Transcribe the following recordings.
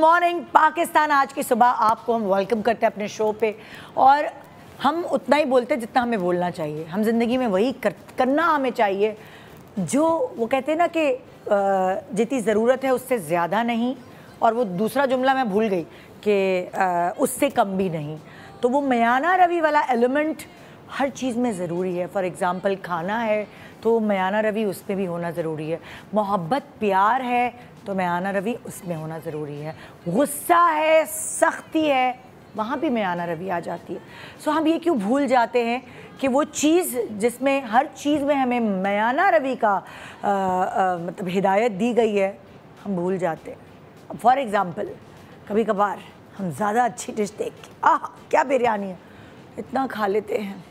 Morning Pakistan. आज की सुबह आपको हम वेलकम करते हैं अपने शो पे, और हम उतना ही बोलते हैं जितना हमें बोलना चाहिए। हम ज़िंदगी में वही करना हमें चाहिए जो वो कहते हैं ना कि जितनी ज़रूरत है उससे ज़्यादा नहीं, और वो दूसरा जुमला मैं भूल गई कि उससे कम भी नहीं। तो वो मयाना रवि वाला एलिमेंट हर चीज़ में ज़रूरी है। फॉर एग्ज़ाम्पल खाना है तो मयाना रवि उसमें भी होना ज़रूरी है, मोहब्बत प्यार है तो मयाना रवि उसमें होना ज़रूरी है, गुस्सा है सख्ती है वहाँ भी मयाना रवि आ जाती है। सो हम ये क्यों भूल जाते हैं कि वो चीज़ जिसमें हर चीज़ में हमें मयाना रवि का मतलब हिदायत दी गई है, हम भूल जाते हैं। फॉर एग्ज़ाम्पल कभी कभार हम ज़्यादा अच्छी डिश देख के आह क्या बिरयानी है इतना खा लेते हैं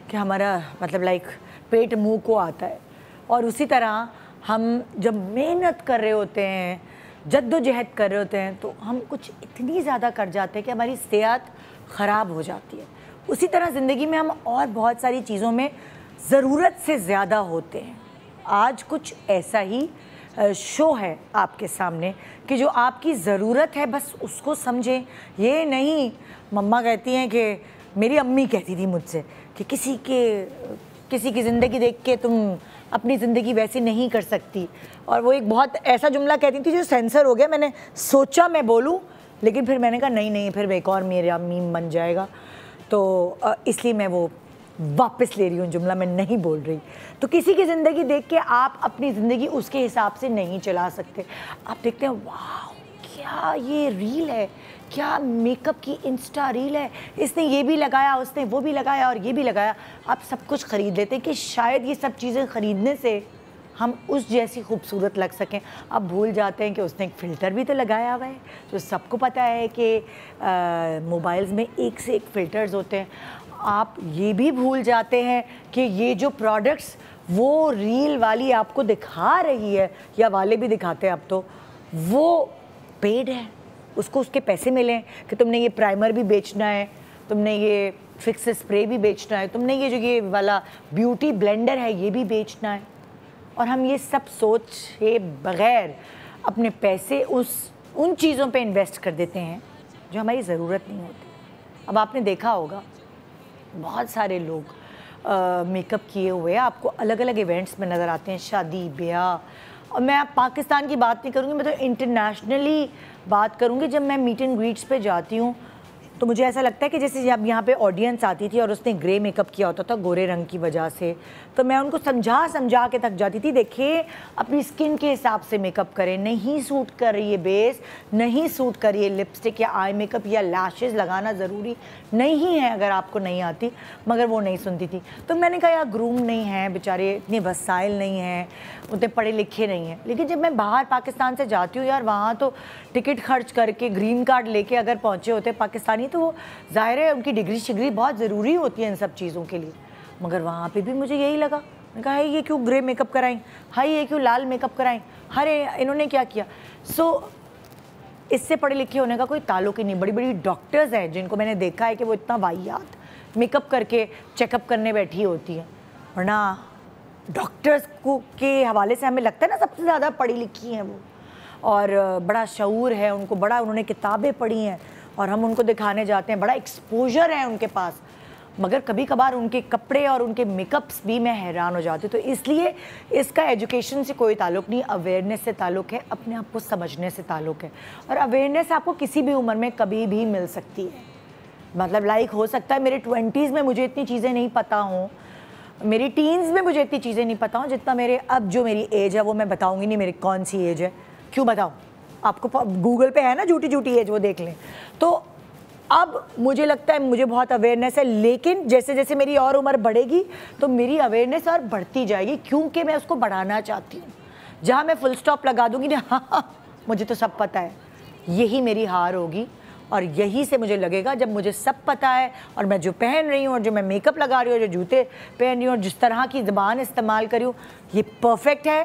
कि हमारा मतलब लाइक पेट मुंह को आता है। और उसी तरह हम जब मेहनत कर रहे होते हैं, जद्दोजहद कर रहे होते हैं, तो हम कुछ इतनी ज़्यादा कर जाते हैं कि हमारी सेहत ख़राब हो जाती है। उसी तरह ज़िंदगी में हम और बहुत सारी चीज़ों में ज़रूरत से ज़्यादा होते हैं। आज कुछ ऐसा ही शो है आपके सामने कि जो आपकी ज़रूरत है बस उसको समझें। ये नहीं, मम्मा कहती हैं कि मेरी अम्मी कहती थी मुझसे कि किसी की ज़िंदगी देख के तुम अपनी ज़िंदगी वैसी नहीं कर सकती, और वो एक बहुत ऐसा जुमला कहती थी जो सेंसर हो गया। मैंने सोचा मैं बोलूं, लेकिन फिर मैंने कहा नहीं फिर एक और मेरा मीम बन जाएगा, तो इसलिए मैं वो वापस ले रही हूँ, जुमला मैं नहीं बोल रही। तो किसी की ज़िंदगी देख के आप अपनी ज़िंदगी उसके हिसाब से नहीं चला सकते। आप देखते हैं वाह क्या ये रील है, क्या मेकअप की इंस्टा रील है, इसने ये भी लगाया, उसने वो भी लगाया और ये भी लगाया। आप सब कुछ ख़रीद लेते हैं कि शायद ये सब चीज़ें ख़रीदने से हम उस जैसी खूबसूरत लग सकें। आप भूल जाते हैं कि उसने एक फ़िल्टर भी तो लगाया हुआ है। तो सबको पता है कि मोबाइल्स में एक से एक फ़िल्टर्स होते हैं। आप ये भी भूल जाते हैं कि ये जो प्रोडक्ट्स वो रील वाली आपको दिखा रही है, या वाले भी दिखाते हैं अब तो, वो पेड है, उसको उसके पैसे मिले कि तुमने ये प्राइमर भी बेचना है, तुमने ये फिक्स स्प्रे भी बेचना है, तुमने ये जो ये वाला ब्यूटी ब्लेंडर है ये भी बेचना है। और हम ये सब सोचे बग़ैर अपने पैसे उन चीज़ों पे इन्वेस्ट कर देते हैं जो हमारी ज़रूरत नहीं होती। अब आपने देखा होगा बहुत सारे लोग मेकअप किए हुए आपको अलग अलग इवेंट्स में नज़र आते हैं, शादी ब्याह। और मैं आप पाकिस्तान की बात नहीं करूँगी, मैं तो इंटरनेशनली बात करूँगी। जब मैं मीट एंड ग्रीट्स पे जाती हूँ तो मुझे ऐसा लगता है कि जैसे जब यहाँ पे ऑडियंस आती थी और उसने ग्रे मेकअप किया होता था गोरे रंग की वजह से, तो मैं उनको समझा के थक जाती थी। देखिए अपनी स्किन के हिसाब से मेकअप करें, नहीं सूट कर रही है बेस, नहीं सूट कर रही है लिपस्टिक या आई मेकअप या लैशेज़ लगाना ज़रूरी नहीं है अगर आपको नहीं आती। मगर वो नहीं सुनती थी। तो मैंने कहा यार ग्रूम नहीं है बेचारे, इतने वसाइल नहीं हैं, उतने पढ़े लिखे नहीं हैं। लेकिन जब मैं बाहर पाकिस्तान से जाती हूँ यार, वहाँ तो टिकट खर्च करके ग्रीन कार्ड लेके अगर पहुँचे होते पाकिस्तानी, तो वो ज़ाहिर है उनकी डिग्री शिग्री बहुत ज़रूरी होती है इन सब चीज़ों के लिए। मगर वहाँ पे भी मुझे यही लगा, मैंने कहा ये क्यों ग्रे मेकअप कराई, हाय ये क्यों लाल मेकअप कराई, अरे इन्होंने क्या किया। सो इससे पढ़े लिखे होने का कोई ताल्लुक ही नहीं। बड़ी बड़ी डॉक्टर्स हैं जिनको मैंने देखा है कि वो इतना वाहियात मेकअप करके चेकअप करने बैठी होती है, वरना डॉक्टर्स को के हवाले से हमें लगता है ना सबसे ज़्यादा पढ़ी लिखी हैं वो, और बड़ा शऊर है उनको, बड़ा उन्होंने किताबें पढ़ी हैं, और हम उनको दिखाने जाते हैं, बड़ा एक्सपोजर है उनके पास। मगर कभी कभार उनके कपड़े और उनके मेकअप्स भी मैं हैरान हो जाती हूँ। तो इसलिए इसका एजुकेशन से कोई ताल्लुक़ नहीं, अवेयरनेस से ताल्लुक़ है, अपने आप को समझने से ताल्लुक़ है। और अवेयरनेस आपको किसी भी उम्र में कभी भी मिल सकती है। मतलब लाइक हो सकता है मेरे 20s में मुझे इतनी चीज़ें नहीं पता हों, मेरी टीन्स में मुझे इतनी चीज़ें नहीं पता हों जितना मेरे अब जो मेरी एज है, वो मैं बताऊँगी नहीं मेरी कौन सी एज है, क्यों बताऊँ आपको, गूगल पे है ना झूठी एज, वो देख लें। तो अब मुझे लगता है मुझे बहुत अवेयरनेस है, लेकिन जैसे जैसे मेरी और उम्र बढ़ेगी तो मेरी अवेयरनेस और बढ़ती जाएगी, क्योंकि मैं उसको बढ़ाना चाहती हूँ। जहाँ मैं फुल स्टॉप लगा दूँगी ना, हाँ मुझे तो सब पता है, यही मेरी हार होगी। और यही से मुझे लगेगा जब मुझे सब पता है और मैं जो पहन रही हूँ और जो मैं मेकअप लगा रही हूँ, जो जूते पहन रही हूँ और जिस तरह की ज़बान इस्तेमाल कर रही हूँ ये परफेक्ट है।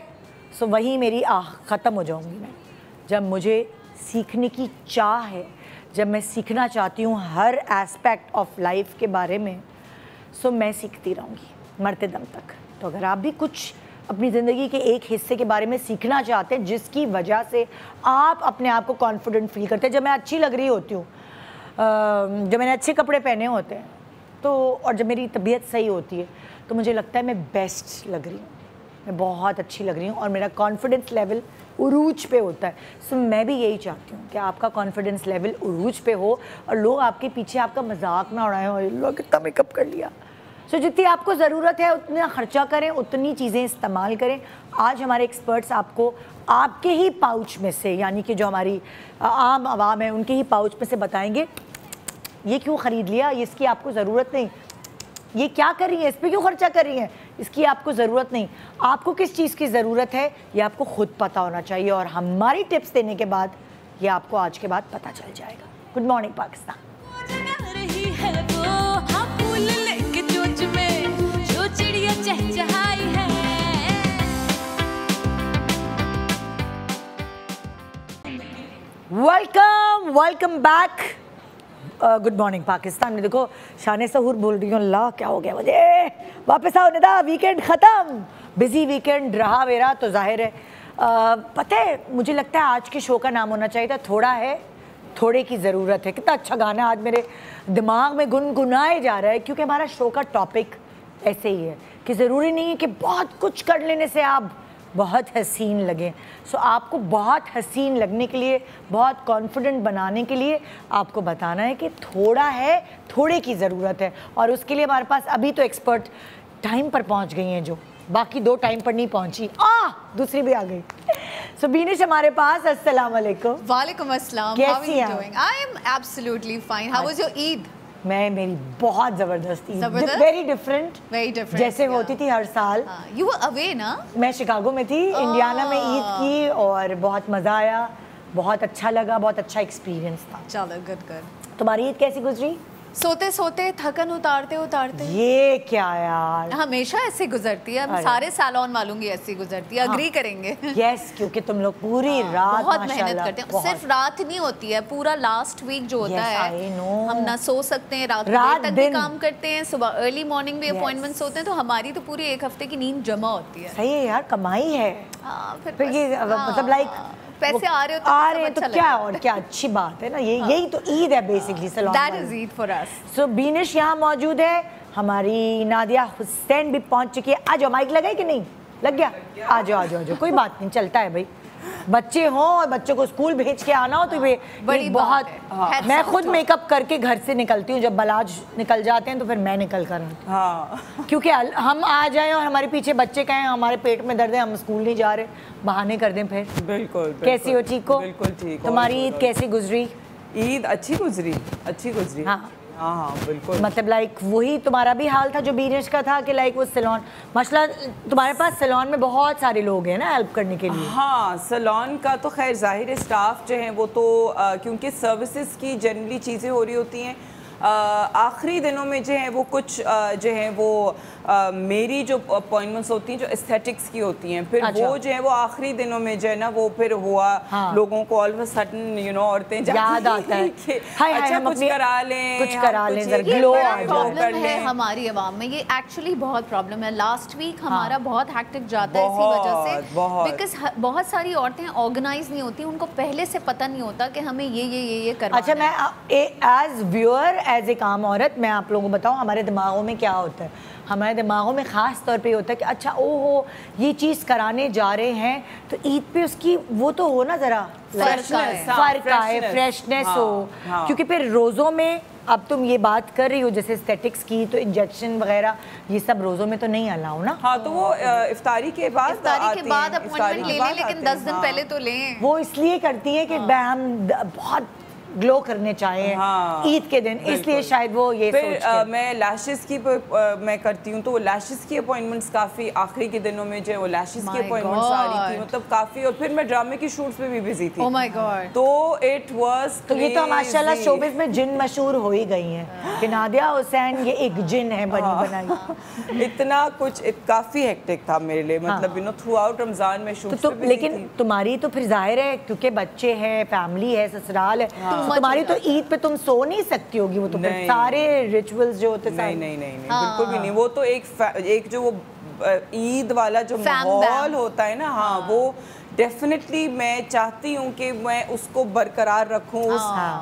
सो वहीं मेरी ख़त्म हो जाऊँगी मैं। जब मुझे सीखने की चाह है, जब मैं सीखना चाहती हूँ हर एस्पेक्ट ऑफ लाइफ के बारे में, सो मैं सीखती रहूँगी मरते दम तक। तो अगर आप भी कुछ अपनी ज़िंदगी के एक हिस्से के बारे में सीखना चाहते हैं जिसकी वजह से आप अपने आप को कॉन्फिडेंट फील करते हैं। जब मैं अच्छी लग रही होती हूँ, जब मैंने अच्छे कपड़े पहने होते हैं तो, और जब मेरी तबीयत सही होती है तो मुझे लगता है मैं बेस्ट लग रही हूँ, मैं बहुत अच्छी लग रही हूँ और मेरा कॉन्फिडेंस लेवल उरूज पे होता है। सो मैं भी यही चाहती हूँ कि आपका कॉन्फिडेंस लेवल उरूज पे हो और लोग आपके पीछे आपका मजाक ना उड़ाएं और लोग कितना मेकअप कर लिया। सो जितनी आपको ज़रूरत है उतना ख़र्चा करें, उतनी चीज़ें इस्तेमाल करें। आज हमारे एक्सपर्ट्स आपको आपके ही पाउच में से, यानी कि जो हमारी आम आवाम है उनके ही पाउच में से बताएंगे ये क्यों ख़रीद लिया, इसकी आपको ज़रूरत नहीं, ये क्या कर रही है, इस पर क्यों खर्चा कर रही है, इसकी आपको ज़रूरत नहीं। आपको किस चीज़ की ज़रूरत है ये आपको खुद पता होना चाहिए और हमारी टिप्स देने के बाद ये आपको आज के बाद पता चल जाएगा। Good morning Pakistan. Welcome back. Good morning Pakistan में देखो शान सहूर बोल रही हूँ, अल्लाह क्या हो गया मुझे, वापस आओ निदा, वीकेंड ख़त्म, बिजी वीकेंड रहा मेरा तो जाहिर है। पता है मुझे लगता है आज के शो का नाम होना चाहिए था थोड़ा है थोड़े की ज़रूरत है। कितना अच्छा गाना आज मेरे दिमाग में गुनगुनाए जा रहा है, क्योंकि हमारा शो का टॉपिक ऐसे ही है कि ज़रूरी नहीं है कि बहुत कुछ कर लेने से आप बहुत हसीन लगें। सो आपको बहुत हसीन लगने के लिए, बहुत कॉन्फिडेंट बनाने के लिए आपको बताना है कि थोड़ा है थोड़े की ज़रूरत है। और उसके लिए हमारे पास अभी तो एक्सपर्ट टाइम पर पहुंच गई हैं, जो बाकी दो टाइम पर नहीं पहुंची, दूसरी भी आ गई। सो बीनिश हमारे पास, अस्सलाम वालेकुम। वालेकुम अस्सलाम। कैसी हैं? I am absolutely fine. How was your Eid? मेरी बहुत ज़बरदस्त ईद, वेरी डिफरेंट जैसे होती थी हर साल। यू वर अवे ना? मैं शिकागो में थी, इंडियाना में ईद की और बहुत मज़ा आया, बहुत अच्छा लगा, बहुत अच्छा एक्सपीरियंस था। चलो गुड। तुम्हारी ईद कैसी गुजरी? सोते सोते थकन उतारते उतारते। ये क्या यार, हमेशा ऐसे गुजरती है, हम सारे सैलून वालों की ऐसी गुजरती है। अग्री करेंगे? यस, क्योंकि तुम लोग पूरी रात बहुत मेहनत करते हैं। सिर्फ रात नहीं होती है, पूरा लास्ट वीक जो होता है हम ना सो सकते हैं, रात तक भी काम करते हैं, सुबह अर्ली मॉर्निंग भी अपॉइंटमेंट्स होते हैं, तो हमारी तो पूरी एक हफ्ते की नींद जमा होती है। सही है यार, कमाई है। फिर ये मतलब लाइक पैसे आ रहे हो तो क्या, और क्या अच्छी बात है ना। यही तो ईद है basically. That is Eid for us. So Beenish यहाँ मौजूद है, हमारी नादिया हुसैन भी पहुंच चुकी है। आ जाओ, माइक लगाई कि नहीं लग गया? आ जाओ, कोई बात नहीं, चलता है भाई। बच्चे हों और बच्चों को स्कूल भेज के आना हो तो ये बड़ी बहुत। मैं खुद मेकअप करके घर से निकलती हूँ, जब बलाज निकल जाते हैं तो फिर मैं निकल कर आती हूँ। क्योंकि हम आ जाएं और हमारे पीछे बच्चे कहें हमारे पेट में दर्द है, हम स्कूल नहीं जा रहे, बहाने कर दें फिर। बिल्कुल। कैसी हो? ठीक हो? बिल्कुल ठीक। तुम्हारी ईद कैसी गुजरी? ईद अच्छी गुजरी। हाँ बिल्कुल। मतलब लाइक वही तुम्हारा भी हाल था जो बीनिश का था कि लाइक वो सैलून, मसला तुम्हारे पास सैलून में बहुत सारे लोग हैं ना हेल्प करने के लिए। हाँ, सैलून का तो खैर जाहिर स्टाफ जो है वो तो क्योंकि सर्विसेज की जनरली चीज़ें हो रही होती हैं, आखिरी दिनों में जो है वो कुछ जो है वो मेरी जो अपॉइंटमेंट्स होती हैं जो एस्थेटिक्स की होती हैं, फिर वो जो है वो आखिरी दिनों में जो है ना वो फिर हुआ। लोगों को ऑल ऑफ अ सडन औरतें याद आता है अच्छा कुछ करा लें, ग्लो प्रॉब्लम है हमारी आवाम में। ये एक्चुअली बहुत प्रॉब्लम है। लास्ट वीक हमारा बहुत हैक्टिक जाता है इसी वजह से, बिकॉज बहुत सारी औरतें ऑर्गेनाइज नहीं होती, उनको पहले से पता नहीं होता कि हमें ये करना। अच्छा, मैं एज व्यूअर, एज एक आम औरत, मैं आप लोगों को बताऊं हमारे दिमागों में क्या होता है। हमारे दिमागों में ख़ास तौर पे होता है कि अच्छा ओहो ये चीज़ कराने जा रहे हैं तो ईद पे उसकी वो तो हो ना ज़रा फ़र्क आए, फ्रेशनेस हो। क्योंकि फिर रोज़ों में अब तुम ये बात कर रही हो जैसे एस्थेटिक्स की, तो इंजेक्शन वगैरह ये सब रोज़ों में तो नहीं अलाउ ना। हाँ, तो वो इफ्तारी के बाद अपॉइंटमेंट ले लें, लेकिन 10 दिन पहले तो लें। वो इसलिए करती है कि हम बहुत ग्लो करने चाहें ईद के दिन, इसलिए शायद वो ये फिर मैं लैशेस की मैं करती हूँ, तो वो लैशेस की अपॉइंटमेंट्स काफ़ी आखिरी के दिनों में जो वो लैशेस की अपॉइंटमेंट्स आ रही थी, मतलब काफ़ी। और फिर मैं ड्रामे की शूट्स पे भी बिजी थी। Oh my God. तो इट वाज तो ये तो माशाल्लाह शोबिज़ में जिन मशहूर हो ही गई हैं कि नादिया हुसैन ये एक जिन है बनी बनाई। इतना कुछ काफ़ी हेक्टिक था मेरे लिए, मतलब थ्रू आउट रमज़ान में शूट्स पे। लेकिन तुम्हारी तो फिर जाहिर है क्योंकि बच्चे हैं, फैमिली है, ससुराल है, तुम्हारी तो ईद पे तुम सो नहीं सकती होगी। वो तो सारे रिचुअल्स जो होते नहीं बिल्कुल भी नहीं। वो तो एक जो वो ईद वाला जो माहौल होता है ना, हाँ वो डेफिनेटली मैं चाहती हूँ कि मैं उसको बरकरार रखूँ,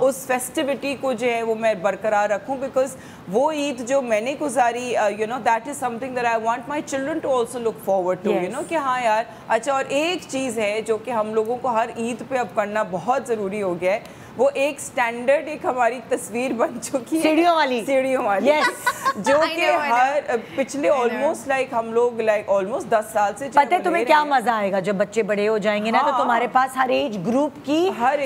उस फेस्टिविटी को जो है वो मैं बरकरार रखूँ, बिकॉज वो ईद जो मैंने गुजारी, you know, that is something that I want my children to also look forward to, you know, कि हाँ यार अच्छा। और एक चीज़ है जो कि हम लोगों को हर ईद पे अब करना बहुत ज़रूरी हो गया है, वो एक स्टैंडर्ड एक हमारी तस्वीर बन चुकी है सीढ़ियों वाली yes. जो कि हर पिछले ऑलमोस्ट लाइक हम लोग लाइक ऑलमोस्ट 10 साल से पता है तुम्हें क्या मजा आएगा जब बच्चे बड़े हो जाएंगे ना, तो तुम्हारे पास हर एज ग्रुप की हर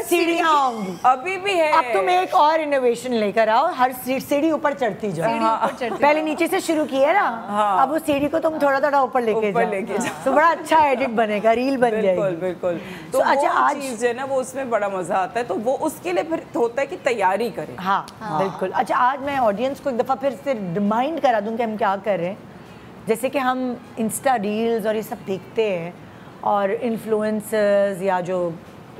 सीढ़ियां होंगी। अभी भी है। अब तुम एक और इनोवेशन लेकर आओ, हर सीढ़ी ऊपर चढ़ती जाओ। पहले नीचे से शुरू किया ना, अब उस सीढ़ी को तुम थोड़ा थोड़ा ऊपर लेके जाओ, तो बड़ा अच्छा एडिट बनेगा, रील बन जाएगी। बिल्कुल। तो अच्छा आज चीज है ना वो उसमें बड़ा मजा आता है, तो वो उसके लिए फिर होता है कि तैयारी करें। हाँ बिल्कुल। अच्छा आज मैं ऑडियंस को एक दफ़ा फिर से रिमाइंड करा दूं कि हम क्या कर रहे हैं। जैसे कि हम इंस्टा रील्स और ये सब देखते हैं, और इन्फ्लुएंसर्स या जो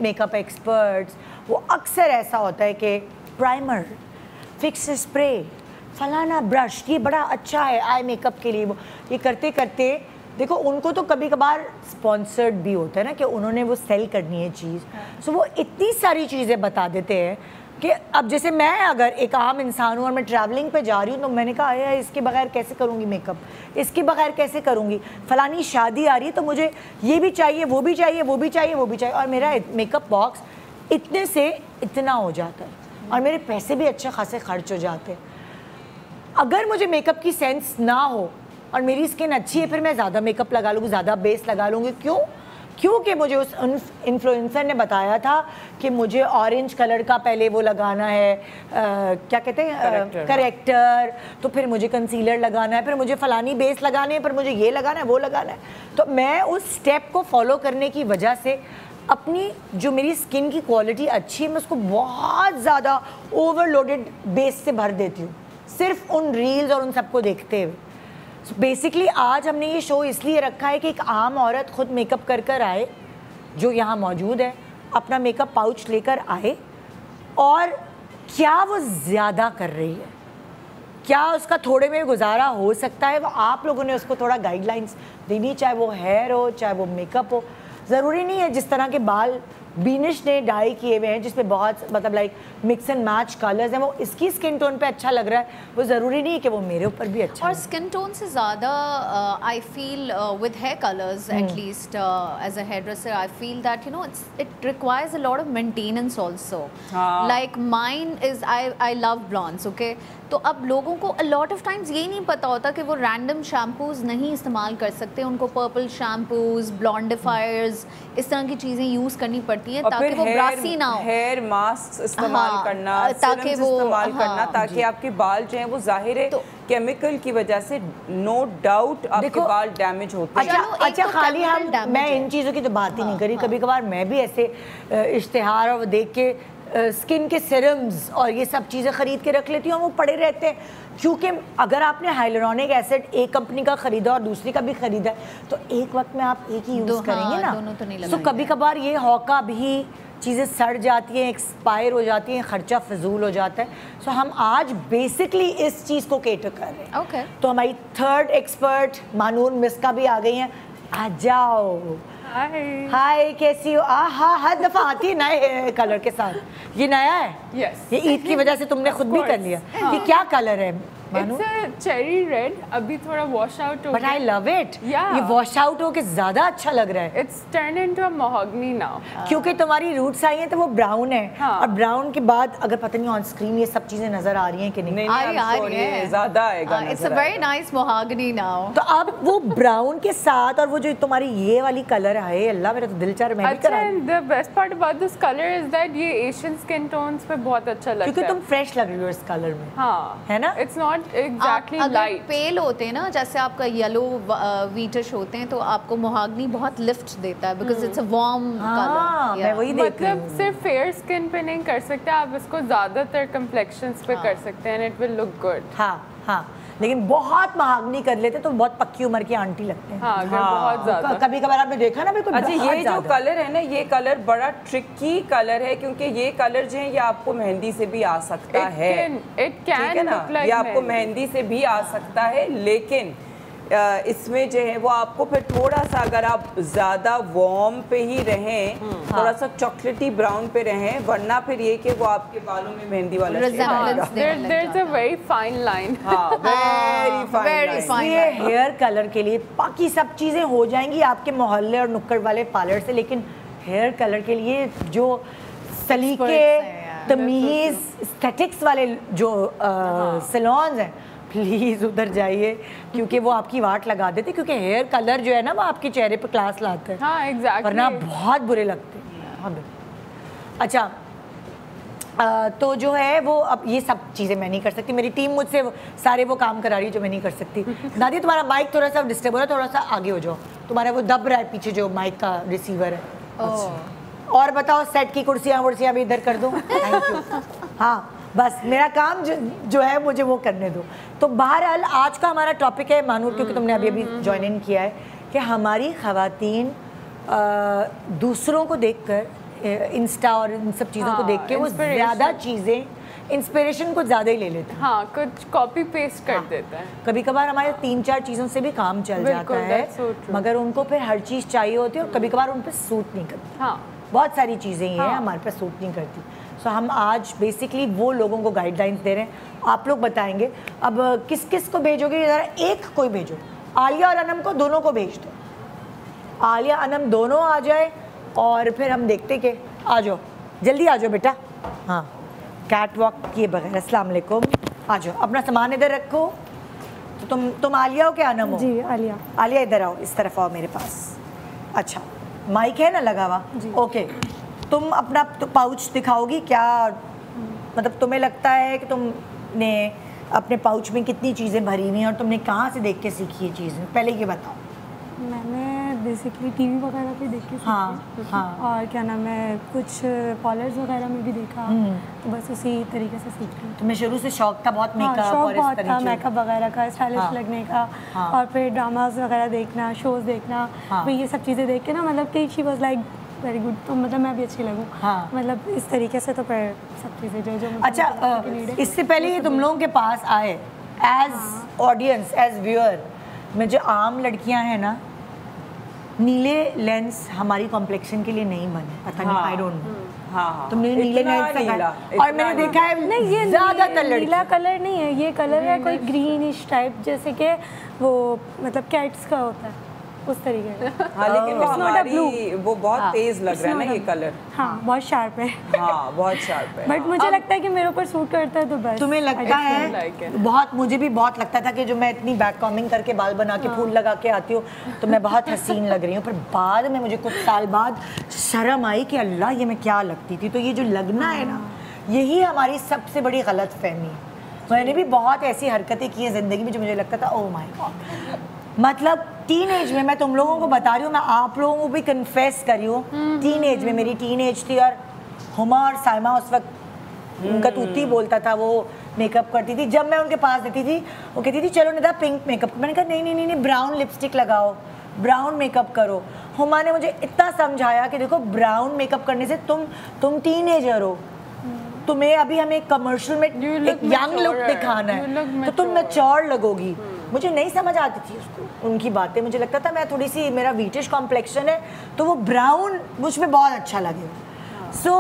मेकअप एक्सपर्ट्स, वो अक्सर ऐसा होता है कि प्राइमर, फिक्स स्प्रे, फलाना ब्रश, ये बड़ा अच्छा है आई मेकअप के लिए, वो ये करते करते देखो उनको तो कभी कभार स्पॉन्सर्ड भी होता है ना कि उन्होंने वो सेल करनी है चीज़, सो वो इतनी सारी चीज़ें बता देते हैं कि अब जैसे मैं अगर एक आम इंसान हूँ और मैं ट्रैवलिंग पे जा रही हूँ, तो मैंने कहा यार इसके बगैर कैसे करूँगी मेकअप, इसके बगैर कैसे करूँगी, फलानी शादी आ रही है तो मुझे ये भी चाहिए, वो भी चाहिए, वो भी चाहिए, वो भी चाहिए, और मेरा मेकअप बॉक्स इतने से इतना हो जाता है और मेरे पैसे भी अच्छे खासे खर्च हो जाते हैं। अगर मुझे मेकअप की सेंस ना हो और मेरी स्किन अच्छी है, फिर मैं ज़्यादा मेकअप लगा लूँगी, ज़्यादा बेस लगा लूँगी। क्यों? क्योंकि मुझे उस इन्फ्लुएंसर ने बताया था कि मुझे ऑरेंज कलर का पहले वो लगाना है, क्या कहते हैं, करेक्टर, तो फिर मुझे कंसीलर लगाना है, फिर मुझे फलानी बेस लगाने है, फिर मुझे ये लगाना है, वो लगाना है। तो मैं उस स्टेप को फॉलो करने की वजह से अपनी जो मेरी स्किन की क्वालिटी अच्छी है, मैं उसको बहुत ज़्यादा ओवरलोडेड बेस से भर देती हूँ, सिर्फ उन रील्स और उन सबको देखते हुए। बेसिकली आज हमने ये शो इसलिए रखा है कि एक आम औरत खुद मेकअप कर कर आए, जो यहाँ मौजूद है, अपना मेकअप पाउच लेकर आए, और क्या वो ज़्यादा कर रही है, क्या उसका थोड़े में गुजारा हो सकता है, वो आप लोगों ने उसको थोड़ा गाइडलाइंस देनी, चाहे वो हेयर हो, चाहे वो मेकअप हो। ज़रूरी नहीं है जिस तरह के बाल बीनिश ने डाई किए हुए हैं, जिसमें बहुत मतलब like mix and match colours हैं, वो इसकी स्किन टोन पे अच्छा लग रहा है, वो ज़रूरी नहीं है कि वो मेरे ऊपर भी अच्छा। और स्किन टोन से ज़्यादा I feel with hair colours, at least as a hairdresser, I feel that you know it requires a lot of maintenance also. Like mine is I love blondes, okay, तो अब लोगों को अ lot of times ये नहीं पता होता कि वो रैंडम शैम्पूज नहीं इस्तेमाल कर सकते, उनको पर्पल शैम्पूज, ब्लॉन्डिफायर्स, इस तरह की चीज़ें यूज़ करनी पड़ती हैं ताकि वो ब्रासी ना हो। हेयर मास्क इस्तेमाल करना, ताकि वो इस्तेमाल करना, ताकि आपके बाल जो हैं वो जाहिर है केमिकल की वजह से नो डाउट आपके बाल डैमेज होते हैं। अच्छा खाली मैं इन चीज़ों की तो बात ही नहीं करी, कभी कभार मैं भी ऐसे इश्तिहार और देख के स्किन के सीरम्स और ये सब चीज़ें ख़रीद के रख लेती हूँ, वो पड़े रहते हैं, क्योंकि अगर आपने हाइलुरोनिक एसिड एक कंपनी का ख़रीदा और दूसरी का भी ख़रीदा तो एक वक्त में आप एक ही यूज़ करेंगे ना, दोनों तो नहीं। तो कभी कभार ये हौका भी चीज़ें सड़ जाती हैं, एक्सपायर हो जाती हैं, ख़र्चा फजूल हो जाता है। सो हम आज बेसिकली इस चीज़ को केटर कर रहे हैं। ओके, तो हमारी थर्ड एक्सपर्ट मानून मिस्का भी आ गई हैं। आ जाओ। हाय, कैसी हो? हाँ, हर दफ़ा आती है नए कलर के साथ। ये नया है? Yes. ये ईद की वजह से तुमने खुद भी कर लिया। ये क्या कलर है? It's a cherry red. अभी थोड़ा wash out हो गया। But I love it. Yeah. ये wash out हो के ज़्यादा अच्छा लग रहा है। It's turned into a mahogany now. क्योंकि तुम्हारी रूट्स आई हैं तो वो ब्राउन है। और ब्राउन के बाद अगर पता नहीं ऑन स्क्रीन ये सब चीज़ें नजर आ रही हैं कि नहीं? आ रही है। ज़्यादा आएगा। It's a very nice mahogany now. तो अब वो ब्राउन के साथ और वो जो तुम्हारी ये वाली कलर है, अल्लाह मेरा तो दिल चाह रहा है मैं भी करा। The best part about this color is that ये Asian skin tones पे बहुत अच्छा लगता है। क्योंकि तुम फ्रेश लग रही हो इस कलर में। हाँ, है ना? It's not exactly अगर पेल होते हैं ना, जैसे आपका येलो वीटिश होते हैं, तो आपको मोहागनी बहुत लिफ्ट देता है because it's a warm colour. मैं वही देख रही हूं। मतलब सिर्फ फेयर स्किन पे नहीं कर सकते आप इसको, ज्यादातर कम्प्लेक्शंस पे कर सकते हैं, इट विल लुक गुड। हाँ, लेकिन बहुत महागनी कर लेते तो बहुत पक्की उम्र की आंटी लगते हैं। हाँ, बहुत ज्यादा। कभी कभार आपने देखा ना बिल्कुल। अच्छा, ये जो कलर है ना, ये कलर बड़ा ट्रिकी कलर है, क्योंकि ये कलर जो है ये आपको मेहंदी से भी आ सकता है। It can look like ये आपको मेहंदी से भी आ सकता है, लेकिन इसमें जो है वो आपको फिर थोड़ा सा, अगर आप ज़्यादा वार्म पे ही रहें, थोड़ा सा चॉकलेटी ब्राउन पे रहें, वरना फिर ये कि वो आपके बालों में मेहंदी वाला there's a very fine line. Very fine. ये हेयर कलर के लिए बाकी सब चीज़ें हो जाएंगी आपके मोहल्ले और नुक्कड़ वाले पार्लर से, लेकिन हेयर कलर के लिए जो सलीके, तमीज़, एस्थेटिक्स वाले जो सैलून्स हैं, प्लीज़ उधर जाइए, क्योंकि वो आपकी वाट लगा देते, क्योंकि हेयर कलर जो है ना वो आपके चेहरे पे क्लास लाते हैं। हाँ, exactly. वरना बहुत बुरे लगते हैं। हाँ, अच्छा, तो जो है वो अब ये सब चीज़ें मैं नहीं कर सकती, मेरी टीम मुझसे सारे वो काम करा रही है जो मैं नहीं कर सकती। दादी तुम्हारा माइक थोड़ा सा डिस्टर्ब हो रहा है, थोड़ा सा आगे हो जाओ, तुम्हारा वो दब रहा है पीछे जो माइक का रिसीवर है। और बताओ, सेट की कुर्सियाँ वुर्सियाँ भी इधर कर दो। Thank you. हाँ, बस मेरा काम जो है मुझे वो करने दो। तो बहरहाल आज का हमारा टॉपिक है मानूर, क्योंकि तुमने अभी अभी ज्वाइन इन किया है, कि हमारी ख़वातीन दूसरों को देखकर, इंस्टा और इन सब चीज़ों को देख के वो ज़्यादा चीज़ें, इंस्पिरेशन कुछ ज़्यादा ही ले लेते हैं। हाँ, कुछ कॉपी पेस्ट कर देते हैं। कभी कभार हमारे 3-4 चीज़ों से भी काम चल जाता है, मगर उनको फिर हर चीज़ चाहिए होती है और कभी कभार उन पर सूट नहीं करती। हाँ, बहुत सारी चीज़ें ही हैं हमारे पे सूट नहीं करती। सो हम आज बेसिकली वो लोगों को गाइडलाइंस दे रहे हैं, आप लोग बताएंगे। अब किस किस को भेजोगे, ज़रा एक कोई भेजो, आलिया और अनम को, दोनों को भेज दो। आलिया अनम दोनों आ जाए और फिर हम देखते कि आ जाओ, जल्दी आ जाओ बेटा। हाँ, कैट वॉक किए बगैर। अस्सलाम वालेकुम, आ जाओ, अपना सामान इधर रखो। तो तुम आलिया हो क्या अनम हो? जी, आलिया। आलिया इधर आओ, इस तरफ आओ मेरे पास। अच्छा, माइक है ना लगा हुआ? ओके, तुम अपना पाउच दिखाओगी क्या? मतलब तुम्हें लगता है कि तुमने अपने पाउच में कितनी चीज़ें भरी हुई हैं और तुमने कहाँ से देख के सीखी ये चीज़ें, पहले ये बताओ। मैंने बेसिकली टीवी वगैरह पे देख के सीखी। हाँ। और क्या नाम है, कुछ पार्लर्स वगैरह में भी देखा, तो बस उसी तरीके से सीख रही हूँ। तुम्हें शुरू से शौक था बहुत मेकअप शौक और इस बहुत था, तरीके मेकअप वगैरह का, स्टाइलिश लगने का, और फिर ड्रामाज वगैरह देखना, शोज देखना, फिर ये सब चीज़ें देख के ना, मतलब कि she was like very good, तो मतलब मैं भी अच्छी लगूँ। मतलब इस तरीके से, तो फिर सब चीज़ें जो अच्छा, इससे पहले ये तुम लोगों के पास आए एज ऑडियंस, एज व्यूअर में, जो आम लड़कियां हैं ना, नीले लेंस हमारी कॉम्प्लेक्शन के लिए नहीं बने, पता नहीं, आई डोंट नो। तुमने नीले लेंस लगाया और मैंने देखा है नहीं, ये ज़्यादातर नीला कलर नहीं है, ये कलर है कोई ग्रीनिश टाइप, जैसे कि वो मतलब कैट्स का होता है, उस तरीके का। हाँ, लेकिन वो हमारी वो बहुत तेज लग रहा है ना ये कलर। हाँ, बहुत शार्प है। हाँ, बहुत शार्प है। बट मुझे लगता है कि मेरे ऊपर सूट करता है, तो बस। तुम्हें लगता है? बहुत, मुझे भी बहुत लगता था कि जो मैं इतनी बैक कॉमिंग करके बाल बना के फूल लगा के आती हूँ तो मैं बहुत हसीन लग रही हूँ, पर बाद में मुझे कुछ साल बाद शर्म आई कि अल्लाह ये मैं क्या लगती थी। तो ये जो लगना है ना, यही हमारी सबसे बड़ी गलत फहमी है। मैंने भी बहुत ऐसी हरकतें की हैं ज़िंदगी में जो मुझे लगता था ओह माय गॉड, मतलब टीन एज में, मैं तुम लोगों को बता रही हूँ, मैं आप लोगों को भी कन्फेस कर रही हूँ, टीन एज में, मेरी टीन एज थी और हुमा और साइमा उस वक्त, उनका तूती बोलता था, वो मेकअप करती थी। जब मैं उनके पास देती थी वो कहती थी चलो निदा पिंक मेकअप, मैंने कहा नहीं नहीं नहीं, ब्राउन लिपस्टिक लगाओ, ब्राउन मेकअप करो। हुमा ने मुझे इतना समझाया कि देखो ब्राउन मेकअप करने से तुम टीन एजर हो, तुम्हें अभी हमें कमर्शियल में एक यंग लुक दिखाना है, तो तुम मैच्योर लगोगी। मुझे नहीं समझ आती थी उसको, उनकी बातें, मुझे लगता था मैं थोड़ी सी, मेरा वीटिश कॉम्प्लेक्शन है तो वो ब्राउन मुझ में बहुत अच्छा लगेगा। सो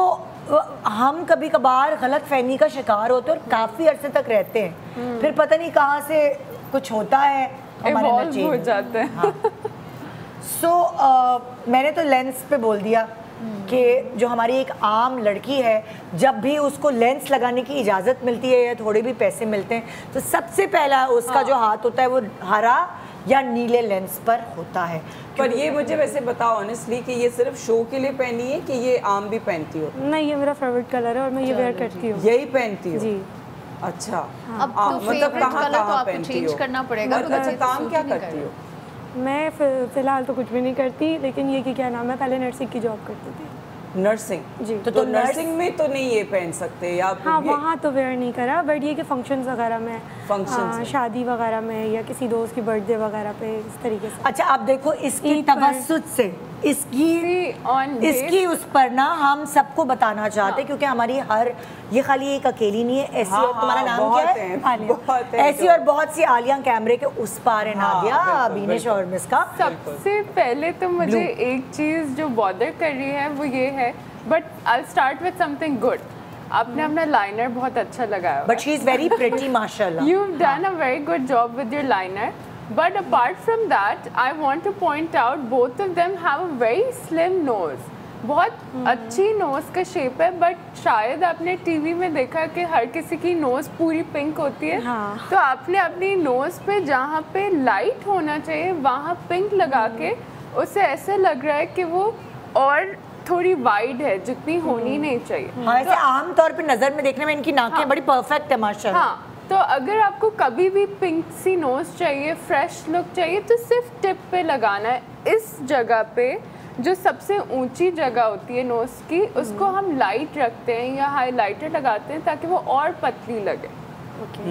हम कभी कभार गलत फहमी का शिकार होते हैं और काफ़ी अरसे तक रहते हैं, फिर पता नहीं कहाँ से कुछ होता है, हमारे हो जाते हैं। हाँ। सो मैंने तो लेंस पे बोल दिया कि जो हमारी एक आम लड़की है, जब भी उसको लेंस लगाने की इजाज़त मिलती है या थोड़े भी पैसे मिलते हैं, तो सबसे पहला उसका जो हाथ होता है वो हरा या नीले लेंस पर होता है। पर ये मुझे वैसे बताओ ऑनेस्टली कि ये सिर्फ शो के लिए पहनी है कि ये आम भी पहनती हो? नहीं, ये मेरा फेवरेट कलर है और मैं ये वेयर करती हूँ। यही पहनती हो? जी। अच्छा, अब तो मतलब कहाँ तो आपको चेंज करना पड़ेगा। अच्छा, काम क्या करती हो? मैं फ़िलहाल तो कुछ भी नहीं करती, लेकिन ये कि क्या नाम है, पहले नर्सिंग की जॉब करती थी। नर्सिंग? जी। तो नर्सिंग में तो नहीं ये पहन सकते या? हाँ, वहाँ तो वेयर नहीं करा, बट ये कि फंक्शंस वगैरह में, शादी वगैरह में या किसी दोस्त की बर्थडे वगैरह पे, इस तरीके से। अच्छा, आप देखो इसकी तवस्सुत से इसकी उस पर ना हम सबको बताना चाहते हैं, क्योंकि हमारी ये खाली एक अकेली नहीं है, ऐसी तुम्हारा नाम क्या है? ऐसी और बहुत सी आलिया कैमरे के उस पार है नादिया, बीनेश और मिस्का। सबसे पहले तो मुझे एक चीज़ जो बॉदर कर रही है वो ये है, but I start with something good. आपने अपना लाइनर बहुत अच्छा लगाया, but she is very pretty माशाल्लाह। You have done a very good job with your liner, but apart from that I want to point out both of them have a very slim nose। बहुत अच्छी nose का shape है, but शायद आपने TV में देखा कि हर किसी की नोज़ पूरी पिंक होती है। हाँ। तो आपने अपनी नोज़ पे जहाँ पे लाइट होना चाहिए वहाँ पिंक लगा के उसे ऐसे लग रहा है कि वो और थोड़ी वाइड है जितनी होनी नहीं चाहिए। हाँ, ऐसे आमतौर पे नज़र में देखने में इनकी नाकें बड़ी परफेक्ट है माशाल्लाह। हाँ, तो अगर आपको कभी भी पिंक सी नोज़ चाहिए, फ्रेश लुक चाहिए, तो सिर्फ टिप पे लगाना है। इस जगह पे जो सबसे ऊंची जगह होती है नोज़ की, उसको हम लाइट रखते हैं या हाइलाइटर लगाते हैं ताकि वो और पतली लगे,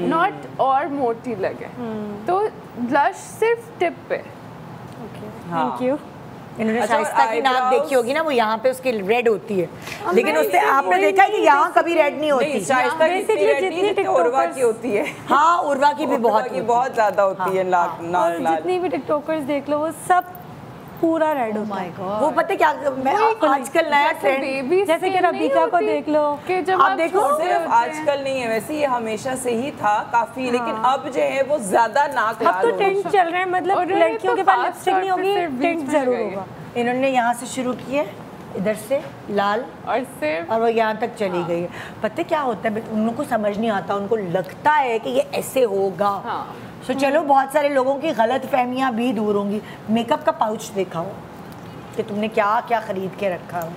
नॉट और मोटी लगे। तो ब्लश सिर्फ टिप पे। Thank you. इन्होंने शाइस्ता की नाक देखी होगी ना, वो यहाँ पे उसकी रेड होती है, लेकिन उससे आपने देखा है कि यहाँ कभी रेड नहीं होती। शाइस्ता की जितनी उर्वा की होती है। हाँ, उर्वा की भी बहुत ज्यादा होती है नाक लाल। जितनी भी टिकटॉकर्स देख लो वो सब पूरा रेड होता है। वो पता है क्या, मैं आजकल नया ट्रेंड, जैसे कि रबीका को देख लो कि जब आप देखो, सिर्फ आजकल नहीं है, वैसे ये हमेशा से ही था काफी, लेकिन अब जो है वो ज्यादा नाक अब तो टेंट चल रहे हैं, मतलब लड़कियों के पास लिपस्टिक नहीं होगी, टेंट जरूर होगा। इन्होंने यहाँ से शुरू किया, इधर से लाल और वो यहाँ तक चली गई है। पता क्या होता है, उनको समझ नहीं आता, उनको लगता है कि ये ऐसे होगा। तो चलो बहुत सारे लोगों की गलत फहमियाँ भी दूर होंगी। मेकअप का पाउच दिखाओ कि तुमने क्या क्या खरीद के रखा है।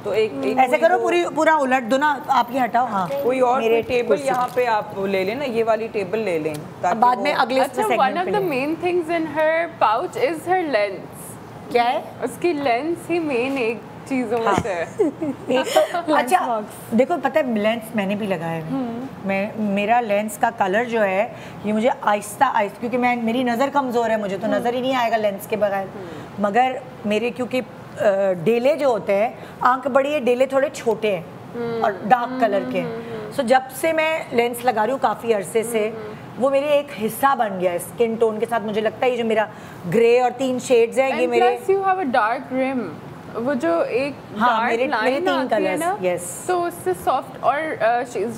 तो एक ऐसे करो, पूरा उलट दो ना, आप ये हटाओ। हाँ, कोई और मेरे टेबल यहाँ पे आप ले लें ना, ये वाली टेबल ले लें ताकि बाद में अगले one of the main things in her pouch is her lens. क्या है? उसकी लेंस ही मेन एक चीज़ों में से है। अच्छा देखो, पता है लेंस मैंने भी लगाया है। मेरा लेंस का कलर जो है ये मुझे आहिस्ता आहिस्ता, क्योंकि मेरी नज़र कमज़ोर है, मुझे तो नज़र ही नहीं आएगा लेंस के बगैर। मगर मेरे क्योंकि डेले जो होते हैं, आंख बड़ी है, डेले थोड़े छोटे हैं और डार्क कलर के हैं। सो जब से मैं लेंस लगा रही हूँ काफ़ी अरसे से, वो मेरे एक हिस्सा बन गया है स्किन टोन के साथ। मुझे लगता है ये जो मेरा ग्रे और 3 शेड्स हैं, ये मेरे you have a dark rim, वो जो एक मेरे 3 कलर्स ना, yes. तो उससे सॉफ्ट और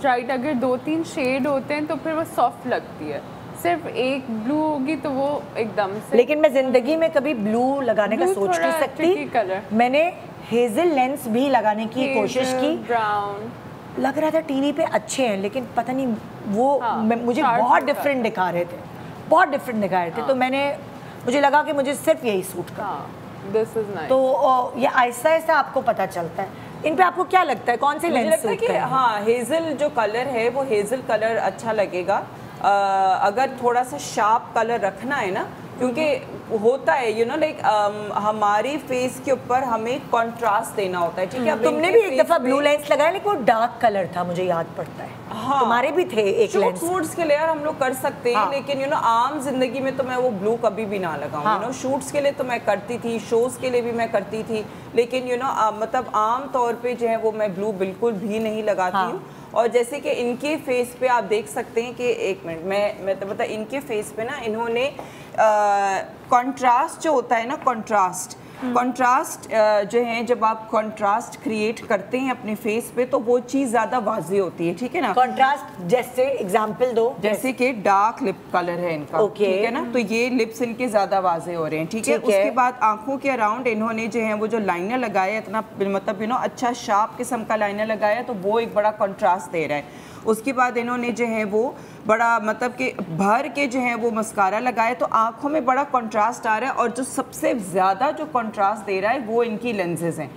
राइट, अगर 2-3 शेड होते हैं तो फिर वो सॉफ्ट लगती है। सिर्फ एक ब्लू होगी तो वो एकदम से। लेकिन मैं जिंदगी में कभी ब्लू लगाने का सोच नहीं सकती। मैंने हेजल लेंस भी लगाने की कोशिश की, ब्राउन लग रहा था टीवी पे अच्छे हैं, लेकिन पता नहीं वो मुझे बहुत डिफरेंट दिखा रहे थे, बहुत डिफरेंट दिखा रहे थे। तो मुझे लगा कि मुझे सिर्फ यही सूट का। This is nice. तो ये आहिस्ता आहिस्ता आपको पता चलता है। इन पे आपको क्या लगता है, कौन से लेंस सूट करेंगे? हाँ, हेजल जो कलर है वो हेजल कलर अच्छा लगेगा। अगर थोड़ा सा शार्प कलर रखना है ना, क्योंकि होता है यू नो लाइक हमारी फेस के ऊपर हमें कंट्रास्ट देना होता है, ठीक है। तुमने भी एक दफा ब्लू लेंस लगाया, लेकिन वो डार्क कलर था, मुझे याद पड़ता है। हाँ, तुम्हारे भी थे एक लेंस। शूट्स के लिए यार हम लोग कर सकते हैं, लेकिन यू नो आम जिंदगी में तो मैं वो ब्लू कभी भी ना लगाऊं। यू नो शूट्स के लिए तो मैं करती थी, शोज के लिए भी मैं करती थी, लेकिन यू नो मतलब आम तौर पे जो है वो मैं ब्लू बिल्कुल भी नहीं लगाती हूँ। और जैसे कि इनके फेस पे आप देख सकते हैं कि एक मिनट मैं तो मतलब इनके फेस पे ना इन्होंने कंट्रास्ट जो होता है ना, कंट्रास्ट जो है, जब आप कंट्रास्ट क्रिएट करते हैं अपने फेस पे तो वो चीज़ ज़्यादा वाज़ेह होती है, ठीक है ना। कंट्रास्ट जैसे एग्जांपल दो। जैसे कि डार्क लिप कलर है इनका, ठीक है ना, तो ये लिप्स इनके ज़्यादा वाज़ेह हो रहे हैं, ठीक है। उसके बाद आंखों के अराउंड इन्होंने जो है वो जो लाइनर लगाया, इतना मतलब यू नो अच्छा शार्प किस्म का लाइनर लगाया, तो वो एक बड़ा कंट्रास्ट दे रहा है। उसके बाद इन्होंने जो है वो बड़ा मतलब कि भर के जो है वो मस्कारा लगाया, तो आंखों में बड़ा कंट्रास्ट आ रहा है। और जो सबसे ज़्यादा जो कंट्रास्ट दे रहा है वो इनकी लेंसेज हैं,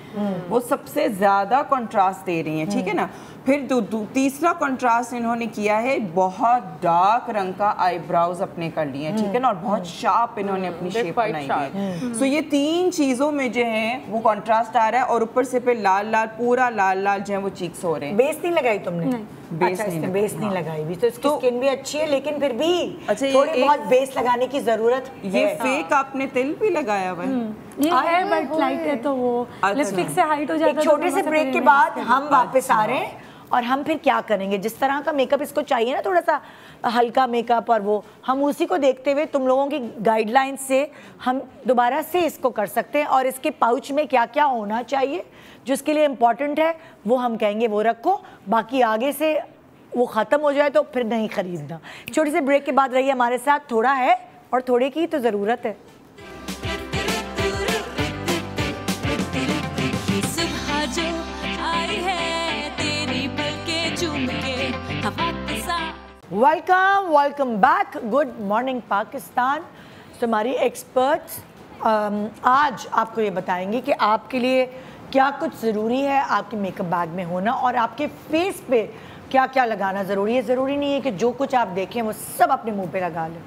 वो सबसे ज़्यादा कंट्रास्ट दे रही हैं, ठीक है ना। फिर तीसरा कंट्रास्ट इन्होंने किया है, बहुत डार्क रंग का आईब्राउज अपने कर लिए हैं, ठीक है ना, और बहुत शार्प इन्होंने अपनी शेप बनाई है। सो ये 3 चीज़ों में जो है वो कंट्रास्ट आ रहा है, और ऊपर से फिर लाल लाल, पूरा लाल लाल जो है वो चीक्स हो रहे हैं। बेस नहीं लगाई तुमने? बेस अच्छा, नहीं इसने लगा। बेस नहीं लगाई भी, तो इसकी स्किन भी अच्छी है, लेकिन फिर भी अच्छा, ये थोड़ी एक- बहुत बेस लगाने की जरूरत ये है। फेक आपने तिल भी लगाया हुआ है? ये है बट लाइट है तो वो अच्छा। लिपस्टिक से हाइट हो जाता है। एक तो छोटे थोड़ा से सा ब्रेक फिर के मैं बाद इसके- हम वापस आ रहे हैं और हम फिर क्या करेंगे, जिस तरह का मेकअप इसको चाहिए ना, थोड़ा सा हल्का मेकअप, और वो हम उसी को देखते हुए तुम लोगों की गाइडलाइंस से हम दोबारा से इसको कर सकते हैं। और इसके पाउच में क्या क्या होना चाहिए जो इसके लिए इम्पोर्टेंट है वो हम कहेंगे वो रखो, बाकी आगे से वो ख़त्म हो जाए तो फिर नहीं खरीदना। छोटे से ब्रेक के बाद रहिए हमारे साथ, थोड़ा है और थोड़े की तो ज़रूरत है। सुबह जो आई है तेरी पलके चूम के हवा के साथ। Welcome back, good morning Pakistan. तो हमारी एक्सपर्ट्स आज आपको ये बताएंगी कि आपके लिए क्या कुछ ज़रूरी है आपके मेकअप बैग में होना, और आपके फेस पे क्या क्या लगाना ज़रूरी है। ज़रूरी नहीं है कि जो कुछ आप देखें वो सब अपने मुंह पे लगा लें।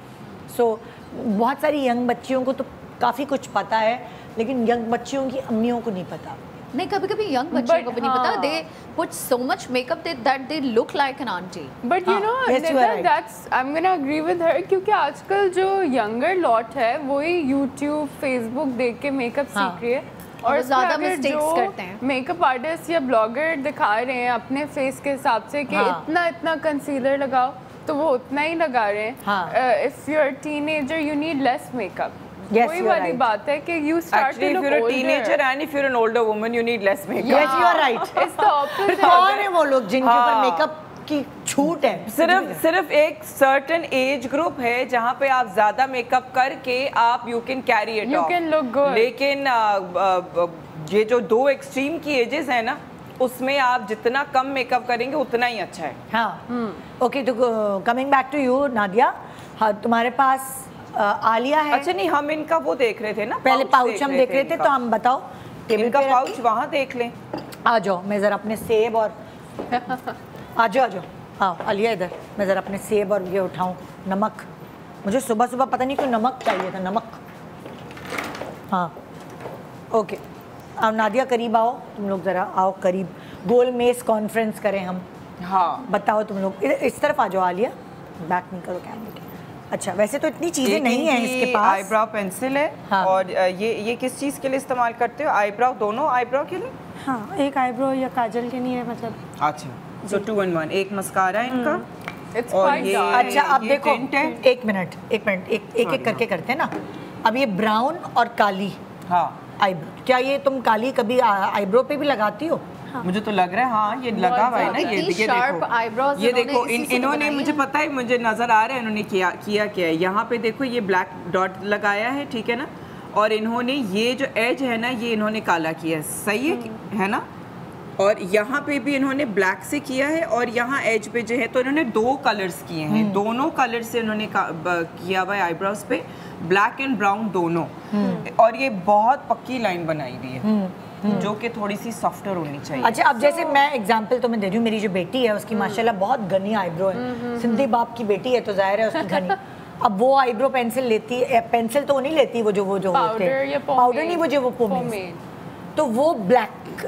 बहुत सारी यंग बच्चियों को तो काफ़ी कुछ पता है, लेकिन यंग बच्चियों की अम्मियों को नहीं पता। नहीं, कभी कभी यंग बच्चों But को भी नहीं पता, हाँ। They put so much makeup that they look like an aunty. But you know yes, you are right. That's I am gonna agree with her, क्योंकि आजकल जो यंगर लॉट है वही यूट्यूब फेसबुक देख के मेकअप हाँ। सीख रही है, और इस पे ज़्यादा अगर mistakes जो करते हैं। मेकअप आर्टिस्ट या ब्लॉगर दिखा रहे हैं अपने फेस के हिसाब से कि हाँ। इतना इतना कंसीलर लगाओ, तो वो उतना ही लगा रहे हैं। हाँ। If you are teenager you need less makeup. Yes, वही you are वाली right. बात है कि you start Actually, to if look you're a older. teenager and if you're an older woman, you need less makeup. Yes, you are right. It's the opposite. कौन है वो लोग जिनके ऊपर हाँ। मेकअप की छूट है? सिर्फ एक सर्टेन एज ग्रुप है जहाँ पे आप ज्यादा मेकअप करके आप you can carry it You can look good. लेकिन ये जो दो एक्सट्रीम की एजेस है ना, उसमें आप जितना कम मेकअप करेंगे उतना ही अच्छा है। हाँ, ओके। तो coming back to you Nadia, हाँ, तुम्हारे पास आलिया है। अच्छा, नहीं, हम इनका वो देख रहे थे ना, पहले पाउच हम देख रहे थे, तो हम बताओ टेबल इनका पे रख पाउच वहाँ देख लें। के- आ जाओ, मैं जरा अपने सेब और आ जाओ हाँ आलिया इधर, मैं जरा अपने सेब और ये उठाऊं, नमक। मुझे सुबह सुबह पता नहीं क्यों नमक चाहिए था, नमक। हाँ, ओके। अब नादिया करीब आओ, तुम लोग ज़रा आओ करीब, गोल मेज कॉन्फ्रेंस करें हम। हाँ, बताओ तुम लोग, इस तरफ आ जाओ आलिया, बैक नहीं करो कैमरे के। अच्छा, वैसे तो इतनी चीज़ें नहीं हैं इसके पास। आईब्राउ पेंसिल है। हाँ। और ये किस चीज़ के लिए इस्तेमाल करते हो? आईब्राउ, दोनों आईब्राउ के लिए? हाँ, एक आईब्रो या काजल के नहीं है, मतलब अच्छा, तो 2 in 1, एक मस्कारा इनका It's और quite ये dark. अच्छा, अब ये देखो, tint है। एक मिनट एक करके करते हैं ना। अब ये ब्राउन और काली हाँ, आईब्रो, क्या ये तुम काली कभी आईब्रो पे भी लगाती हो? मुझे तो लग रहा है हाँ, ये लगा हुआ है ना, ज्यादा। ये इतनी sharp देखो, eyebrows ये इन्होंने देखो, इसी से इन्होंने बनाई मुझे है। पता है, मुझे नजर आ रहा है इन्होंने किया है। यहाँ पे देखो, ये ब्लैक डॉट लगाया है, ठीक है ना, और इन्होंने ये जो एज है ना, ये इन्होंने काला किया है, सही है ना, और यहाँ पे भी इन्होंने ब्लैक से किया है, और यहाँ एज पे जो है, तो इन्होंने 2 कलर्स किए हैं, दोनों कलर से इन्होंने किया हुआ है आईब्रोज पे, ब्लैक एंड ब्राउन दोनों। और ये बहुत पक्की लाइन बनाई हुई है, जो कि थोड़ी सी सॉफ्टर होनी चाहिए। अच्छा, अब जैसे मैं एग्जांपल तुम्हें दे रही हूँ, मेरी जो बेटी है उसकी माशाल्लाह बहुत घनी आईब्रो है। सिंधी बाप की बेटी है तो जाहिर है उसकी घनी। अब वो आईब्रो पेंसिल लेती है, पेंसिल तो वो नहीं लेती, वो जो होते Powder या पाउडर नहीं, वो जो वो पोमेड, Pomade. तो वो ब्लैक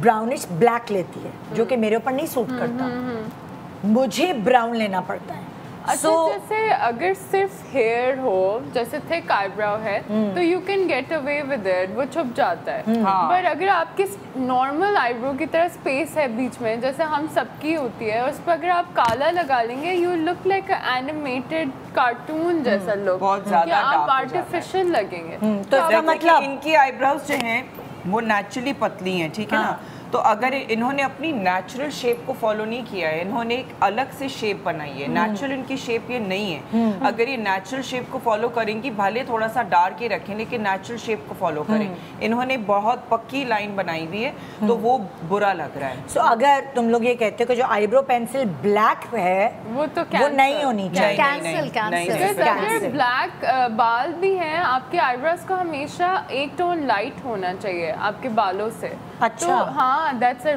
ब्राउनिश ब्लैक लेती है, जो कि मेरे ऊपर नहीं सूट करता। मुझे ब्राउन लेना पड़ता है। अच्छा, जैसे अगर सिर्फ हेयर हो, जैसे थिक आईब्राउ है, तो you can get away with it, वो छुप जाता है। हाँ। पर अगर आपके नॉर्मल आईब्रो की तरह स्पेस है बीच में, जैसे हम सबकी होती है, उस पर अगर आप काला लगा लेंगे, you look like animated cartoon जैसा लुक, बहुत ज्यादा कि आप dark हो जाता है। आर्टिफिशियल लगेंगे। तो इसका जैसे कि मतलब इनकी आईब्रोज जो हैं वो नेचुरली पतली हैं, ठीक है ना, तो अगर इन्होंने अपनी नेचुरल शेप को फॉलो नहीं किया है, इन्होंने एक अलग से शेप बनाई है, नेचुरल इनकी शेप ये नहीं है। अगर ये नेचुरल शेप को फॉलो करेंगी, भले थोड़ा सा डार्क ही रखें, लेकिन नेचुरल शेप को फॉलो करें। इन्होंने बहुत पक्की लाइन बनाई हुई है, तो वो बुरा लग रहा है। सो अगर तुम लोग ये कहते हो कि जो आईब्रो पेंसिल ब्लैक है वो तो वो नहीं होनी चाहिए। नहीं, कैंसिल Because अगर ब्लैक बाल भी हैं, आपके आईब्रोज का हमेशा एक टोन लाइट होना चाहिए आपके बालों से। अच्छा। तो हाँ, that's a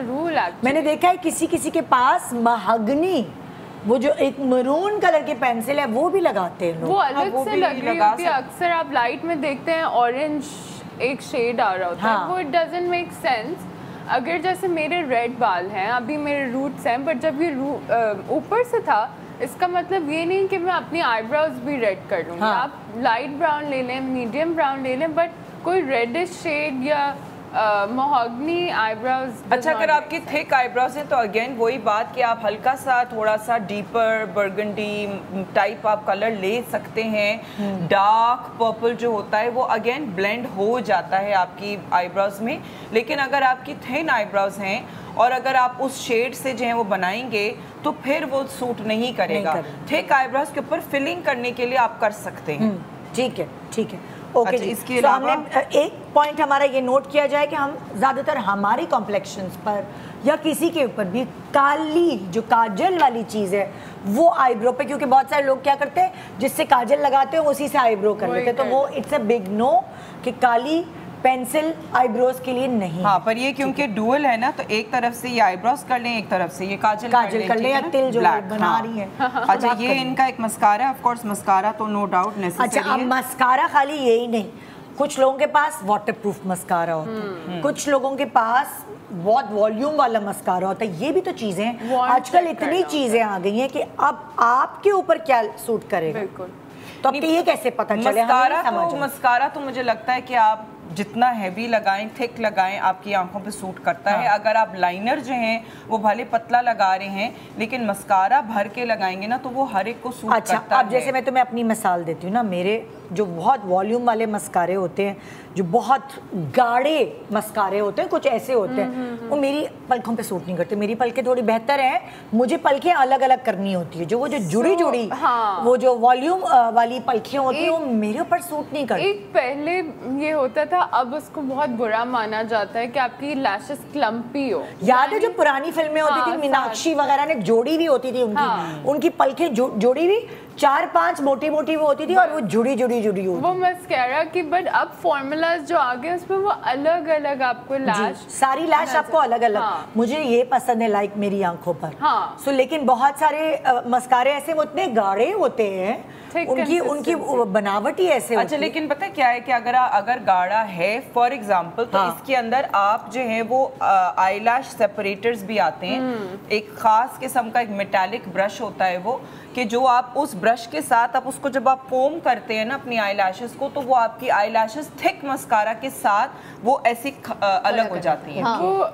rule actually. मैंने देखा है किसी किसी के पास महगनी, वो जो एक मरून कलर की पेंसिल है, वो भी लगाते हैं वो लोग। अलग वो से भी लग रही लगा होती है। अक्सर आप लाइट में देखते हैं ऑरेंज एक शेड आ रहा होता हाँ। है, वो इट डजंट मेक सेंस। अगर जैसे मेरे रेड बाल हैं, अभी मेरे रूट्स हैं, बट जब ये ऊपर से था, इसका मतलब ये नहीं कि मैं अपनी आईब्रोज भी रेड कर लूँगी। हाँ। आप लाइट ब्राउन ले लें, मीडियम ब्राउन ले लें, बट कोई रेडिश शेड या मोहगनी आईब्रोज। अच्छा, अगर आपकी थिक आईब्रोज है तो अगेन वही बात कि आप हल्का सा थोड़ा सा डीपर बर्गंडी टाइप आप कलर ले सकते हैं। डार्क पर्पल जो होता है वो अगेन ब्लेंड हो जाता है आपकी आईब्रोज में। लेकिन अगर आपकी थिन आईब्रोज हैं और अगर आप उस शेड से जो है वो बनाएंगे तो फिर वो सूट नहीं करेगा। थिक आईब्रोज के ऊपर फिलिंग करने के लिए आप कर सकते हैं। ठीक है, ठीक है, ओके। अच्छा, इसके तो अलावा हमने एक पॉइंट हमारा ये नोट किया जाए कि हम ज़्यादातर हमारी कॉम्प्लेक्शंस पर या किसी के ऊपर भी काली जो काजल वाली चीज़ है वो आईब्रो पे, क्योंकि बहुत सारे लोग क्या करते हैं जिससे काजल लगाते हैं उसी से आईब्रो कर लेते हैं, तो वो इट्स अ बिग नो कि काली पेंसिल आईब्रोज के लिए नहीं। हाँ, पर ये क्योंकि डुअल है ना, तो एक तरफ से ये आईब्रोज कर लें, एक तरफ से ये काजल कर लें या तिल जो बना रही है। अच्छा, ये इनका एक मस्कारा है, ऑफ कोर्स मस्कारा तो नो डाउट नेसेसरी है। अच्छा, अब मस्कारा खाली यही नहीं, कुछ लोगों के पास वाटरप्रूफ मस्कारा होता है, कुछ लोगों के पास बहुत वॉल्यूम वाला मस्कारा होता है। ये भी तो चीजें आजकल इतनी चीजें आ गई हैं कि अब आपके ऊपर क्या सूट करेगा। तो अब ये कैसे पता चले? मस्कारा तो मुझे लगता है कि आप जितना हैवी लगाएं, थिक लगाएं, आपकी आंखों पे सूट करता है। अगर आप लाइनर जो हैं वो भले पतला लगा रहे हैं, लेकिन मस्कारा भर के लगाएंगे ना तो वो हर एक को सूट करता है। अब जैसे मैं तुम्हें अपनी मिसाल देती हूँ ना, मेरे जो बहुत वॉल्यूम वाले मस्कारे होते हैं, जो बहुत गाढ़े मस्कारे होते हैं, कुछ ऐसे होते हैं, वो मेरी पलकों पे सूट नहीं करते। मेरी पलकें थोड़ी बेहतर हैं, मुझे पलकें अलग अलग करनी होती है। वो जो जुड़ी जुड़ी वो जो वॉल्यूम वाली पलकियाँ होती हैं वो मेरे ऊपर सूट नहीं करती। एक पहले ये होता था, अब उसको बहुत बुरा माना जाता है कि आपकी लैशेस क्लम्पी हो। याद है जो पुरानी फिल्में होती थी, मीनाक्षी वगैरह ने जोड़ी हुई होती थी उनकी पलकें जोड़ी हुई 4-5 मोटी मोटी वो होती थी और वो जुड़ी जुड़ी होती। वो मस्कारा की, बट अब फॉर्मूलाज जो आ गए उसमें वो अलग अलग आपको लैश, सारी लैश आपको अलग अलग। मुझे ये पसंद है लाइक मेरी आंखों पर। लेकिन बहुत सारे मस्कारे ऐसे वो इतने गाढ़े होते हैं, उनकी बनावट ही ऐसे। अच्छा, लेकिन पता है क्या है कि अगर गाढ़ा है फॉर एग्जांपल तो इसके अंदर आप जो है वो आईलैश सेपरेटर्स भी आते हैं। एक खास किस्म का एक मेटालिक ब्रश होता है वो, कि जो आप उस ब्रश के साथ आप उसको जब आप कोम करते हैं ना अपनी आईलैशेस को, तो वो आपकी आईलैशेस थिक मस्कारा के साथ वो ऐसी अलग हो जाती हैं।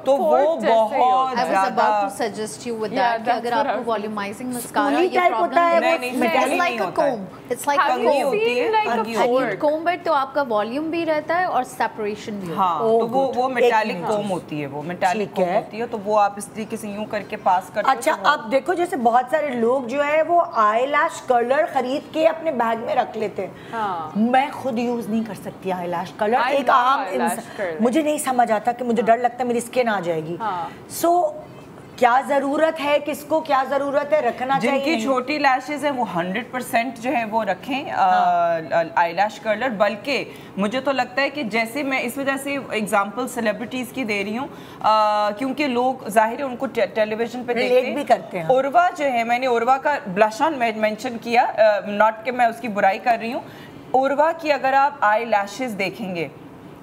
तो वो बहुत ज्यादा सजेस्ट यू विद दैट कि अगर आपको वॉल्यूमाइजिंग मस्कारा ये होता है, it's like a comb, it's like a comb, but तो आपका वॉल्यूम भी रहता है और सेपरेशन भी। हाँ, तो वो मेटालिक कोम होती है, वो मेटालिक कोम होती है, तो वो आप इस तरीके से यूं करके पास करते हो। अच्छा, अब देखो जैसे बहुत सारे लोग जो है वो आईलैश कलर खरीद के अपने बैग में रख लेते हैं। मैं खुद यूज नहीं कर सकती आईलैश कलर। एक आम मुझे नहीं समझ आता कि मुझे डर लगता है मेरी स्किन आ जाएगी। सो क्या जरूरत है, किसको क्या जरूरत है, रखना चाहिए? जिनकी छोटी लैशेज है वो 100% जो है वो रखें आईलैश कर्लर। बल्कि मुझे तो लगता है कि जैसे मैं इस वजह से एग्जांपल सेलिब्रिटीज की दे रही हूँ क्योंकि लोग जाहिर है उनको टेलीविजन पे देखते भी करते हैं। उर्वा जो है, मैंने उर्वा का ब्लश ऑन मेंशन किया, नॉट कि मैं उसकी बुराई कर रही हूँ। उर्वा की अगर आप आई लैशेज देखेंगे,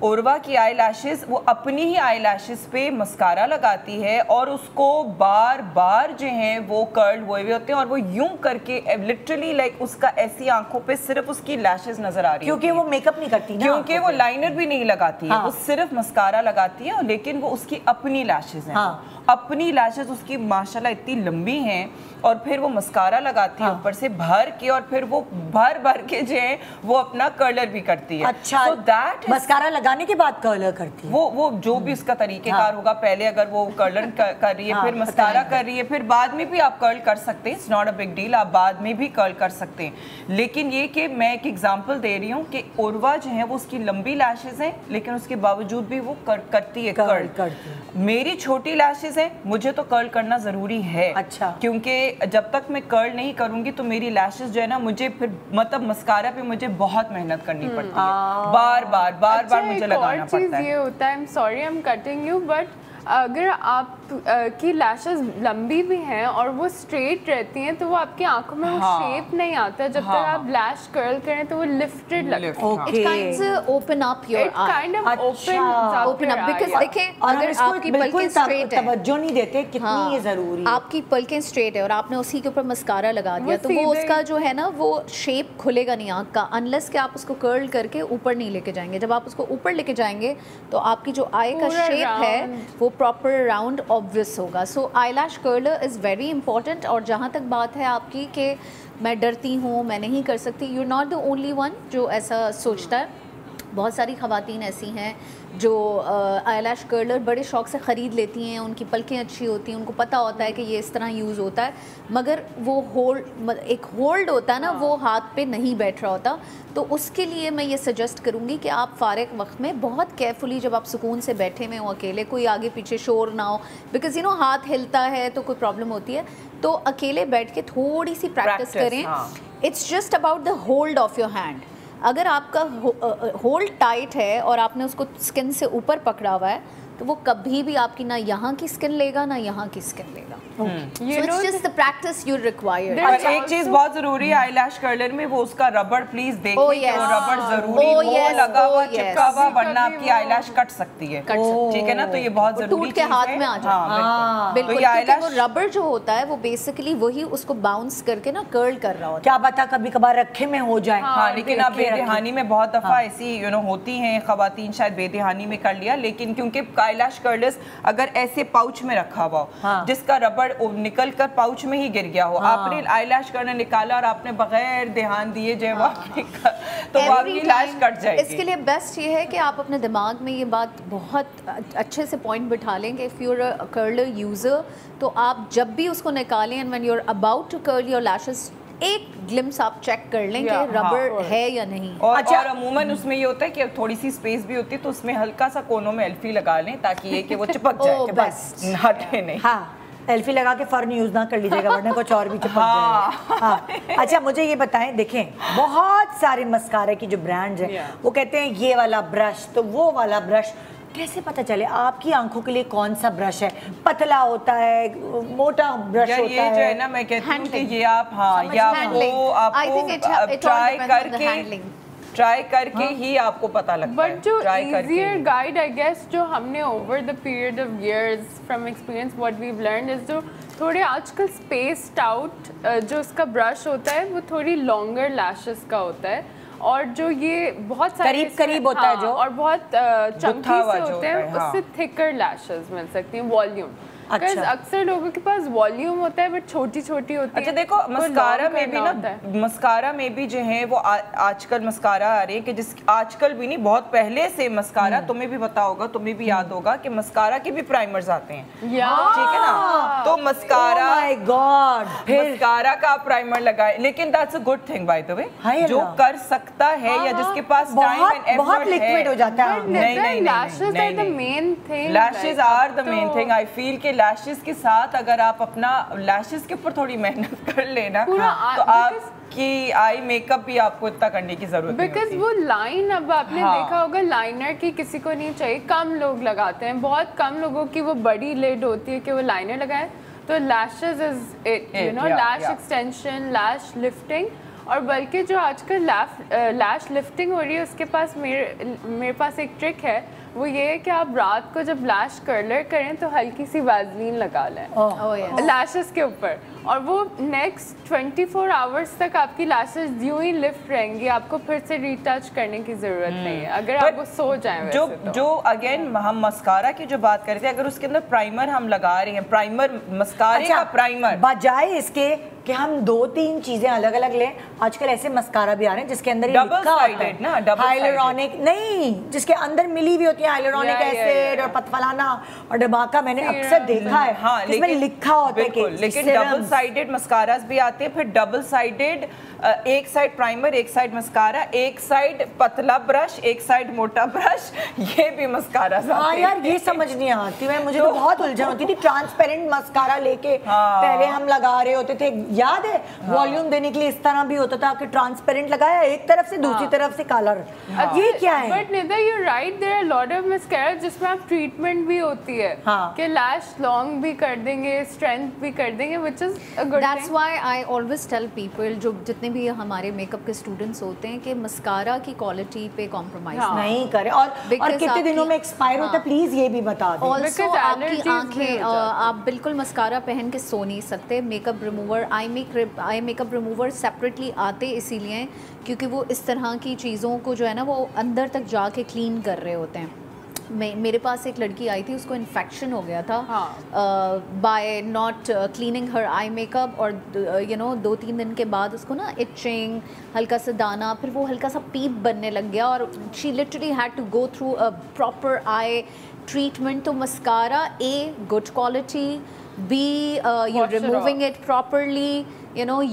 उर्वा की आई लैशेज वो अपनी ही आई लैशेज पे मस्कारा लगाती है और उसको बार बार जो है वो कर्ल हुए हुए होते हैं और वो यूं करके लिटरली लाइक उसका ऐसी आंखों पे सिर्फ उसकी लैशेज नजर आ रही है, क्योंकि वो मेकअप नहीं करती ना, क्योंकि वो लाइनर भी नहीं लगाती है, वो सिर्फ मस्कारा लगाती है। लेकिन वो उसकी अपनी लैशेज हैं, अपनी लैशेज उसकी माशाल्लाह इतनी लंबी हैं और फिर वो मस्कारा लगाती है ऊपर से भर के और फिर वो भर भर के जो है वो अपना कर्लर भी करती है। अच्छा, so that मस्कारा लगाने के बाद कर्लर करती है। वो जो भी उसका तरीकेकार होगा, पहले अगर वो कर्लर कर रही है फिर मस्कारा कर रही है, फिर बाद में भी आप कर्ल कर सकते हैं, it's not a big deal, आप बाद में भी कर्ल कर सकते हैं। लेकिन ये कि मैं एक एग्जांपल दे रही हूँ कि उर्वा जो है वो उसकी लंबी लैशेज हैं लेकिन उसके बावजूद भी वो करती है कर्ल। मेरी छोटी लैशेज हैं, मुझे तो कर्ल करना जरूरी है। अच्छा, क्योंकि जब तक मैं कर्ल नहीं करूंगी तो मेरी लैशेज जो है ना, मुझे फिर मतलब मस्कारा पे मुझे बहुत मेहनत करनी पड़ती है, बार बार मुझे लगाना पड़ता है। ये होता है, I am sorry I am cutting you, but अगर आप की लैशेस लंबी भी हैं और वो स्ट्रेट रहती हैं तो वो आपकी आंखों में वो शेप नहीं आता। जब तक आप लैश कर्ल करें तो वो लिफ्टेड लगता है। It kind of open up your eye. Kind of open up because देखें अगर आपकी पलकें स्ट्रेट है, तवज्जो नहीं देते कितनी ये जरूरी है। आपकी पलकें स्ट्रेट है और आपने उसी के ऊपर मस्कारा लगा दिया तो वो उसका जो है ना वो शेप खुलेगा नहीं आँख का, अनलेस कि आप उसको कर्ल करके ऊपर नहीं लेके जाएंगे। जब आप उसको ऊपर लेके जाएंगे तो आपकी जो आई का शेप है वो प्रॉपर राउंड ऑब्वियस होगा। So eyelash curler is very important. और जहाँ तक बात है आपकी कि मैं डरती हूँ, मैं नहीं कर सकती, you not the only one जो ऐसा सोचता है। बहुत सारी ख़वातीन ऐसी हैं जो आईलैश कर्लर बड़े शौक़ से ख़रीद लेती हैं, उनकी पलकें अच्छी होती हैं, उनको पता होता है कि ये इस तरह यूज़ होता है, मगर वो एक होल्ड होता है ना, वो हाथ पे नहीं बैठ रहा होता। तो उसके लिए मैं ये सजेस्ट करूँगी कि आप फ़ारिग वक्त में बहुत केयरफुली, जब आप सुकून से बैठे हुए हो अकेले, कोई आगे पीछे शोर ना हो, बिकॉज हाथ हिलता है तो कोई प्रॉब्लम होती है, तो अकेले बैठ के थोड़ी सी प्रैक्टिस करें। It's just about the hold of your hand. अगर आपका होल्ड टाइट है और आपने उसको स्किन से ऊपर पकड़ा हुआ है तो वो कभी भी आपकी ना यहाँ की स्किन लेगा ना यहाँ की स्किन लेगा। It's just the practice you require. और एक चीज बहुत जरूरी है आईलैश कर्लर में, वो उसका रबड़ प्लीज देखिए कि वो रबड़ जरूरी हो लगा हुआ चिपका हुआ, वरना आपकी आईलैश कट सकती है। ठीक है ना, तो ये बहुत जरूरी टूट के हाथ में आ जाता है। बिल्कुल, क्योंकि वो रबड़ जो होता है वो बेसिकली वही उसको बाउंस करके ना कर्ल कर रहा होता है। क्या पता कभी कभार रखे में हो जाए। हाँ, लेकिन आप बेदहानी में बहुत दफा ऐसी होती हैं खवातीन, शायद बेदहानी में कर लिया, लेकिन क्योंकि आईलैश कर्लर्स अगर ऐसे पाउच में रखा हुआ जिसका रबड़ निकल कर पाउच में ही गिर गया हो, आपने आईलैश कर्लर निकाला और आपने बगैर ध्यान दिए जो तो वो आपकी लैश कट जाएगी। इसके लिए बेस्ट ये है कि आप अपने दिमाग में ये बात बहुत अच्छे से पॉइंट बिठा लें कि if you are a curler user तो आप जब भी उसको निकालें and when you are about to curl your lashes, एक ग्लिम्स आप चेक कर लें कि रबर है या नहीं। और अमूमन उसमें ये होता है कि थोड़ी सी स्पेस भी होती है तो उसमें हल्का सा कोनों में एल्फी लगा लें ताकि ये कि वो चिपक जाए, बस हटे नहीं। हाँ, एल्फी लगा के फर्न यूज ना कर लीजिएगा वरना कुछ और भी चिपक जाएगा। हाँ। अच्छा, मुझे ये बताएं, देखें बहुत सारे मस्कारे की जो ब्रांड्स हैं वो कहते हैं ये वाला ब्रश तो वो वाला ब्रश, कैसे पता चले आपकी आंखों के लिए कौन सा ब्रश है? पतला होता है, मोटा ब्रश होता है? ये जो है ना, मैं कहती हूँ कि ये आप या वो आपको ट्राई करके ही आपको पता लगता है। बट जो इजियर गाइड आई गेस जो हमने over the period of years from experience what we have learned is जो थोड़े आजकल स्पेस्ड आउट जो उसका ब्रश होता है वो थोड़ी लॉन्गर लैशेस का होता है, और जो ये बहुत सारे करीब होता है जो, और बहुत चंकी से होते हैं, उससे थिकर लैशेस मिल सकती हैं, वॉल्यूम। अच्छा। अक्सर लोगों के पास वॉल्यूम होता है बट छोटी छोटी होती है। अच्छा देखो, मस्कारा में भी ना, मस्कारा में भी जो है वो आजकल मस्कारा आ रही है कि जिस आजकल भी नहीं, बहुत पहले से मस्कारा, तुम्हें भी पता होगा, तुम्हें भी याद होगा कि मस्कारा के भी प्राइमर्स आते हैं, ठीक है ना, तो मस्कारा मस्कारा का प्राइमर लगाए, लेकिन that's a good thing by the way, जो कर सकता है या जिसके पास टाइम एंड एफर्ट बहुत लिक्विड हो जाता है। नहीं, lashes are the main thing, lashes are the main thing. I feel के लैशेस के साथ अगर आप अपना लैशेस के ऊपर थोड़ी मेहनत कर लेना तो आपकी आई मेकअप भी आपको इतना करने की जरूरत नहीं होती। बिकॉज वो लाइन, अब आपने देखा होगा लाइनर की किसी को नहीं चाहिए, कम लोग लगाते हैं, बहुत कम लोगों की वो बड़ी लिड होती है कि वो लाइनर लगाए। तो lashes is it, you know, lash extension, lash lifting. और बल्कि जो आजकल लैश लिफ्टिंग हो रही है उसके पास मेरे पास एक ट्रिक है, वो ये है कि आप रात को जब लैश कर्लर करें तो हल्की सी वैज़लीन लगा लें लैशेस के ऊपर, और वो नेक्स्ट 24 आवर्स तक आपकी लैशेस यूं ही लिफ्ट रहेंगी, आपको फिर से रीटच करने की जरूरत नहीं है अगर आप वो सो जाएं। जो अगेन हम मस्कारा की जो बात करते हैं, अगर उसके अंदर प्राइमर हम लगा रहे हैं, प्राइमर मस्कारे का प्राइमर, बजाय इसके कि हम 2-3 चीजें अलग अलग लें, आजकल ऐसे मस्कारा भी आ रहे हैं जिसके अंदर डबल साइडेड ना, हाइलुरोनिक नहीं, जिसके अंदर मिली भी होती है हाइलुरोनिक एसिड और पतफलाना और डबाका, मैंने अक्सर देखा है। हाँ, इसमें लिखा होता है कि लेकिन डबल साइडेड मस्कारास भी आते हैं, फिर डबल साइडेड, एक साइड प्राइमर, एक साइड मस्कारा, एक साइड पतला ब्रश, एक साइड मोटा ब्रश, ये भी मस्कारा। हाँ यार, ये समझ नहीं आती, मुझे तो बहुत उलझन होती थी। ट्रांसपेरेंट मस्कारा लेके पहले हम लगा रहे होते थे, याद है, वॉल्यूम देने के लिए इस तरह भी होता था कि ट्रांसपेरेंट लगाया एक तरफ से, दूसरी तरफ से काला। ये क्या है? But Nida, you right, there are lot supportive mascara जिसमें आप ट्रीटमेंट भी होती है कि लैश लॉन्ग भी कर देंगे, स्ट्रेंथ भी कर देंगे, which is a good thing. That's why I always tell people, जो जितने भी हमारे मेकअप के स्टूडेंट्स होते हैं, कि मस्कारा की क्वालिटी पे कॉम्प्रोमाइज नहीं करें। और कितने दिनों में एक्सपायर होता है प्लीज ये भी बता दें। ऑल्सो आपकी आंखें, आप बिल्कुल मस्कारा पहन के सो नहीं सकते। Makeup remover, eye makeup remover separately आते इसीलिए क्योंकि वो इस तरह की चीज़ों को जो है ना वो अंदर तक जाके क्लीन कर रहे होते हैं। मेरे पास एक लड़की आई थी, उसको इन्फेक्शन हो गया था by not cleaning her eye makeup, और 2-3 दिन के बाद उसको ना इचिंग, हल्का सा दाना, फिर वो हल्का सा पीप बनने लग गया और she literally had to go through a proper eye treatment. तो mascara good quality, B you're removing it properly,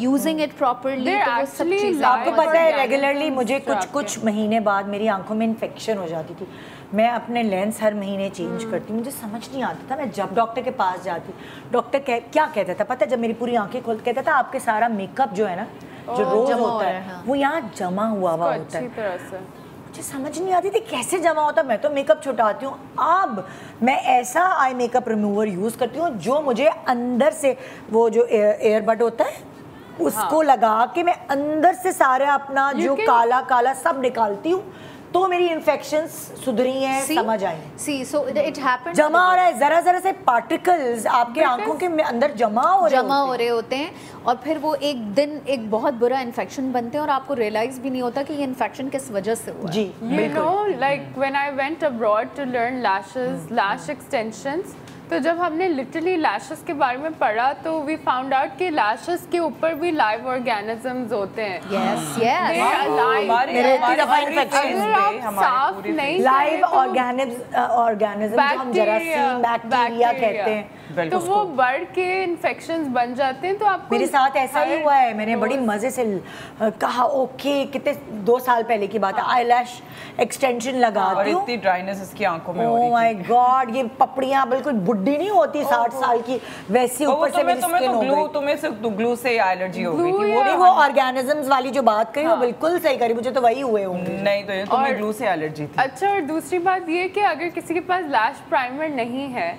using it properly, तो वो सब चीज़ें आपको पता है रेगुलरली मुझे कुछ महीने बाद मेरी आंखों में इन्फेक्शन हो जाती थी। मैं अपने लेंस हर महीने चेंज करती, मुझे समझ नहीं आता था। मैं जब डॉक्टर के पास जाती, डॉक्टर क्या कहता था पता है, जब मेरी पूरी आंखें खोल कहता था आपके सारा मेकअप जो है ना जो रोज होता है वो यहाँ जमा हुआ होता है। मुझे समझ नहीं आती थी कैसे जमा होता। मैं तो मेकअप छुटाती हूँ, अब मैं ऐसा आई मेकअप रिमूवर यूज़ करती हूँ जो मुझे अंदर से वो जो एयरबड होता है उसको लगा के मैं अंदर से सारा अपना जो काला काला सब निकालती हूँ, तो मेरी इन्फेक्शंस सुधरी हैं, समझ आई। so it happened, जमा हो रहा है, जरा से पार्टिकल्स आपके आंखों के अंदर जमा हो रहे होते हैं और फिर वो एक दिन एक बहुत बुरा इन्फेक्शन बनते हैं और आपको रियलाइज भी नहीं होता कि ये इन्फेक्शन किस वजह से हुआ। जी, you know, like when I went abroad to learn lashes, lash extensions, तो जब हमने लिटरली लैशेस के बारे में पढ़ा तो वी फाउंड आउट कि लैशेस के ऊपर भी लाइव ऑर्गेनिजम्स होते हैं। यस साफ नहीं लाइव ऑर्गेनिज्म हम जरासीम बैक्टीरिया कहते हैं, तो वो बढ़ के इन्फेक्शंस बन जाते हैं। तो आपको मेरे साथ ऐसा ही हुआ है। मैंने बड़ी मजे से कहा ओके, कितने 2 साल पहले की बात है, आई लैश एक्सटेंशन लगाती हूँ, इतनी ड्राइनेस इसकी आंखों में हो रही थी। ओह माय गॉड, ये पपड़ियाँ बिल्कुल बुड्ढी नहीं होती 60 साल की वैसी, ऊपर से मेरी स्किन हो गई। तुम्हें सिर्फ ग्लू से एलर्जी हो गई थी। वो नहीं, वो ऑर्गेनिजम्स वाली जो बात करी वो बिल्कुल सही करी, मुझे तो वही हुए होंगे। नहीं तो तुम्हें ग्लू से एलर्जी थी। अच्छा, और दूसरी बात ये कि अगर किसी के पास लैश प्राइमर नहीं है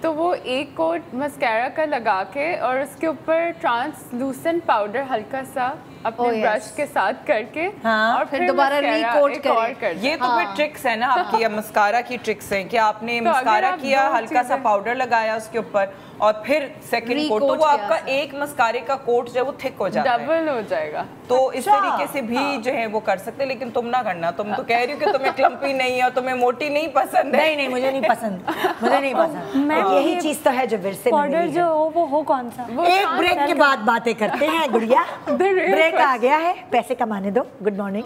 तो वो एक कोट मस्कारा का लगा के और उसके ऊपर ट्रांसलूसेंट पाउडर हल्का सा अपने ब्रश के साथ करके और फिर दोबारा रीकोट करें। ये तो फिर ट्रिक्स है ना आपकी, मस्कारा की ट्रिक्स हैं कि आपने मस्कारा किया, हल्का सा पाउडर लगाया उसके ऊपर और फिर सेकंड कोट, तो वो आपका एक मस्कारे का कोट जो है वो थिक हो जाता है, डबल हो जाएगा। तो इस तरीके से भी जो है वो कर सकते, लेकिन तुम ना करना। तुम तो कह रही हो कि तुम्हें क्लम्पी नहीं है और तुम्हें मोटी नहीं पसंद है। नहीं, मुझे नहीं पसंद, मुझे नहीं पसंद। यही चीज तो है जो विरसे में पाउडर जो वो हो कौन सा। एक ब्रेक के बाद बातें करते हैं गुड़िया। ब्रेक आ गया है, पैसे कमाने दो। Good morning.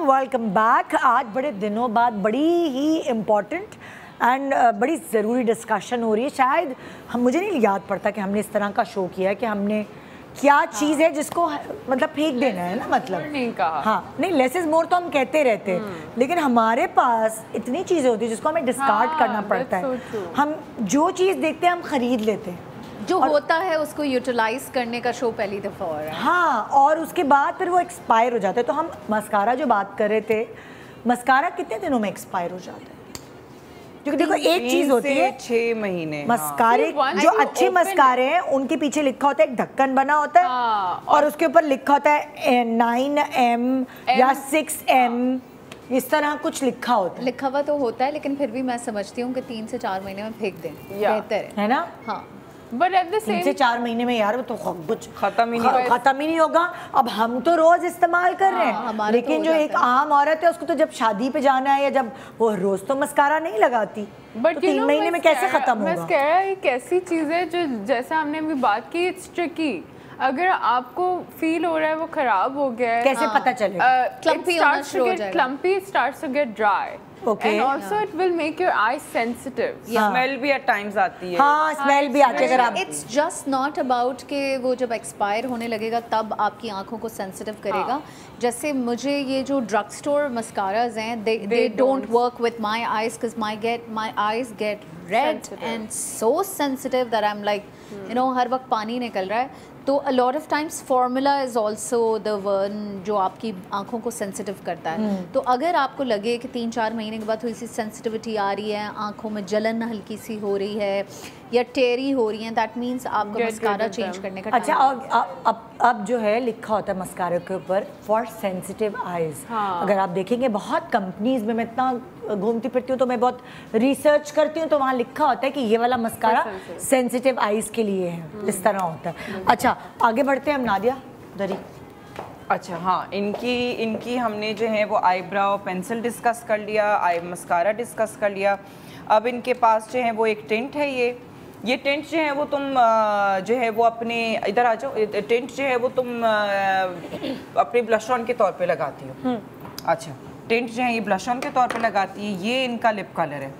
Welcome back. आज बड़े दिनों बाद बड़ी ही इम्पोर्टेंट एंड बड़ी ज़रूरी डिस्कशन हो रही है। शायद मुझे नहीं याद पड़ता कि हमने इस तरह का शो किया है कि हमने क्या चीज़ है जिसको मतलब फेंक देना है ना, मतलब नहीं कहा। हाँ नहीं, लेस इज मोर तो हम कहते रहते हैं, लेकिन हमारे पास इतनी चीज़ें होती है जिसको हमें डिस्कार्ड करना पड़ता है। हम जो चीज़ देखते हैं हम खरीद लेते हैं, जो होता है उसको यूटिलाइज करने का शो पहली दफ़ा हो रहा है। हाँ, और उसके बाद फिर वो एक्सपायर हो जाता है। तो हम मस्कारा जो बात कर रहे थे, मस्कारा कितने दिनों में एक्सपायर हो जाता है? क्योंकि देखो एक चीज होती है 6 महीने मस्कारे, जो अच्छे मस्कारे हैं उनके पीछे लिखा होता है, एक ढक्कन बना होता है और उसके ऊपर लिखा होता है 9M या 6M, इस तरह कुछ लिखा होता है। लिखा हुआ तो होता है, लेकिन फिर भी मैं समझती हूँ कि 3 से 4 महीने में फेंक दें बेहतर है ना। हाँ, बट एट द सेम 3 से 4 महीने में यार वो तो कुछ खत्म ही नहीं होगा। अब हम तो रोज इस्तेमाल कर रहे हैं, लेकिन तो जो एक आम औरत है उसको तो जब शादी पे जाना है या जब वो रोज तो मस्कारा नहीं लगाती, बट तो 3 महीने में कैसे खत्म होगा? मस्कारा एक ऐसी चीज है जो जैसे हमने अभी बात की, इट्स ट्रिकी। अगर आपको फील हो रहा है वो खराब हो गया है, कैसे पता चलेगा? Clumpy starts to get dry, Okay. And also it will make your eyes sensitive. Smell भी एट टाइम्स आती है। हाँ स्मेल भी आती है अगर आप इट्स जस्ट नॉट अबाउट कि वो जब एक्सपायर होने लगेगा तब आपकी आंखों को सेंसिटिव करेगा। जैसे मुझे ये जो ड्रग स्टोर मस्काराज हैं they don't work with my eyes because my eyes get red and so sensitive that I am like you know हर वक्त पानी निकल रहा है। तो a lot of times formula is also the one जो आपकी आंखों को सेंसिटिव करता है। तो अगर आपको लगे कि 3-4 महीने के बाद थोड़ी सी सेंसिटिविटी आ रही है, आंखों में जलन हल्की सी हो रही है या टेरी हो रही है, दैट मीन्स आपका मस्कारा चेंज करने का अच्छा अब जो है लिखा होता है मस्कारा के ऊपर फॉर सेंसिटिव आईज। अगर आप देखेंगे बहुत कंपनीज में, मैं इतना घूमती फिरती हूँ तो मैं बहुत रिसर्च करती हूँ तो वहाँ लिखा होता है कि ये वाला मस्कारा सेंसिटिव आईज के लिए है, इस तरह होता है। अच्छा आगे बढ़ते हैं हम नादिया दरी। अच्छा हाँ, इनकी हमने जो है वो आईब्राउ पेंसिल डिस्कस कर लिया, आई मस्कारा डिस्कस कर लिया। अब इनके पास जो है वो एक टिंट है, ये टिंट जो है वो तुम जो है वो अपने इधर आ जाओ, टिंट जो है वो तुम अपने ब्लश ऑन के तौर पे लगाती हो। अच्छा टिंट जो है ये ब्लश ऑन के तौर पे लगाती है। ये इनका लिप कलर है,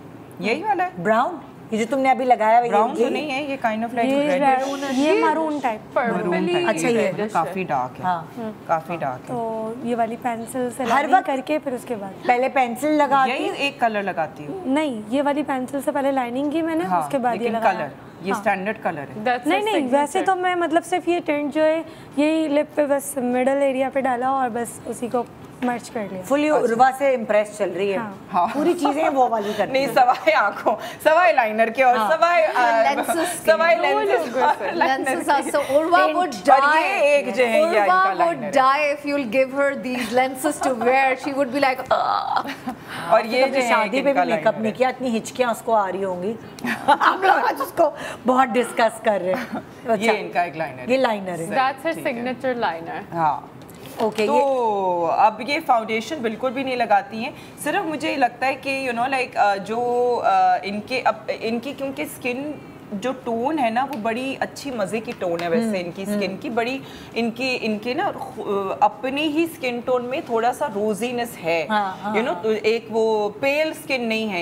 यही वाला है ब्राउन, ये जो तुमने अभी लगाया है ब्राउन तो नहीं है, ये काइंड ऑफ लाइक रेडिश, ये मरून टाइप। अच्छा ये काफी डार्क है, काफी डार्क है। तो ये वाली पेंसिल से हर वक्त करके फिर उसके बाद पहले पेंसिल लगाती यही एक कलर लगाती हूँ। नहीं, ये वाली पेंसिल से पहले लाइनिंग की मैंने, हाँ, उसके बाद ये लेकिन लगाया। कलर ये स्टैंडर्ड कलर है। नहीं वैसे तो मैं मतलब सिर्फ ये टिंट जो है यही लिप पे बस मिडल एरिया पे डाला और बस उसी को मर्ज कर लिया। फुली उर्वा से इम्प्रेस चल रही है। हाँ। पूरी चीजें वो वाली करती नहीं सवाए आंखों, सवाए लाइनर के और सवाए lenses are so Urva would die. ये एक जो है ये इनका Urva would liner die if you'll give her these lenses to wear. She would be like और ये जो है शादी पे भी मेकअप नहीं किया, इतनी हिचकियां उसको आ रही होंगी। हम लोग आज उसको बहुत डिस्कस कर रहे हैं। ये इनका एक लाइनर ये लाइनर है। That's her signature liner. हाँ ओके तो अब ये फाउंडेशन बिल्कुल भी नहीं लगाती हैं। सिर्फ मुझे लगता है कि यू नो लाइक जो इनकी क्योंकि स्किन जो टोन है ना वो बड़ी अच्छी मज़े की टोन है वैसे इनकी स्किन की, बड़ी इनके ना अपनी ही स्किन टोन में थोड़ा सा रोजीनेस है, यू नो एक वो पेल स्किन नहीं है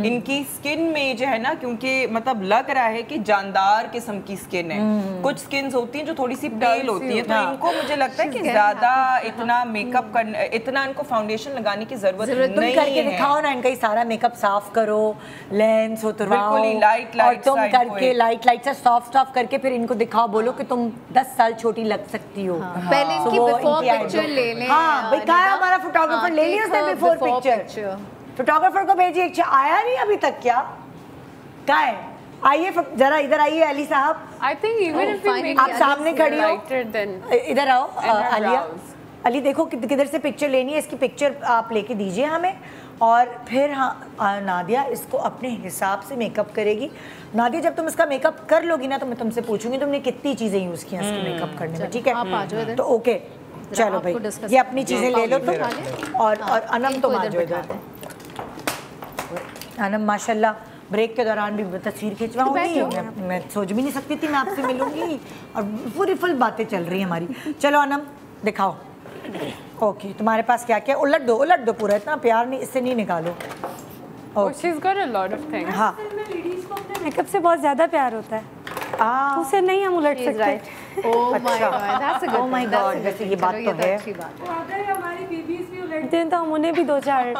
इनकी स्किन में जो है ना, क्योंकि मतलब लग रहा है कि जानदार किस्म की स्किन है। कुछ स्किन्स होती हैं जो थोड़ी सी पेल होती है, तो इनको मुझे लगता है कि ज़्यादा इतना मेकअप करना, इतना इनको फाउंडेशन लगाने की जरूरत नहीं करके है। दिखाओ ना इनका सारा मेकअप साफ करो, लेंस उतरवाओ, बिल्कुल ही लाइट करके लाइट से सॉफ्ट करके फिर इनको दिखाओ, बोलो कि तुम 10 साल छोटी लग सकती हो। पहले इनकी बिफोर पिक्चर ले लें। हाँ भाई कहा हमारा फोटोग्राफर ले लिया उसने बिफोर पिक्चर, फोटोग्राफर को भेजिए, आया नहीं अभी तक क्या? कहाँ है? आइए जरा इधर आइए अली साहब। I think even if we make आप सामने खड़ी हो, lighter then इधर आओ आलिया। अली देखो किधर से पिक्चर लेनी है, इसकी पिक्चर आप लेके दीजिए हमें और फिर हाँ नादिया इसको अपने हिसाब से मेकअप करेगी। नादिया जब तुम इसका मेकअप कर लोगी ना तो मैं तुमसे पूछूंगी तुमने कितनी चीज़ें यूज़ की हैं इसके मेकअप करने में, ठीक है? आप आ जाओ इधर। तो ओके चलो भाई ये अपनी चीज़ें ले लो तुम और अनम तुम आ जाओ इधर। अनम माशाल्लाह ब्रेक के दौरान भी तस्वीर खिंचवाऊंगी, मैं सोच भी नहीं सकती थी मैं आपसे मिलूंगी और पूरी फुल बातें चल रही हैं हमारी। चलो अनम दिखाओ। ओके तुम्हारे पास क्या क्या? उलट दो पूरा, इतना प्यार नहीं इससे नहीं निकालो। she's got a lot of things. हाँ लेडीज को अपने मेकअप से बहुत ज़्यादा प्यार होता है, उसे नहीं हम उलट सकते। Oh my God, that's a good. Oh my God, वैसे ये बात तो है। अगर हमारी बीबीज भी उलटते हैं तो हम उन्हें भी 2-4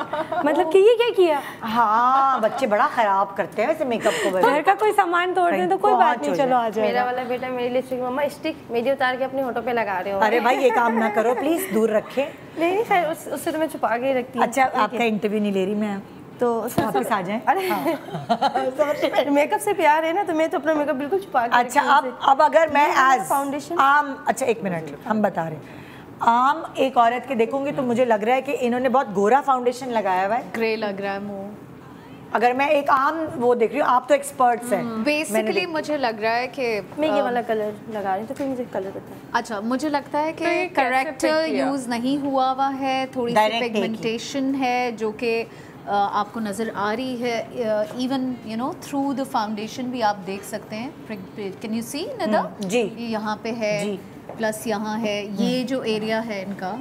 मतलब कि ये क्या किया। हाँ बच्चे बड़ा खराब करते हैं वैसे मेकअप को। घर का कोई सामान तोड़ दें तो कोई बात नहीं, चलो आ जाए। मेरा वाला बेटा मेरी लिपस्टिक मम्मा स्टिक मेरी उतार के अपने होठों पे लगा रहे हो। अरे भाई ये काम ना करो प्लीज, दूर रखें। नहीं खैर उससे तो मैं छुपा के ही रखती हूँ। अच्छा आपका इंटरव्यू नहीं ले रही मैं, तो वापस आ जाएं। अरे मेकअप से प्यार है ना तो मैं तो अपना मेकअप बिल्कुल छुपा के अच्छा अब अगर मैं एज फाउंडेशन आम, अच्छा एक मिनट हम बता रहे हैं, आम एक औरत के देखूंगी तो मुझे लग रहा है कि इन्होंने बहुत गोरा फाउंडेशन लगाया हुआ है, ग्रे लग रहा है मुंह। अगर मैं एक आम वो देख रही हूँ, आप तो एक्सपर्ट्स हैं। बेसिकली मुझे लग रहा है कि मैं ये वाला कलर लगा रही हूँ तो फिर मुझे कलर बता। अच्छा मुझे लगता है तो ये कि कैसे करेक्टर pick किया? यूज नहीं हुआ है, थोड़ी सी Direct take पिगमेंटेशन है जो कि आपको नज़र आ रही है, even you know through the foundation भी आप देख सकते हैं। Can you see नदा? जी, ये यहाँ पे है जी। प्लस यहाँ है, ये जो एरिया है इनका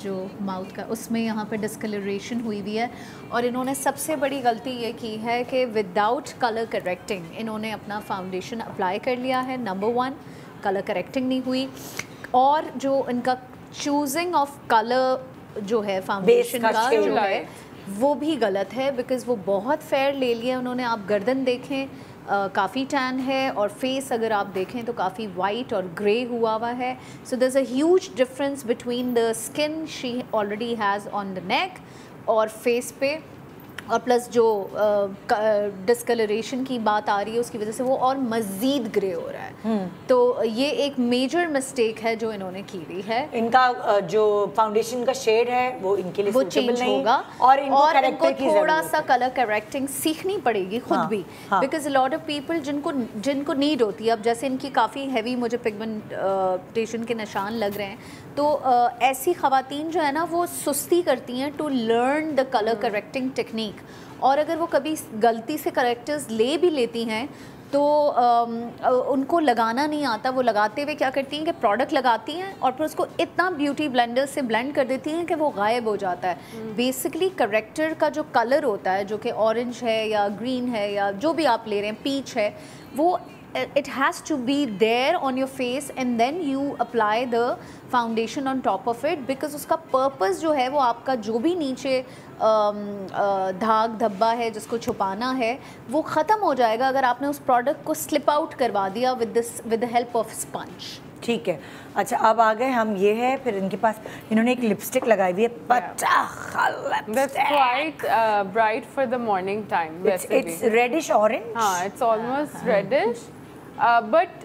जो माउथ का, उसमें यहाँ पे डिस्कलरेशन हुई हुई है। और इन्होंने सबसे बड़ी गलती ये की है कि विदाउट कलर करेक्टिंग इन्होंने अपना फाउंडेशन अप्लाई कर लिया है। नंबर 1, कलर करेक्टिंग नहीं हुई, और जो इनका चूजिंग ऑफ कलर जो है फाउंडेशन का जो है वो भी गलत है, बिकॉज़ वो बहुत फेयर ले लिया उन्होंने। आप गर्दन देखें काफ़ी टैन है, और फेस अगर आप देखें तो काफ़ी वाइट और ग्रे हुआ हुआ है। So there is a huge difference between the skin she already has on the neck और फेस पे, और प्लस जो डिस्कलरेशन की बात आ रही है उसकी वजह से वो और मज़ीद ग्रे हो रहा है। तो ये एक मेजर मिस्टेक है जो इन्होंने की हुई है। इनका जो फाउंडेशन का शेड है वो इनके लिए वो suitable चेंज नहीं, होगा, और इनको थोड़ा सा कलर करेक्टिंग सीखनी पड़ेगी खुद भी, बिकॉज लॉट ऑफ पीपल जिनको नीड होती है, अब जैसे इनकी काफ़ी हैवी मुझे पिगमेंटेशन के निशान लग रहे हैं, तो ऐसी ख़वातीन जो है ना वो सुस्ती करती हैं to learn the colour correcting technique, और अगर वो कभी गलती से करेक्टर्स ले भी लेती हैं तो उनको लगाना नहीं आता। वो लगाते हुए क्या करती हैं कि प्रोडक्ट लगाती हैं और फिर उसको इतना ब्यूटी ब्लेंडर से ब्लेंड कर देती हैं कि वो गायब हो जाता है। बेसिकली करेक्टर का जो कलर होता है, जो कि ऑरेंज है या ग्रीन है या जो भी आप ले रहे हैं, पीच है, वो it has to be there on your face and then you apply the foundation on top of it, because उसका purpose जो है वो आपका जो भी नीचे धाग धब्बा है जिसको छुपाना है वो ख़त्म हो जाएगा अगर आपने उस प्रोडक्ट को स्लिप आउट करवा दिया with the help of sponge. ठीक है, अच्छा अब आ गए हम, ये है, फिर इनके पास इन्होंने एक लिपस्टिक लगाई हुई है, That's quite bright for the morning time. it's reddish orange. हाँ, it's almost reddish. But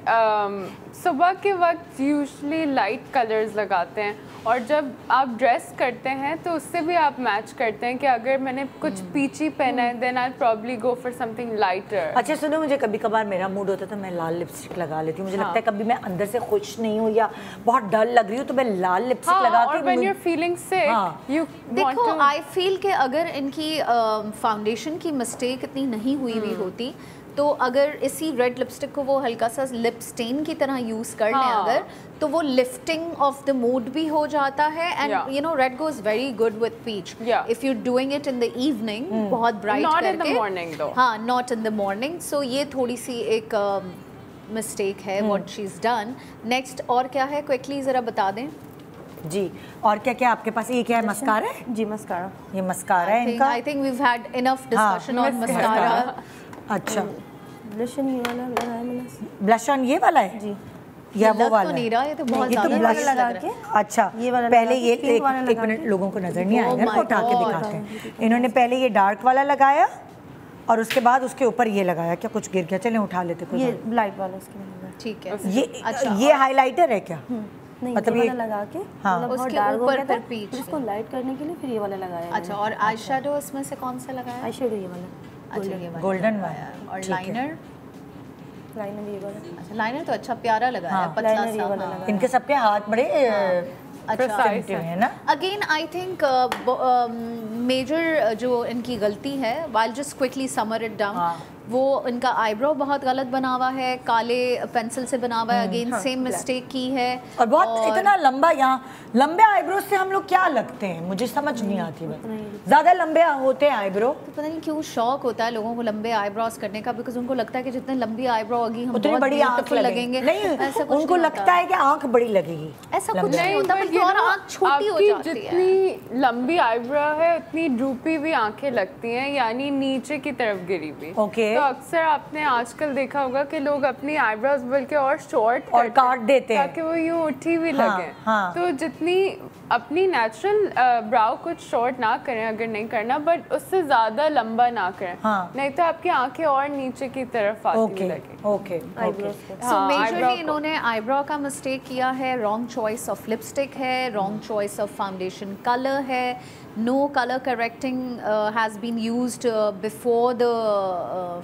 सुबह के वक्त यूजली लाइट कलर्स लगाते हैं, और जब आप ड्रेस करते हैं तो उससे भी आप मैच करते हैं कि अगर मैंने कुछ पीची पहना है then I probably go for something lighter. अच्छा सुनो, मुझे कभी कभार मेरा मूड होता है तो मैं लाल लिपस्टिक लगा लेती हूँ। मुझे लगता है कभी मैं अंदर से खुश नहीं हूँ या बहुत डल लग रही हूँ तो मैं लाल लिपस्टिक लगाती हूँ। और when you're feeling sick, you देखो आई फील कि अगर इनकी फाउंडेशन की मिस्टेक इतनी नहीं हुई हुई होती तो अगर इसी रेड लिपस्टिक को वो हल्का सा लिप स्टेन की तरह यूज़ कर लें अगर, तो वो लिफ्टिंग ऑफ द मूड भी हो जाता है। And you know red goes very good with peach if you doing it in the evening, बहुत ब्राइट करके। Not in the morning though. हाँ, not in the morning. So ये थोड़ी सी एक मिस्टेक है what she is done. Next और क्या है, क्विकली ज़रा बता दें जी। और क्या क्या आपके पास, ये क्या है, मस्कारा है? जी मस्कारा, ये मस्कारा है इनका। I think we have had enough discussion on mascara. अच्छा, ब्लश ऑन ये वाला लगाया मैंने। ब्लश ऑन ये वाला है जी, या वो वाला? तो नहीं रहा, ये तो बहुत ये तो ज़्यादा ब्लश लगा लगा के। अच्छा, ये वाला पहले ये पिंक वाला एक मिनट, लोगों को नजर नहीं Oh आएगा, my उठा के God। दिखाते हैं। इन्होंने पहले ये डार्क वाला लगाया और उसके बाद उसके ऊपर ये लगाया। क्या कुछ गिर गया? चलें उठा लेते कोई ये बात लाइट वाला उसके अंदर। ठीक है। नहीं। ये अच्छा, ये हाइलाइटर है क्या? नहीं, मतलब ये ये वाला लगा के हाँ। मतलब बहुत उसके डार्क हो ऊपर गया फिर था, पीच। फिर उसको लाइट करने के लिए फिर ये वाला लगाया। अच्छा, और आई शेडो इसमें से कौन सा लगाया? आई शेडो ये वाला। अच्छा, ये वाला गोल्डन लगाया। वाला। और ठीक है। लाइनर? लाइनर भी ये वाला। अच्छा, लाइनर तो अच्छा प्यारा लगा है, हाँ, पतला लाइनर ये सा। वाला हाँ। लगा। इनके सबके हाथ बड़े अच्छा है ना। अगेन आई थिंक मेजर जो इनकी गलती है, I just quickly summer it down, वो इनका आईब्रो बहुत गलत बना हुआ है, काले पेंसिल से बना हुआ है। अगेन सेम मिस्टेक की है, और बहुत इतना लंबा, यहाँ लंबे आईब्रो से हम लोग क्या लगते हैं, मुझे समझ नहीं आती। ज्यादा लंबे होते हैं आईब्रो, तो पता नहीं क्यों शौक होता है लोगों को लंबे आईब्रोज करने का, बिकॉज उनको लगता है कि जितने लंबी आईब्रो होगी हम उतनी बहुत बड़ी आंख ब्यूटीफुल लगेंगे। नहीं, ऐसा कुछ उनको नहीं लगता होता। है कि आंख बड़ी लगेगी। ऐसा कुछ लंबे नहीं होता, बल्कि और आंख छोटी हो जाती है। जितनी लंबी आईब्रो है उतनी ड्रूपी भी आंखें लगती हैं, यानी नीचे की तरफ गिरी हुई। ओके। तो अक्सर आपने आजकल देखा होगा कि लोग अपनी आईब्रोज बल्कि और शॉर्ट और काट देते हैं ताकि वो यूं उठी हुई हाँ, लगे। हाँ। तो जितनी अपनी नेचुरल ब्राउ कुछ शॉर्ट ना करें अगर नहीं करना, बट उससे ज्यादा लंबा ना करें। हाँ। नहीं तो आपकी आंखें और नीचे की तरफ आती ओके लगे। ओके। सो मेजरली इन्होंने आईब्रो का मिस्टेक किया है, रॉन्ग चॉइस ऑफ लिपस्टिक है, wrong choice of foundation colour है, no colour correcting has been used before the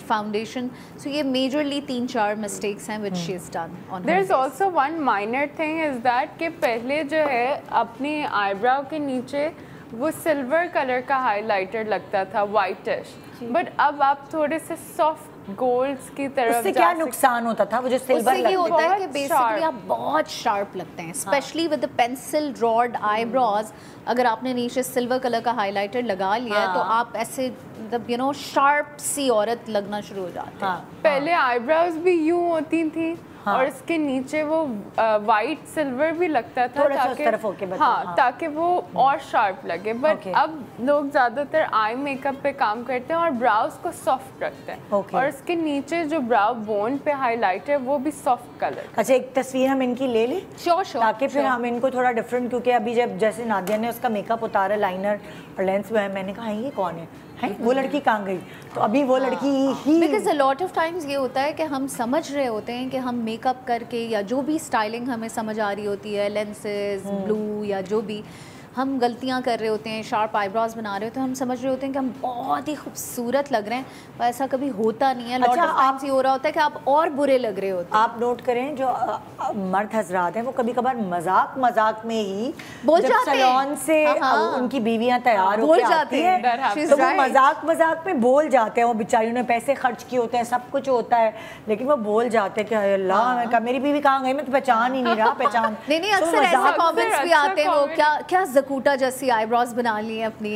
foundation. So ये मेजरली 3-4 मिस्टेक्स हैं which she is done on. There is also one minor thing is that कि पहले जो है अपनी eyebrow के नीचे वो सिल्वर कलर का हाइलाइटर लगता था, वाइटिश, बट अब आप थोड़े से सॉफ्ट गोल्ड्स की तरफ उससे क्या नुकसान होता था? वो जो सिल्वर उससे ये होता है कि बहुत बेसिकली आप बहुत शार्प लगते हैं, specially with the pencil drawed eyebrows. अगर आपने नीचे सिल्वर कलर का हाइलाइटर लगा लिया है तो आप ऐसे मतलब यू नो शार्प सी औरत लगना शुरू हो जाते हैं। पहले आईब्रोज भी यूं होती थी और इसके नीचे वो वाइट सिल्वर भी लगता था ताकि वो और शार्प लगे, बट अब लोग ज्यादातर आई मेकअप पे काम करते हैं और ब्राउज को सॉफ्ट रखते हैं और इसके नीचे जो ब्राउ बोन पे हाईलाइट है वो भी सॉफ्ट कलर। अच्छा, एक तस्वीर हम इनकी ले लें ताकि फिर हम इनको थोड़ा डिफरेंट, क्योंकि अभी जब जैसे नादिया ने उसका मेकअप उतारा लाइनर और लेंस में, मैंने कहा ये कौन है वो लड़की कहाँ गई? तो अभी वो लड़की ही, because a lot of times ये होता है कि हम समझ रहे होते हैं कि हम मेकअप करके या जो भी स्टाइलिंग हमें समझ आ रही होती है, लेंसेज, ब्लू या जो भी, हम गलतियां कर रहे होते हैं, शार्प आईब्रोज बना रहे होते हैं, हम समझ रहे होते हैं कि हम बहुत ही खूबसूरत लग रहे हैं, पर ऐसा कभी होता नहीं है। लॉट ऑफ टाइम्स ये हो रहा होता है कि आप और बुरे लग रहे होते हैं। आप नोट करें जो मर्द हजरात हैं वो कभी कभार मजाक में ही बोल जाते हैं, सैलून से उनकी बीवियां तैयार हो जाती हैं तो वो मजाक में बोल जाते हैं। वो बेचारियों ने पैसे खर्च किए होते हैं, सब कुछ होता है, लेकिन वो बोल जाते हैं कि अल्लाह मेरी बीवी कहाँ गई, मैं तो पहचान ही नहीं रहा। पहचान नहीं, अक्सर ऐसे कमेंट्स भी आते हैं, वो क्या जकूटा जैसी आईब्रोज बना ली है अपनी,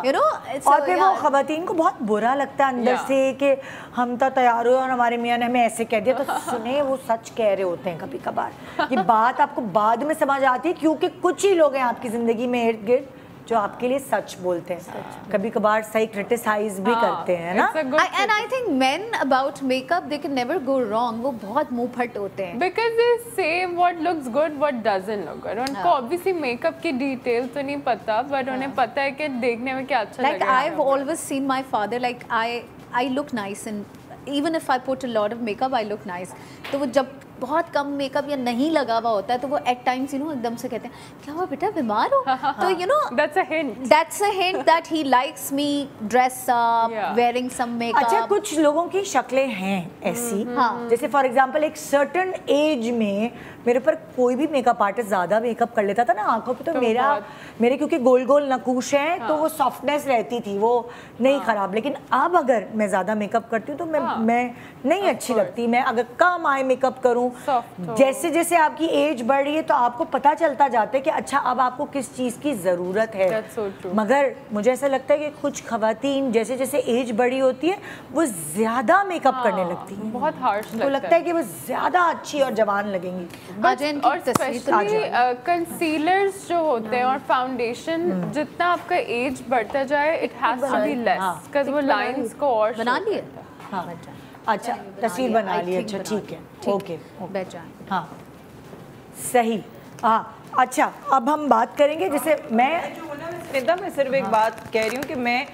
यू नो। और फिर वो खवातीन को बहुत बुरा लगता है अंदर से कि हम तो तैयार हुए और हमारे मियाँ ने हमें ऐसे कह दिया। तो सुने, वो सच कह रहे होते हैं कभी कभार। ये बात आपको बाद में समझ आती है क्योंकि कुछ ही लोग हैं आपकी जिंदगी में इर्द गिर्द जो आपके लिए सच बोलते हैं, कभी कभार सही क्रिटिसाइज भी करते हैं ना। And I think main about makeup they can never go wrong, वो बहुत मुंह फट होते हैं बिकॉज दे से what looks good what doesn't look good. उनको ऑब्वियसली मेकअप की डिटेल तो नहीं पता, बट उन्हें पता है कि देखने में क्या अच्छा लगेगा। Like I have always seen my father, like I look nice and even if I put a lot of makeup I look nice. तो वो जब बहुत कम मेकअप या नहीं लगा हुआ होता है तो वो एट टाइम्स यू नो एकदम से कहते हैं क्या हुआ बेटा, बीमार हो? तो you know that's a hint that he likes me dress up wearing some makeup. अच्छा, कुछ लोगों की शक्लें हैं ऐसी, जैसे फॉर एग्जांपल एक सर्टेन एज में मेरे पर कोई भी मेकअप आर्टिस्ट ज्यादा मेकअप कर लेता था ना आंखों पे, तो मेरे क्योंकि गोल गोल नकूश हैं तो वो सॉफ्टनेस रहती थी, वो नहीं खराब। लेकिन अब अगर मैं ज्यादा मेकअप करती हूँ तो मैं नहीं अच्छी लगती। मैं अगर कम आई मेकअप करूँ, जैसे जैसे आपकी एज बढ़ रही है तो आपको पता चलता जाता है कि अच्छा अब आपको किस चीज की जरूरत है। मगर मुझे ऐसा लगता है कि कुछ खवातीन जैसे जैसे एज बड़ी होती है वो ज्यादा मेकअप करने लगती है, बहुत हार्श तो लगता है कि वो ज्यादा अच्छी और जवान लगेंगी। और स्पेशली कंसीलर्स जो होते हैं और फाउंडेशन, जितना आपका एज बढ़ता जाए it has to be less because वो लाइंस को और बना लिए। अच्छा, तस्वीर बना ली, अच्छा ठीक है, ओके, हाँ सही। हाँ अच्छा, अब हम बात करेंगे जैसे मैं सिर्फ एक बात कह रही हूँ कि मैं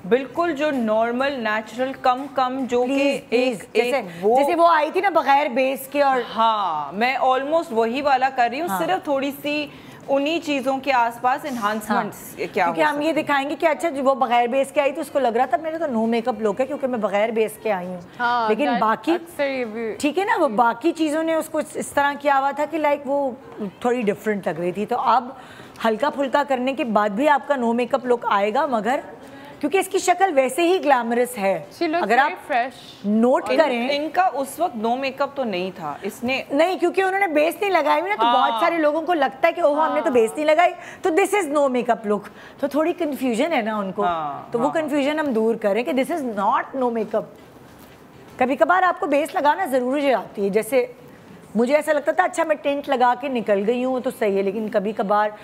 बिल्कुल जो नॉर्मल नेचुरल कम जो कि जैसे वो आई थी ना बगैर बेस के, और हाँ मैं ऑलमोस्ट वही वाला कर रही हूँ, सिर्फ थोड़ी सी उन्हीं चीजों के आसपास एनहांसमेंट्स क्या, क्योंकि हम ये दिखाएंगे कि अच्छा वो बगैर बेस के आई तो उसको लग रहा था मेरे तो नो मेकअप लुक है क्योंकि मैं बगैर बेस के आई हूँ। लेकिन बाकी ठीक है ना, वो बाकी चीज़ों ने उसको इस तरह किया हुआ था कि लाइक वो थोड़ी डिफरेंट लग रही थी। तो अब हल्का फुल्का करने के बाद भी आपका नो मेकअप लुक आएगा, मगर क्योंकि इसकी शक्ल वैसे ही ग्लैमरस है। अगर आप फ्रेश नोट करें, इनका उस वक्त नो मेकअप तो नहीं था, इसने नहीं, क्योंकि उन्होंने बेस नहीं लगाई हुई ना, तो बहुत सारे लोगों को लगता है कि ओह हमने तो बेस नहीं लगाई तो this is no makeup look, तो थोड़ी कंफ्यूजन है ना उनको। तो वो कंफ्यूजन हम दूर करें कि this is not know makeup. कभी कभार आपको बेस लगाना जरूरी हो जाती है, जैसे मुझे ऐसा लगता था अच्छा मैं टेंट लगा के निकल गई हूँ तो सही है, लेकिन कभी कभार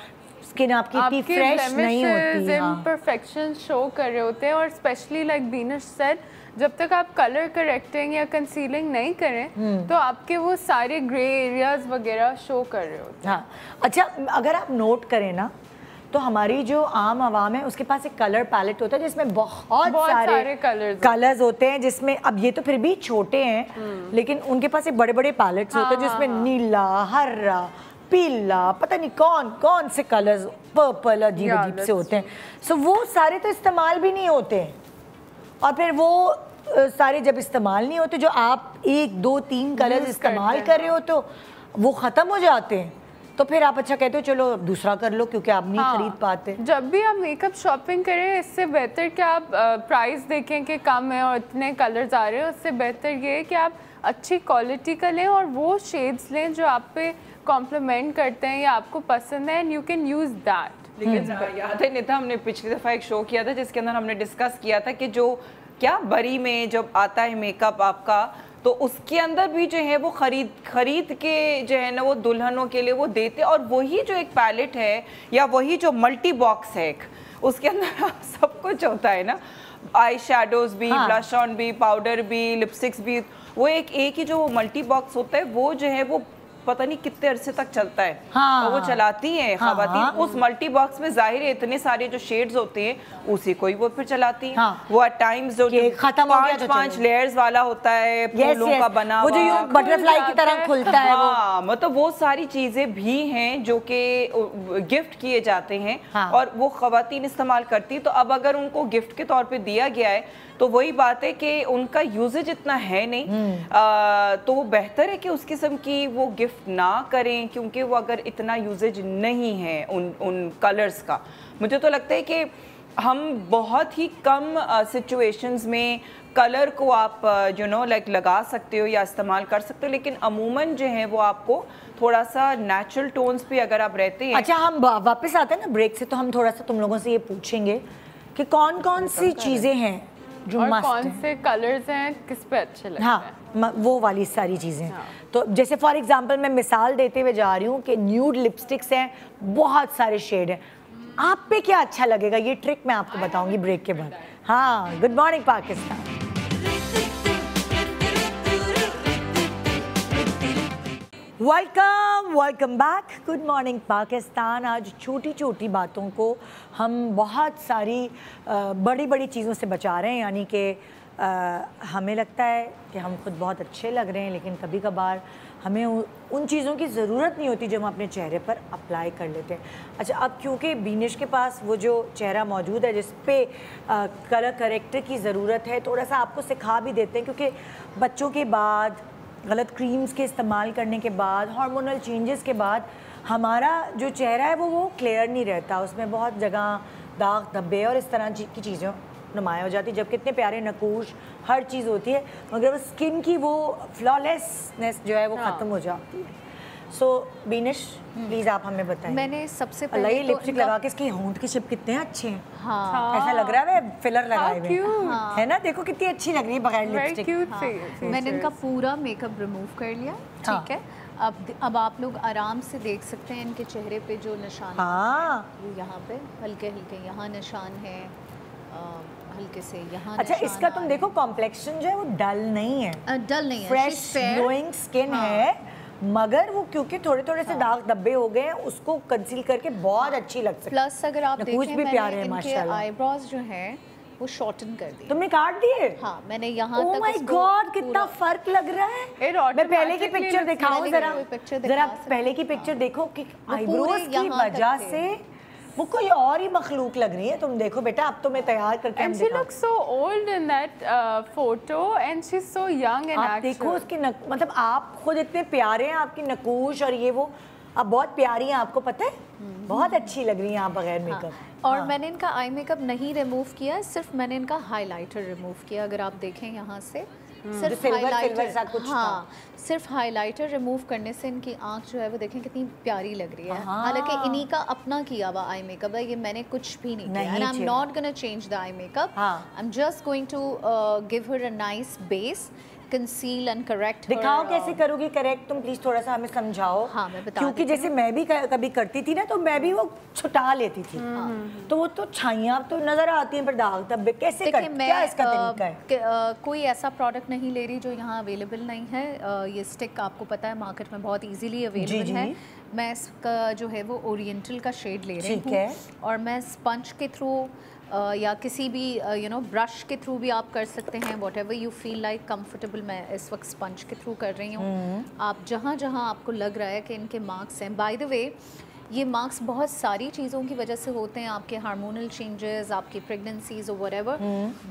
स्किन आपकी इतनी फ्रेश नहीं होती, इम्परफेक्शन शो कर रहे होते हैं। और स्पेशली लाइक बीनश सेड, जब तक आप कलर करेक्टिंग या कंसीलिंग नहीं करें तो आपके वो सारे ग्रे एरियाज वगैरह शो कर रहे होते हैं। हाँ अच्छा, अगर आप नोट करें ना तो हमारी जो आम आवाम है उसके पास एक कलर पैलेट होता है जिसमें बहुत सारे कलर्स होते हैं, जिसमें अब ये तो फिर भी छोटे हैं लेकिन उनके पास एक बड़े बड़े पैलेट्स होते हैं जिसमें नीला, हरा, पीला, पता नहीं कौन कौन से कलर्स, पर्पल, अजीब अजीब से होते हैं। सो वो सारे तो इस्तेमाल भी नहीं होते हैं, और फिर वो सारे जब इस्तेमाल नहीं होते, जो आप 1, 2, 3 कलर्स इस्तेमाल कर रहे हो तो वो ख़त्म हो जाते हैं। तो फिर आप अच्छा कहते हो चलो दूसरा कर लो क्योंकि आप नहीं खरीद पाते। जब भी आप मेकअप शॉपिंग करें इससे बेहतर कि आप प्राइस देखें कि कम है और इतने कलर्स आ रहे हैं, उससे बेहतर ये है कि आप अच्छी क्वालिटी का लें और वो शेड्स लें जो आप पे कॉम्प्लीमेंट करते हैं या आपको पसंद है, and you can use that. लेकिन याद है निता, हमने पिछली दफ़ा एक शो किया था जिसके अंदर हमने डिस्कस किया था कि जो क्या बरी में जब आता है मेकअप आपका, तो उसके अंदर भी जो है वो खरीद के जो है ना वो दुल्हनों के लिए वो देते, और वही जो एक पैलेट है या वही जो मल्टी बॉक्स है एक, उसके अंदर सब कुछ होता है ना, आई शेडोज भी, ब्लश ऑन भी, पाउडर भी, लिपस्टिक्स भी, वो एक ही जो मल्टी बॉक्स होता है वो जो है वो पता नहीं कितने अरसे तक चलता है। हाँ, तो वो चलाती हैं खवातीन उस मल्टी बॉक्स में, जाहिर है इतने सारे जो शेड्स होते हैं उसी को ही वो फिर चलाती हैं। हाँ, वो एट टाइम्स जो खत्म हो गया तो 5 लेयर्स वाला होता है, फूलों का बना हुआ, वो जो बटरफ्लाई की तरह खुलता है वो, मतलब वो सारी चीजें भी हैं जो कि गिफ्ट किए जाते हैं। हाँ, और वो खवातीन इस्तेमाल करती। तो अब अगर उनको गिफ्ट के तौर पे दिया गया है तो वही बात है कि उनका यूजेज इतना है नहीं, तो वो बेहतर है कि उस किस्म की वो गिफ्ट ना करें, क्योंकि वो अगर इतना यूजेज नहीं है उन कलर्स का। मुझे तो लगता है कि हम बहुत ही कम सिचुएशंस में कलर को आप यू नो लाइक लगा सकते हो या इस्तेमाल कर सकते हो, लेकिन अमूमन जो है वो आपको थोड़ा सा नेचुरल टोन्स पे अगर आप रहते हैं। अच्छा, हम वापस आते हैं ना ब्रेक से, तो हम थोड़ा सा तुम लोगों से ये पूछेंगे कि कौन कौन सी चीजें हैं जो और मस्त कौन हैं? से कलर्स हैं किस पे अच्छे लगते हैं। हाँ, वो वाली सारी चीज़ें। तो जैसे फॉर एग्जांपल मैं मिसाल देते हुए जा रही हूँ कि न्यूड लिपस्टिक्स हैं, बहुत सारे शेड हैं, आप पे क्या अच्छा लगेगा, ये ट्रिक मैं आपको बताऊंगी ब्रेक के बाद। हाँ, good morning Pakistan. Welcome back, good morning Pakistan. आज छोटी छोटी बातों को हम बहुत सारी बड़ी बड़ी चीज़ों से बचा रहे हैं, यानी कि हमें लगता है कि हम खुद बहुत अच्छे लग रहे हैं, लेकिन कभी कभार हमें उन चीज़ों की ज़रूरत नहीं होती जो हम अपने चेहरे पर अप्लाई कर लेते हैं। अच्छा, अब क्योंकि बीनिश के पास वो जो चेहरा मौजूद है जिस पे कलर करेक्टर की ज़रूरत है, थोड़ा सा आपको सिखा भी देते हैं, क्योंकि बच्चों के बाद, गलत क्रीम्स के इस्तेमाल करने के बाद, हार्मोनल चेंजेस के बाद हमारा जो चेहरा है वो क्लियर नहीं रहता, उसमें बहुत जगह दाग धब्बे और इस तरह की चीज़ें नुमाया हो जाती, जब कितने प्यारे नकूश हर चीज़ होती है, मगर वो स्किन की वो फ्लॉलेसनेस जो है वो ख़त्म हो जाती है। सो बीनिश प्लीज़ आप हमें बताएं। मैंने सबसे पहले तो लिपस्टिक लगा के इसके होंठ के शिप कितने अच्छे हैं। हाँ, ऐसा लग रहा है फिलर लगाए हुए है ना, देखो कितनी अच्छी लग रही है बगैर लिपस्टिक। मैंने इनका पूरा मेकअप रिमूव कर लिया, ठीक है। अब आप लोग आराम से देख सकते हैं इनके चेहरे पे जो निशान है, यहाँ पे हल्के हल्के यहाँ निशान है, हल्के से यहाँ। अच्छा, इसका तुम देखो कॉम्प्लेक्शन जो है वो डल नहीं है, फ्रेश ग्लोइंग स्किन है, मगर वो क्योंकि थोड़े थोड़े से दाग धब्बे हो गए हैं उसको कंसील करके बहुत अच्छी लग सकती है। प्लस अगर आप देखें भी प्यारे हैं इनके आईब्रोज जो हैं वो शॉर्टन कर दिए। तुमने काट दिए? हाँ, मैंने यहाँ तक। ओह माय गॉड, कितना फर्क लग रहा है। मैं पहले की पिक्चर दिखाऊं जरा पहले की पिक्चर देखो कि आईब्रोज की वजह से वो कोई और ही मखलूक लग रही है। तुम देखो बेटा, अब तो मैं तैयार करके and she looks so old in that photo and she's so young and आप देखो उसकी मतलब आप खुद इतने प्यारे हैं, आपकी नकूश और ये वो आप बहुत प्यारी हैं, आपको पता है, बहुत अच्छी लग रही हैं आप बगैर मेकअप। और मैंने इनका आई मेकअप नहीं रिमूव किया, सिर्फ मैंने इनका हाइलाइटर रिमूव किया। अगर आप देखें यहाँ से सिर्फ हाइलाइटर, हाँ, सिर्फ हाइलाइटर रिमूव करने से इनकी आंख जो है वो देखें कितनी प्यारी लग रही है। हालांकि इन्हीं का अपना किया हुआ आई मेकअप है, ये मैंने कुछ भी नहीं किया। And I am not gonna change the eye makeup, I am just going to give her a nice base, conceal and correct. दिखाओ कैसे करोगी करेक्ट, तुम प्लीज थोड़ा सा हमें समझाओ। हाँ, मैं बता क्योंकि जैसे मैं भी कभी करती थी ना, तो मैं भी वो छुटा लेती थी, तो वो तो छाइयाँ तो नजर आती हैं, पर दाग धब्बे कैसे करते, क्या इसका तरीका है? कोई ऐसा प्रोडक्ट नहीं ले रही जो यहाँ अवेलेबल नहीं है। ये स्टिक आपको पता है मार्केट में बहुत इजीली अवेलेबल है। मैं इसका जो है वो ओरिएंटल का शेड ले रही हूँ, और मैं स्पंज के थ्रू या किसी भी यू नो ब्रश के थ्रू भी आप कर सकते हैं, what ever you feel like comfortable. मैं इस वक्त स्पंज के थ्रू कर रही हूँ। आप जहाँ जहाँ आपको लग रहा है कि इनके मार्क्स हैं, बाय द वे ये मार्क्स बहुत सारी चीज़ों की वजह से होते हैं, आपके हार्मोनल चेंजेस, आपकी प्रेगनेंसीज और whatever,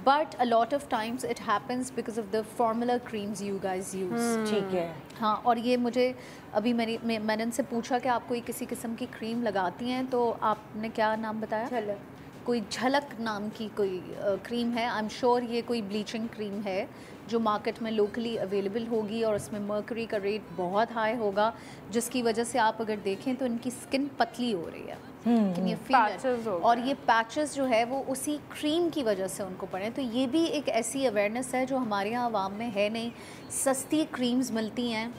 but a lot of times it happens because of the formula creams you guys use. ठीक है। हाँ, और ये मुझे अभी मैंने उनसे पूछा कि आप कोई किसी किस्म की क्रीम लगाती हैं, तो आपने क्या नाम बताया? झलक। कोई झलक नाम की कोई क्रीम है। आई एम श्योर ये कोई ब्लीचिंग क्रीम है जो मार्केट में लोकली अवेलेबल होगी और उसमें मर्करी का रेट बहुत हाई होगा, जिसकी वजह से आप अगर देखें तो इनकी स्किन पतली हो रही है। Can you feel it? और ये पैचेस जो है वो उसी क्रीम की वजह से उनको पड़े। तो ये भी एक ऐसी अवेयरनेस है जो हमारे यहाँ आवाम में है नहीं। सस्ती क्रीम्स मिलती हैं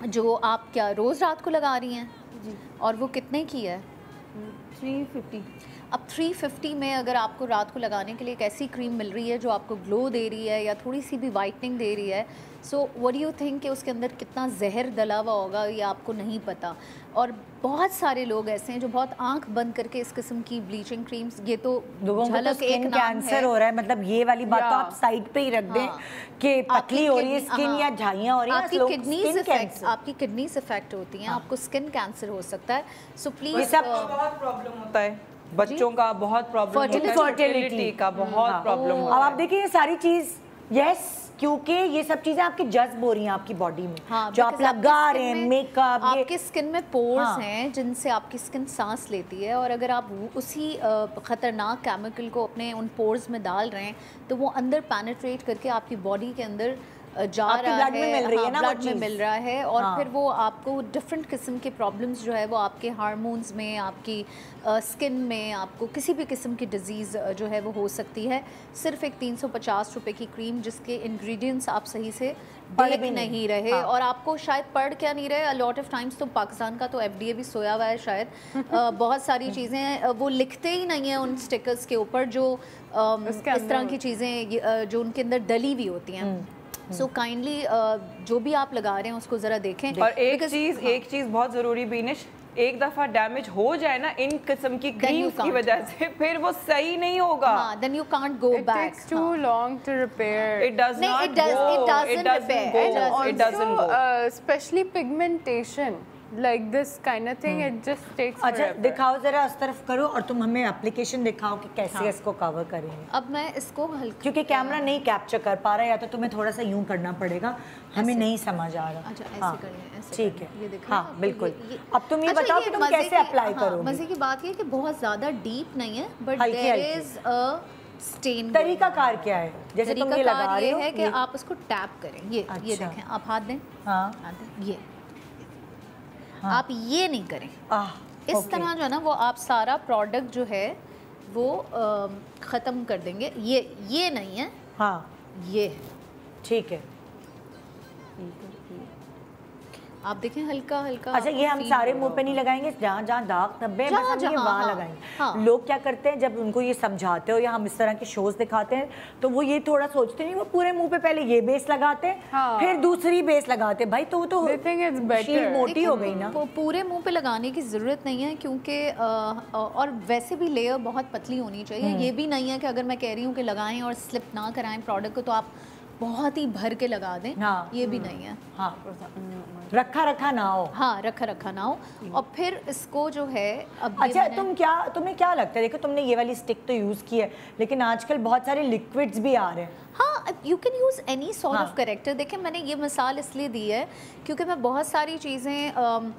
जो आप क्या रोज़ रात को लगा रही हैं जी, और वो कितने की है? 350। अब 350 में अगर आपको रात को लगाने के लिए एक ऐसी क्रीम मिल रही है जो आपको ग्लो दे रही है या थोड़ी सी भी वाइटनिंग दे रही है, so what do you think कि उसके अंदर कितना जहर डला हुआ होगा ये आपको नहीं पता। और बहुत सारे लोग ऐसे हैं जो बहुत आंख बंद करके इस किस्म की ब्लीचिंग क्रीम्स, ये तो झलक एक नाम कैंसर हो रहा है, मतलब ये वाली बात तो आप साइड पे ही रख दें कि पतली हो रही है स्किन या झाइयां हो रही हैं, आपकी किडनीज इफेक्ट होती हैं, आपको स्किन कैंसर हो सकता है। सो प्लीज सब बहुत प्रॉब्लम होता है, बच्चों का बहुत प्रॉब्लम होता है, फर्टिलिटी का बहुत प्रॉब्लम होता है। अब आप देखिए ये सारी चीज यस, क्योंकि ये सब चीजें आपकी जजब हो रही हैं आपकी बॉडी में। हाँ, जो आप लगा रहे हैं मेकअप, आपके स्किन में पोर्स हैं जिनसे आपकी स्किन सांस लेती है, और अगर आप उसी खतरनाक केमिकल को अपने उन पोर्स में डाल रहे हैं तो वो अंदर पेनिट्रेट करके आपकी बॉडी के अंदर जा रहा है, ब्लड में मिल रहा है, और फिर वो आपको डिफरेंट किस्म के प्रॉब्लम्स जो है वो आपके हार्मोन्स में, आपकी स्किन में, आपको किसी भी किस्म की डिजीज़ जो है वो हो सकती है। सिर्फ एक 350 रुपए की क्रीम जिसके इंग्रेडिएंट्स आप सही से देख नहीं रहे, और आपको शायद पढ़ क्या नहीं रहे। लॉट ऑफ टाइम्स तो पाकिस्तान का तो FDA भी सोया हुआ है शायद। बहुत सारी चीज़ें वो लिखते ही नहीं हैं उन स्टिकर्स के ऊपर जो इस तरह की चीज़ें जो उनके अंदर डली हुई होती हैं। सो काइंडली जो भी आप लगा रहे हैं उसको ज़रा देखें। और एक चीज़ बहुत ज़रूरी बीनिश, एक दफ़ा डैमेज हो जाए ना इन किस्म की क्रीम्स की वजह से, फिर वो सही नहीं होगा। then you can't go back. It takes too long to repair. It does not it doesn't repair. It doesn't go. Especially pigmentation. Like this kind of thing, it just takes अच्छा forever. दिखाओ जरा उस तरफ करो और तुम हमें application दिखाओ कि कैसे इसको कवर करेंगे। अब मैं इसको हल्का, क्योंकि कैमरा नहीं कैप्चर कर पा रहा है, या तो तुम्हें थोड़ा सा यूं करना पड़ेगा, हमें नहीं समझ आ रहा। अच्छा ऐसे करें, ऐसे ठीक है, ये देखो। हाँ बिल्कुल। अब तुम ये बताओ कि तुम कैसे अप्लाई करोगे। मजे की बात ये कि बहुत ज़्यादा डीप नहीं है, but there is a stain. तरीकाकार क्या है? जैसे तुम ये लगा रहे हो है कि आप उसको टैप करें। ये देखें, आप हाथ दें, हाथ दें, ये आप ये नहीं करें। इस तरह जो है ना वो आप सारा प्रोडक्ट जो है वो ख़त्म कर देंगे। ये नहीं है, हाँ ये ठीक है। आप देखें हल्का हल्का। अच्छा ये हम सारे मुंह पे नहीं लगाएंगे, जहाँ जहाँ दाग धब्बे हैं बस हम ये वहाँ लगाएंगे। हाँ। लोग क्या करते हैं जब उनको ये समझाते हो या हम इस तरह के शोज दिखाते हैं तो वो ये थोड़ा सोचते नहीं, वो पूरे मुंह पे पहले ये बेस लगाते हैं, हाँ। फिर दूसरी बेस लगाते हैं। भाई तो वो तो शील्ड मोटी हो गई ना। वो पूरे मुंह पे लगाने की ज़रूरत नहीं है, क्योंकि और वैसे भी लेयर बहुत पतली होनी चाहिए। ये भी नहीं है कि अगर मैं कह रही हूँ कि लगाएं और स्लिप ना कराएं प्रोडक्ट को तो आप बहुत ही भर के लगा दें। हाँ। ये भी नहीं है। हाँ रखा रखा ना हो। हाँ रखा रखा ना हो। और फिर इसको जो है अब अच्छा तुम्हें क्या लगता है, देखो तुमने ये वाली स्टिक तो यूज़ की है, लेकिन आजकल बहुत सारे लिक्विड्स भी आ रहे हैं। हाँ you can use any sort of character. देखिए मैंने ये मिसाल इसलिए दी है क्योंकि मैं बहुत सारी चीज़ें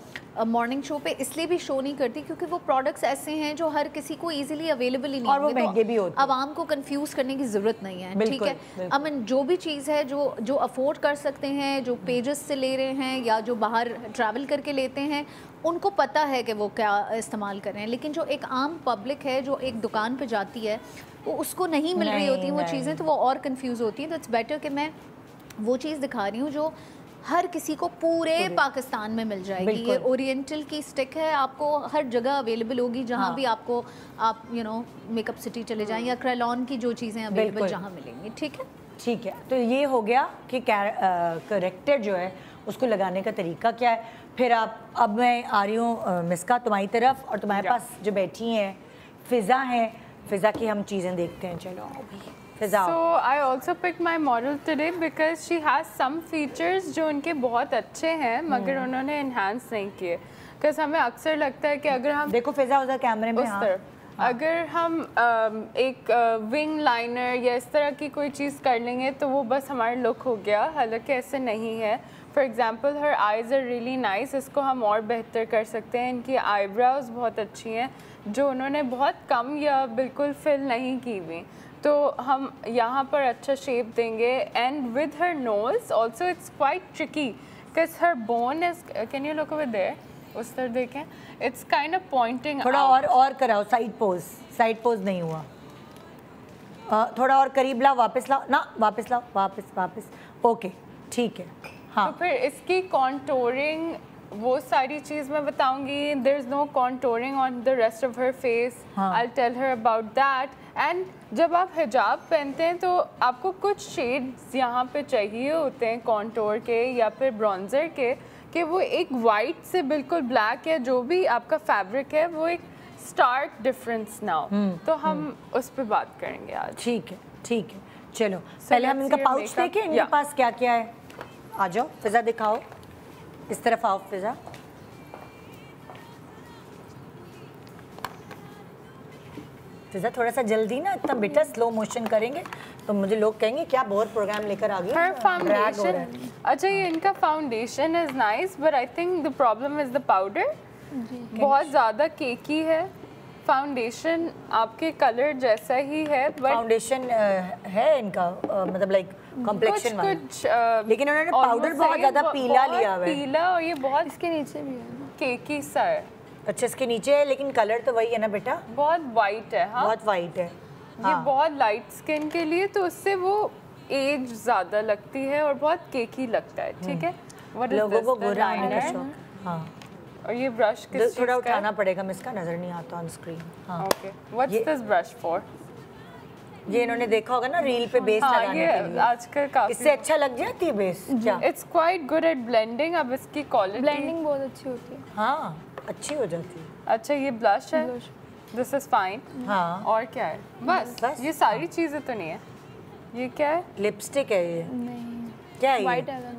मॉर्निंग शो पे इसलिए भी शो नहीं करती क्योंकि वो प्रोडक्ट्स ऐसे हैं जो हर किसी को इजीली अवेलेबल ही नहीं, और वो महंगे भी होते हैं। आवाम को कंफ्यूज करने की ज़रूरत नहीं है। ठीक है, आई मीन जो भी चीज़ है जो अफोर्ड कर सकते हैं, जो पेजेस से ले रहे हैं या जो बाहर ट्रैवल करके लेते हैं, उनको पता है कि वो क्या इस्तेमाल कर रहे हैं। लेकिन जो एक आम पब्लिक है जो एक दुकान पे जाती है वो उसको नहीं मिल रही होती वो चीज़ें, तो वो और कंफ्यूज होती हैं। तो इट्स बेटर कि मैं वो चीज़ दिखा रही हूँ जो हर किसी को पूरे पाकिस्तान में मिल जाएगी। ये ओरिएंटल की स्टिक है, आपको हर जगह अवेलेबल होगी जहाँ भी आपको आप मेकअप सिटी चले जाएं या क्रेलॉन की जो चीज़ें अवेलेबल जहाँ मिलेंगी। ठीक है, ठीक है। तो ये हो गया कि करेक्टर जो है उसको लगाने का तरीका क्या है। फिर अब मैं आ रही हूँ मिस्का तुम्हारी तरफ, और तुम्हारे पास जो बैठी हैं फ़िज़ा हैं, फ़िज़ा की हम चीज़ें देखते हैं। चलो So I also picked my model today because she has some features जो उनके बहुत अच्छे हैं मगर उन्होंने enhance नहीं किए। Because हमें अक्सर लगता है कि अगर हम देखो फिजा उधर कैमरे में, हाँ, अगर हम एक विंग लाइनर या इस तरह की कोई चीज़ कर लेंगे तो वो बस हमारा लुक हो गया, हालांकि ऐसे नहीं है। For example her eyes are really nice, इसको हम और बेहतर कर सकते हैं। इनकी आईब्राउज बहुत अच्छी हैं जो उन्होंने बहुत कम या बिल्कुल फिल नहीं की हुई, तो हम यहाँ पर अच्छा शेप देंगे। And with her nose also it's quite tricky because her bone is, can you look over there, उस तरह देखें, इट्स काइंड ऑफ पॉइंटिंग। थोड़ा और कराओ, साइड पोज नहीं हुआ, थोड़ा और करीब लाओ, वापस लाओ ना, वापस लाओ, वापस, ओके ठीक है। हाँ, तो फिर इसकी कॉन्टोरिंग वो सारी चीज़ मैं बताऊंगी। There is no contouring on the rest of her face, I tell her about that. And जब आप हिजाब पहनते हैं तो आपको कुछ शेड्स यहाँ पे चाहिए होते हैं कॉन्टोर के या फिर ब्रॉन्जर के, कि वो एक वाइट से बिल्कुल ब्लैक या जो भी आपका फैब्रिक है वो एक स्टार्क डिफरेंस ना हो। तो हम उस पर बात करेंगे आज। ठीक है, चलो पहले हम इनका पाउच देखें, इनके पास क्या क्या है। आ जाओ फिजा, दिखाओ, इस तरफ आओ फिजा। फिजा थोड़ा सा जल्दी ना, इतना बेटा स्लो मोशन करेंगे तो मुझे लोग कहेंगे क्या बोर प्रोग्राम लेकर आ गई। हर फाउंडेशन, अच्छा ये इनका foundation is nice but I think the problem is the powder, बहुत ज़्यादा केकी है। फाउंडेशन आपके कलर जैसा ही है बट फाउंडेशन है इनका मतलब लाइक कॉम्प्लेक्शन वाला, लेकिन उन्होंने पाउडर बहुत ज़्यादा पीला लिया हुआ है, पीला, और ये बहुत इसके नीचे भी है केकी सा है। अच्छा इसके नीचे है लेकिन कलर तो वही है ना बेटा, बहुत वाइट है। हाँ, बहुत वाइट है। ये बहुत लाइट स्किन के लिए तो उससे वो एज ज़्यादा लगती है और बहुत केकी लगता है। ठीक है, लोगों को गोरा होने का शौक। हाँ, और ये ब्रश किस थोड़ा उठाना पड़ेगा, मैं इसका नजर नहीं आता ऑन स्क्रीन। हाँ, okay, what's this brush for? ये इन्होंने देखा होगा ना रील पे बेस लगाने के लिए, आजकल काफी इससे अच्छा लग जाती है बेस क्या? It's quite good at blending. अब इसकी क्वालिटी, ब्लेंडिंग बहुत अच्छी होती है। हाँ, अच्छी हो जाती है। अच्छा ये ब्लश है, दिस इज फाइन। हाँ, और क्या है? बस ये सारी चीजें तो नहीं है। ये क्या है? लिपस्टिक है ये? नहीं, क्या है? वाइट ये है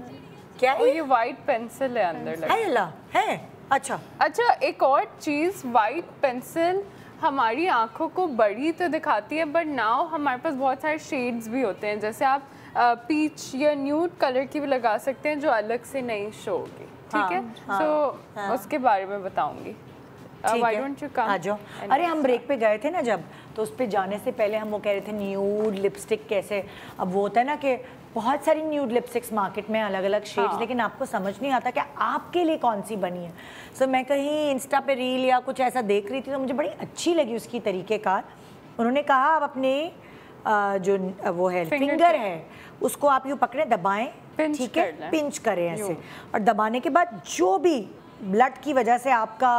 क्या है? ये वाइट पेंसिल है अंदर लगी। है अल्लाह है। अच्छा एक और चीज़, वाइट पेंसिल हमारी आंखों को बड़ी तो दिखाती है बट नाउ हमारे पास बहुत सारे शेड्स भी होते हैं, जैसे आप पीच या न्यूड कलर की भी लगा सकते हैं जो अलग से नहीं शो होगी। ठीक है, तो उसके बारे में बताऊंगी। Why don't you come? आ जाओ। अरे हम ब्रेक पे गए थे ना जब, तो उस पे जाने से पहले हम वो कह रहे थे न्यूड लिपस्टिक कैसे, अब वो होता है ना कि बहुत सारी न्यूड लिपस्टिक्स मार्केट में अलग अलग शेड्स, लेकिन आपको समझ नहीं आता कि आपके लिए कौन सी बनी है। सो मैं कहीं इंस्टा पे रील या कुछ ऐसा देख रही थी तो मुझे बड़ी अच्छी लगी उसकी तरीक़ेकार। उन्होंने कहा आप अपने जो वो है फिंगर है उसको आप यूँ पकड़ें, दबाएं, ठीक है, पिंच करें ऐसे, और दबाने के बाद जो भी ब्लड की वजह से आपका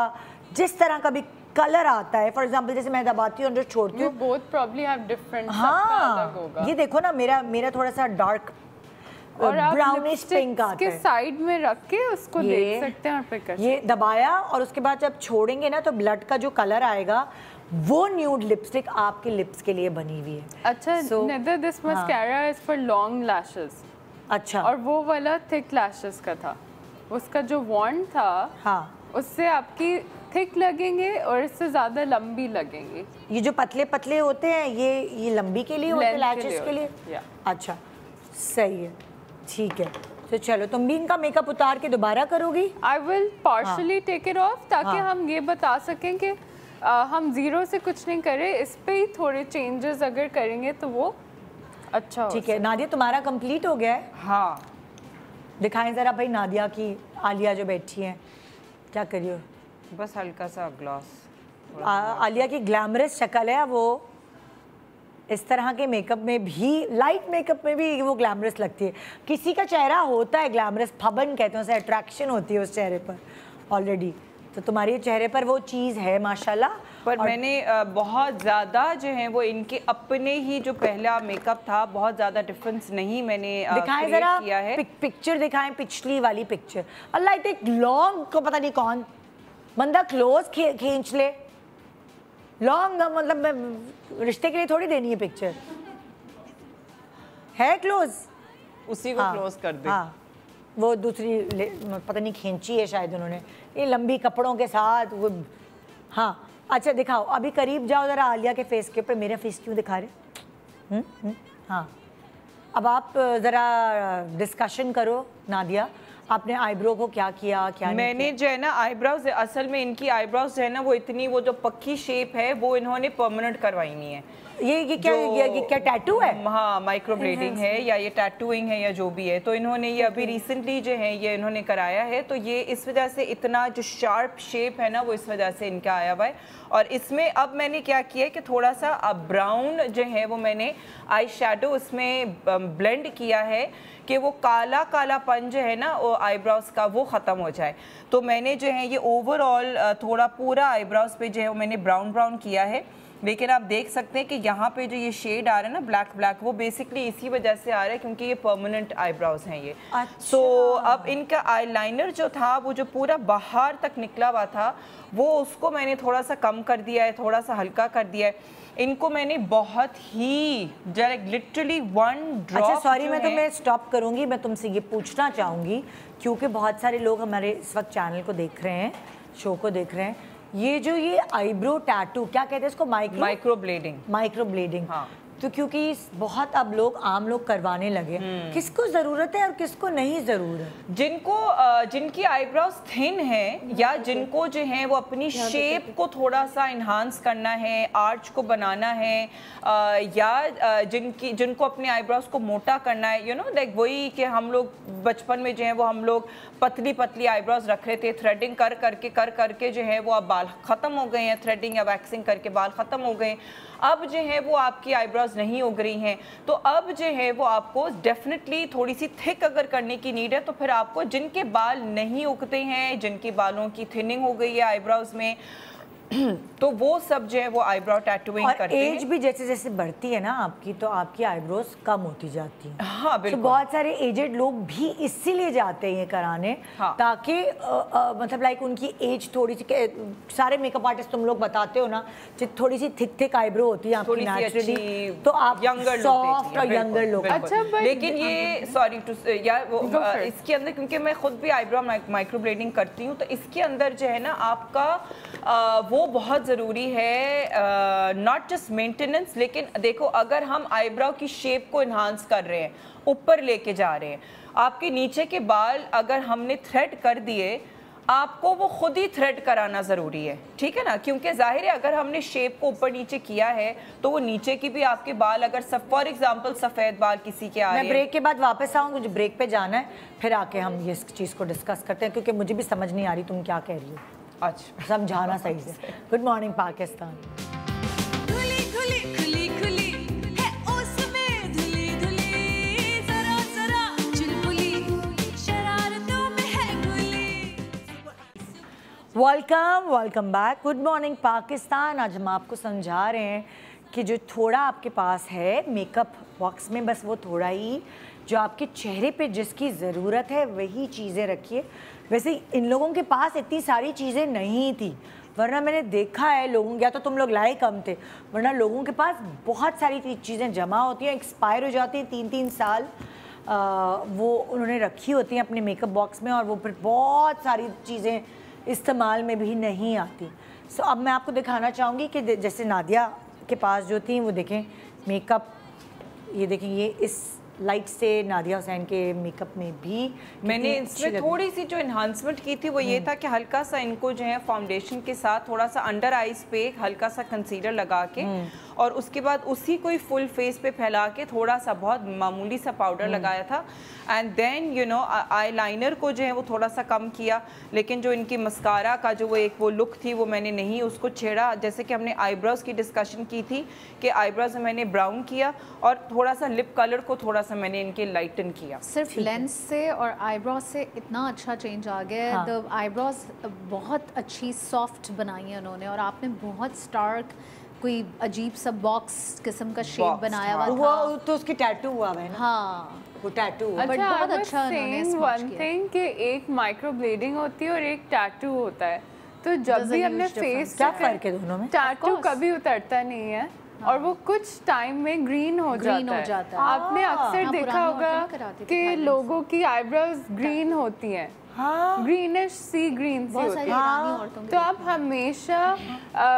जिस तरह का भी कलर आता है, फॉर एग्जांपल जैसे मैं दबाती हूँ और जो छोड़ती हूँ, बोथ प्रॉब्ली हैव डिफरेंट। हाँ, ये देखो ना मेरा थोड़ा सा डार्क और ब्राउनिश पिंक आता है, के साइड में रख के उसको देख सकते हैं और पिक कर सकते हैं। ये दबाया और उसके बाद जब छोड़ेंगे ना तो ब्लड का जो कलर आएगा वो न्यूड लिपस्टिक आपके लिप्स के लिए बनी हुई है। अच्छा, neither this mascara is for long lashes. अच्छा, और वो वाला थिक लैशेस का था, उसका जो वॉन्ड था, हाँ, उससे आपकी थिक लगेंगे और इससे ज़्यादा लंबी लगेंगी। ये जो पतले पतले होते हैं ये लंबी के लिए होते हैं, लैशेस के लिए। अच्छा, सही है, ठीक है। तो चलो तुम भी इनका मेकअप उतार के दोबारा करोगी? I will partially take it off ताकि हम ये बता सकें कि हम जीरो से कुछ नहीं करें, इस पे ही थोड़े चेंजेस अगर करेंगे तो वो अच्छा हो। ठीक है, नादिया तुम्हारा कंप्लीट हो गया है? हाँ, दिखाएं ज़रा भाई नादिया की, आलिया जो बैठी हैं क्या करी हो? बस हल्का सा ग्लॉस। आलिया की ग्लैमरस शक्ल है, वो इस तरह के मेकअप में भी, लाइट मेकअप में भी वो ग्लैमरस लगती है। किसी का चेहरा होता है ग्लैमरस, फबन कहते हैं उसे, अट्रैक्शन होती है उस चेहरे पर ऑलरेडी, तो तुम्हारे चेहरे पर वो चीज़ है माशाल्लाह। पर मैंने बहुत ज़्यादा जो है वो इनके अपने ही जो पहला मेकअप था बहुत ज़्यादा डिफरेंस नहीं मैंने दिखाएं जरा किया है। पिक्चर दिखाएं, पिछली वाली पिक्चर। अल्लाह इतने लॉन्ग को पता नहीं कौन बंदा क्लोज खींच ले, लॉन्ग मतलब रिश्ते के लिए थोड़ी देनी है पिक्चर। है क्लोज, उसी को क्लोज कर दे। हाँ, वो दूसरी पता नहीं खींची है शायद उन्होंने, ये लंबी कपड़ों के साथ वो। हाँ अच्छा दिखाओ, अभी करीब जाओ ज़रा आलिया के फेस के ऊपर। मेरा फेस क्यों दिखा रहे? हाँ, अब आप ज़रा डिस्कशन करो नादिया, आपने आईब्रो को क्या किया क्या मैंने नहीं जो है ना आईब्रोज, असल में इनकी आईब्रोज जो है ना वो इतनी, वो जो पक्की शेप है वो इन्होंने परमानेंट करवाई नहीं है। ये क्या टैटू है? हाँ, माइक्रो ब्लेडिंग है या ये टैटूइंग है या जो भी है, तो इन्होंने ये अभी रिसेंटली जो है ये इन्होंने कराया है, तो ये इस वजह से इतना जो शार्प शेप है ना वो इस वजह से इनका आया हुआ है। और इसमें अब मैंने क्या किया है कि थोड़ा सा ब्राउन जो है वो मैंने आई शेडो उसमें ब्लेंड किया है कि वो काला कालापन जो है ना वो आईब्रोज का वो ख़त्म हो जाए। तो मैंने जो है ये ओवरऑल थोड़ा पूरा आईब्रोज पे जो है वो मैंने ब्राउन ब्राउन किया है। लेकिन आप देख सकते हैं कि यहाँ पे जो ये शेड आ रहा है ना ब्लैक ब्लैक, वो बेसिकली इसी वजह से आ रहा है क्योंकि ये परमानेंट आईब्रोज हैं ये। अच्छा। अब इनका आईलाइनर जो था वो जो पूरा बाहर तक निकला हुआ था वो उसको मैंने थोड़ा सा कम कर दिया है, थोड़ा सा हल्का कर दिया है। इनको मैंने बहुत ही लिटरली 1 ड्रॉप। अच्छा सॉरी, मैं तुम्हें स्टॉप करूंगी, मैं तुमसे ये पूछना चाहूँगी क्योंकि बहुत सारे लोग हमारे इस वक्त चैनल को देख रहे हैं, शो को देख रहे हैं, ये आईब्रो टैटू क्या कहते हैं इसको? Micro blending. Micro blending. हाँ। तो क्योंकि बहुत अब लोग आम लोग करवाने लगे, किसको ज़रूरत है और किसको नहीं ज़रूरत? जिनकी आईब्रोज थिन है या जिनको जो है वो अपनी शेप को थोड़ा सा इन्हांस करना है, आर्च को बनाना है, या जिनको अपनी आईब्रोज को मोटा करना है, यू नो लाइक वही कि हम लोग बचपन में जो है वो हम लोग पतली पतली आईब्रोज रख रहे थे, थ्रेडिंग कर करके जो है वो अब बाल ख़त्म हो गए हैं, थ्रेडिंग या वैक्सिंग करके बाल ख़त्म हो गए। अब जो है वो आपकी आईब्रोज नहीं उग रही हैं, तो अब जो है वो आपको डेफिनेटली थोड़ी सी थिक अगर करने की नीड है तो फिर आपको, जिनके बाल नहीं उगते हैं, जिनके बालों की थिनिंग हो गई है आईब्रोज में, तो वो सब जो है वो आईब्रो टैटूइंग करते हैं। एज भी जैसे जैसे बढ़ती है ना आपकी, तो आपकी आईब्रोज कम होती जाती हैं। हाँ बिल्कुल। तो बहुत सारे एजेड लोग भी इसीलिए जाते हैं ये कराने, हाँ। ताकि मतलब लाइक उनकी एज थोड़ी सी, सारे मेकअप आर्टिस्ट तुम लोग बताते हो ना, थोड़ी सी थिक आईब्रो होती है आपकी नेचुरली, तो आप यंगर सॉफ्ट और यंगर लोग। अच्छा, लेकिन ये सॉरी टू यार वो इसके अंदर, क्योंकि मैं खुद भी आईब्रो माइक्रो ब्लेडिंग करती हूँ, तो इसके अंदर जो है ना आपका वो बहुत ज़रूरी है, नॉट जस्ट मेंटेनेंस, लेकिन देखो अगर हम आईब्रो की शेप को इन्हांस कर रहे हैं, ऊपर लेके जा रहे हैं, आपके नीचे के बाल अगर हमने थ्रेड कर दिए, आपको वो खुद ही थ्रेड कराना ज़रूरी है, ठीक है ना, क्योंकि जाहिर है अगर हमने शेप को ऊपर नीचे किया है तो वो नीचे की भी आपके बाल, अगर फॉर एग्जांपल सफ़ेद बाल किसी के आ रहे हैं। मैं ब्रेक के बाद वापस आऊँगी, मुझे ब्रेक पे जाना है, फिर आके हम ये चीज़ को डिस्कस करते हैं, क्योंकि मुझे भी समझ नहीं आ रही तुम क्या कह रही हो। अच्छा, समझाना सही से। Good morning Pakistan. खुली खुली खुली खुली है उसमें धुली धुली, जरा जरा चुलबुली शरारतों में है खुली। Welcome back. Good morning Pakistan. आज हम आपको समझा रहे हैं कि जो थोड़ा आपके पास है मेकअप बॉक्स में, बस वो थोड़ा ही जो आपके चेहरे पे जिसकी ज़रूरत है वही चीज़ें रखिए। वैसे इन लोगों के पास इतनी सारी चीज़ें नहीं थी, वरना मैंने देखा है लोगों, या तो तुम लोग लाए कम थे, वरना लोगों के पास बहुत सारी चीज़ें जमा होती हैं, एक्सपायर हो जाती हैं 3-3 साल, वो उन्होंने रखी होती हैं अपने मेकअप बॉक्स में, और वो फिर बहुत सारी चीज़ें इस्तेमाल में भी नहीं आती। सो अब मैं आपको दिखाना चाहूँगी कि जैसे नादिया के पास जो थी, वो देखें मेकअप, ये देखें, ये इस लाइट से नादिया हुसैन के मेकअप में भी मैंने इसमें थोड़ी सी जो इन्हांसमेंट की थी वो ये था कि हल्का सा इनको जो है फाउंडेशन के साथ थोड़ा सा अंडर आईज पे हल्का सा कंसीलर लगा के, और उसके बाद उसी को ही फुल फेस पे फैला के थोड़ा सा बहुत मामूली सा पाउडर लगाया था, and then you know eyeliner को जो है वो थोड़ा सा कम किया, लेकिन जो इनकी मस्कारा का जो वो लुक थी वो मैंने नहीं उसको छेड़ा। जैसे कि हमने आईब्रोज की डिस्कशन की थी कि आईब्रोज में मैंने ब्राउन किया और थोड़ा सा लिप कलर को थोड़ा सा मैंने इनके लाइटन किया। सिर्फ लेंस से और आईब्रोज से इतना अच्छा चेंज आ गया है। द आईब्रोज बहुत अच्छी सॉफ्ट बनाई है उन्होंने, और आपने बहुत स्टार्क कोई अजीब सा बॉक्स किस्म का शेप बनाया हुआ था। वो तो उसकी टैटू हुआ है ना। हाँ, वो टैटू हुआ। बट बहुत अच्छा उन्होंने स्मच किया। वन थिंग कि एक माइक्रो ब्लेडिंग होती है और एक टैटू होता है, तो जब भी हमने फेस, क्या फर्क है दोनों में? टैटू कभी उतरता नहीं है, और वो कुछ टाइम में ग्रीन हो जाता है। आपने अक्सर देखा होगा कि लोगों की आईब्रोज ग्रीन होती हैं, ग्रीनिश सी ग्रीन सी होती है। तो आप हमेशा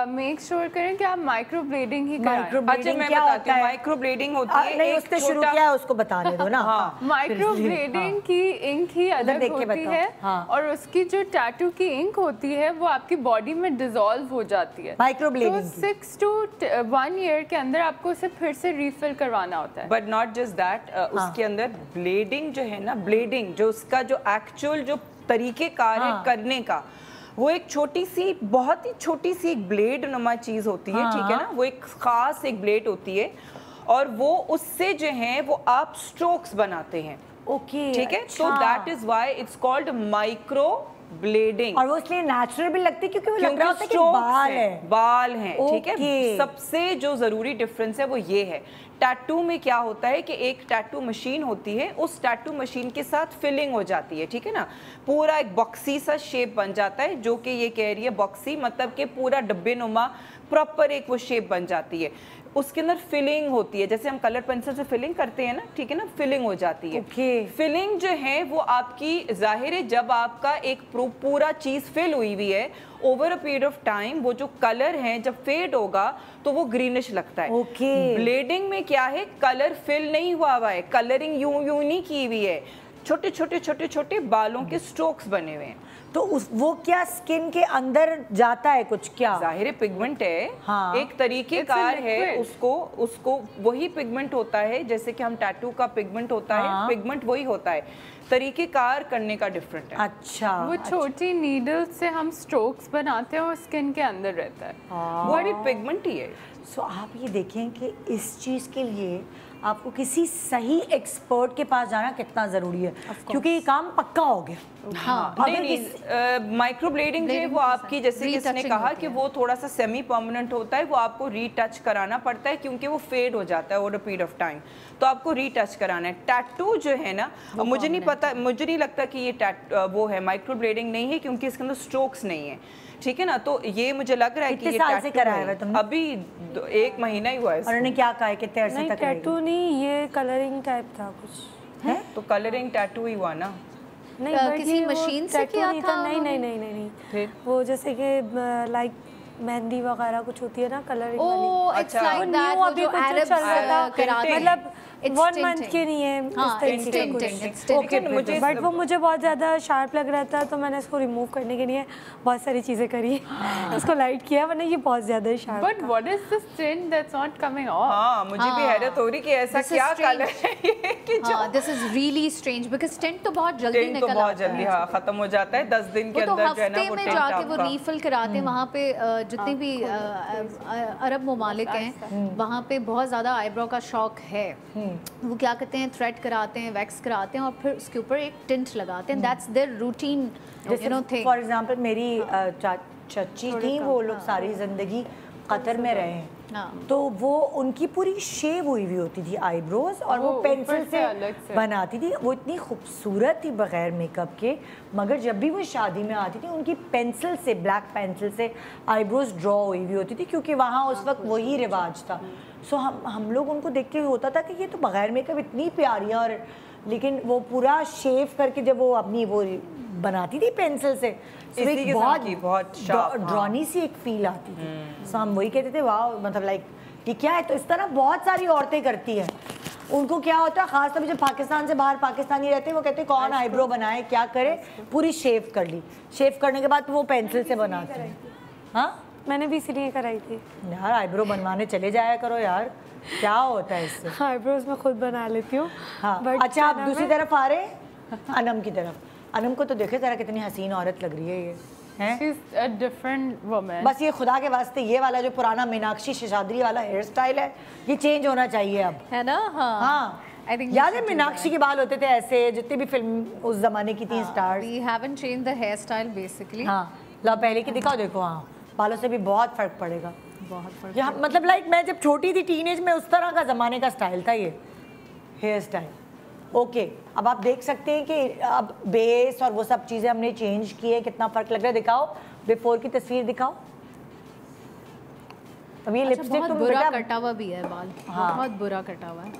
मेक श्योर करें कि आप माइक्रो ब्लेडिंग ही कराएं। अच्छा मैं बताती हूँ, माइक्रो ब्लेडिंग होती है। नहीं, उसने शुरू किया है, उसको बताने दो ना। माइक्रो ब्लेडिंग की इंक ही अलग होती है और उसकी जो टैटू की इंक होती है वो आपकी बॉडी में डिसॉल्व हो जाती है। माइक्रो ब्लेडिंग तो 6 to 1 ईयर के अंदर आपको उसे फिर से रिफिल करवाना होता है। बट नॉट जस्ट दैट, उसके अंदर ब्लेडिंग जो है ना, ब्लेडिंग जो उसका जो एक्चुअल जो तरीकेकार है करने का, वो एक छोटी सी, बहुत ही छोटी सी एक ब्लेड नुमा चीज होती है, ठीक है ना, वो एक खास एक ब्लेड होती है और वो उससे जो है वो आप स्ट्रोक्स बनाते हैं। ओके, ठीक है, तो that is why it's called micro blending. और वो इसलिए नेचुरल भी लगती है क्योंकि वो लग रहा होता है कि बाल हैं, ठीक है। सबसे जो जरूरी डिफरेंस है वो ये है, टैटू में क्या होता है कि एक टैटू मशीन होती है, उस टैटू मशीन के साथ फिलिंग हो जाती है, ठीक है ना, पूरा एक बॉक्सी सा शेप बन जाता है, जो कि ये कह रही है बॉक्सी मतलब कि पूरा डब्बे नुमा प्रॉपर एक वो शेप बन जाती है। उसके अंदर फिलिंग होती है, जैसे हम कलर पेंसिल से फिलिंग करते हैं ना, ठीक है ना, फिलिंग हो जाती है। फिलिंग जो है वो आपकी, जाहिर है जब आपका एक पूरा चीज फिल हुई हुई है, over a period of time वो जो कलर है जब फेड होगा तो वो ग्रीनिश लगता है। ब्लेडिंग में क्या है, कलर फिल नहीं हुआ है, कलरिंग यूं नहीं की हुई है, छोटे छोटे छोटे छोटे बालों के स्ट्रोक्स बने हुए हैं। तो वो क्या स्किन के अंदर जाता है कुछ, क्या जाहिर पिगमेंट है, एक तरीकेकार है, उसको वही पिगमेंट होता है जैसे कि हम टैटू का पिगमेंट होता है, पिगमेंट वही होता है, तरीकेकार करने का डिफरेंट है। अच्छा, वो छोटी नीडल से हम स्ट्रोक्स बनाते हैं और स्किन के अंदर रहता है, वो पिगमेंट ही है। सो आप ये देखें कि इस चीज़ के लिए आपको किसी सही एक्सपर्ट के पास जाना कितना ज़रूरी है, क्योंकि ये काम पक्का हो गया। माइक्रो ब्लेडिंग जो है वो आपकी, जैसे कि इसने कहा कि वो थोड़ा सा सेमी परमानेंट होता है, वो आपको रीटच कराना पड़ता है क्योंकि वो फेड हो जाता है over a period of time, तो आपको रीटच कराना है। टैटू जो है ना, मुझे नहीं पता, मुझे नहीं लगता कि ये वो है माइक्रो ब्लेडिंग नहीं है, क्योंकि इसके अंदर स्ट्रोक्स नहीं है, ठीक है ना, तो ये मुझे लग रहा है कि ये साल से कराया है तुमने? अभी 1 महीना ही हुआ है। उन्होंने क्या कहा है, कितने अरसे तक? टैटू नहीं, ये कलरिंग टाइप था कुछ है, तो कलरिंग टैटू ही हुआ ना? नहीं, किसी मशीन से किया था? नहीं, वो जैसे कि लाइक मेहंदी वगैरह कुछ होती है ना, कलरिंग वाली। अच्छा, अभी कुछ चल रहा था, मतलब 1 मंथ के नहीं है, बट वो मुझे बहुत ज़्यादा शार्प लग रहा था, तो मैंने इसको रिमूव करने के लिए बहुत सारी चीज़ें करी, उसको लाइट किया, वरना ये बहुत ज़्यादा sharp. But what is this tint that's not coming of? हाँ, मुझे भी हैरत हो रही कि ऐसा क्या कलर है कि जो this is really strange, because tint तो बहुत जल्दी निकल आता है, बहुत जल्दी खत्म हो जाता है 10 दिन के अंदर, जो है ना वो टिंट जाके वो रीफिल कराते हैं। वहाँ पे जितने भी अरब ममालिक हैं, वहाँ पे बहुत ज़्यादा आईब्रो का शौक है, वो क्या करते हैं, थ्रेड कराते हैं, वैक्स कराते हैं और फिर उसके ऊपर एक टिंट लगाते हैं, that's their routine, you know thing. For example मेरी चाची थी, वो लोग सारी ज़िंदगी कतर में रहे हैं, तो वो उनकी पूरी शेव हुई हुई होती थी आईब्रोज, और वो पेंसिल से बनाती थी, वो इतनी खूबसूरत थी बगैर मेकअप के, मगर जब भी वो शादी में आती थी उनकी पेंसिल से, ब्लैक पेंसिल से आईब्रोज ड्रॉ हुई हुई होती थी, क्योंकि वहाँ उस वक्त वही रिवाज था। सो हम लोग उनको देख के होता था कि ये तो बगैर मेकअप इतनी प्यारी है, और लेकिन वो पूरा शेव करके जब वो अपनी वो बनाती थी पेंसिल से, बहुत ड्रॉनी सी एक फील आती थी। सो हम वही कहते थे, वाह, मतलब लाइक ये क्या है। तो इस तरह बहुत सारी औरतें करती हैं। उनको क्या होता है, खासतौर पर जब पाकिस्तान से बाहर पाकिस्तानी रहते हैं, वो कहते हैं कौन आईब्रो बनाए, क्या करे, पूरी शेव कर ली, शेव करने के बाद वो पेंसिल से बनाते हैं। हाँ, मैंने भी इसलिए कराई थी यार, आईब्रो बनवाने चले जाया करो यार, क्या होता है इससे। आईब्रोज मैं खुद बना लेती हूँ। हाँ, अच्छा, आप दूसरी तरफ आ रहे हैं, अनम की तरफ। अनम को तो देखे जरा कितनी हसीन औरत लग रही है ये, हैं? She's a different woman. बस ये खुदा के वास्ते ये वाला जो पुराना मीनाक्षी शेषाद्री वाला हेयर स्टाइल है, ये चेंज होना चाहिए अब, है ना? हाँ, याद है मीनाक्षी के बाल होते थे ऐसे, जितने भी फिल्म उस जमाने की थी stars. We haven't changed the hairstyle basically. हाँ, लो पहले की दिखाओ, देखो, हाँ, बालों से भी बहुत फर्क पड़ेगा, बहुत फर्क। यहाँ मतलब लाइक मैं जब छोटी थी टीनेज में, उस तरह का ज़माने का स्टाइल था ये हेयर स्टाइल। ओके, अब आप देख सकते हैं कि अब बेस और वो सब चीज़ें हमने चेंज की है, कितना फ़र्क लग रहा है। दिखाओ, बिफोर की तस्वीर दिखाओ। अब ये लिपस्टिक बहुत तुम बुरा बेटा कटा हुआ भी है बाल, बहुत बुरा कटा हुआ है।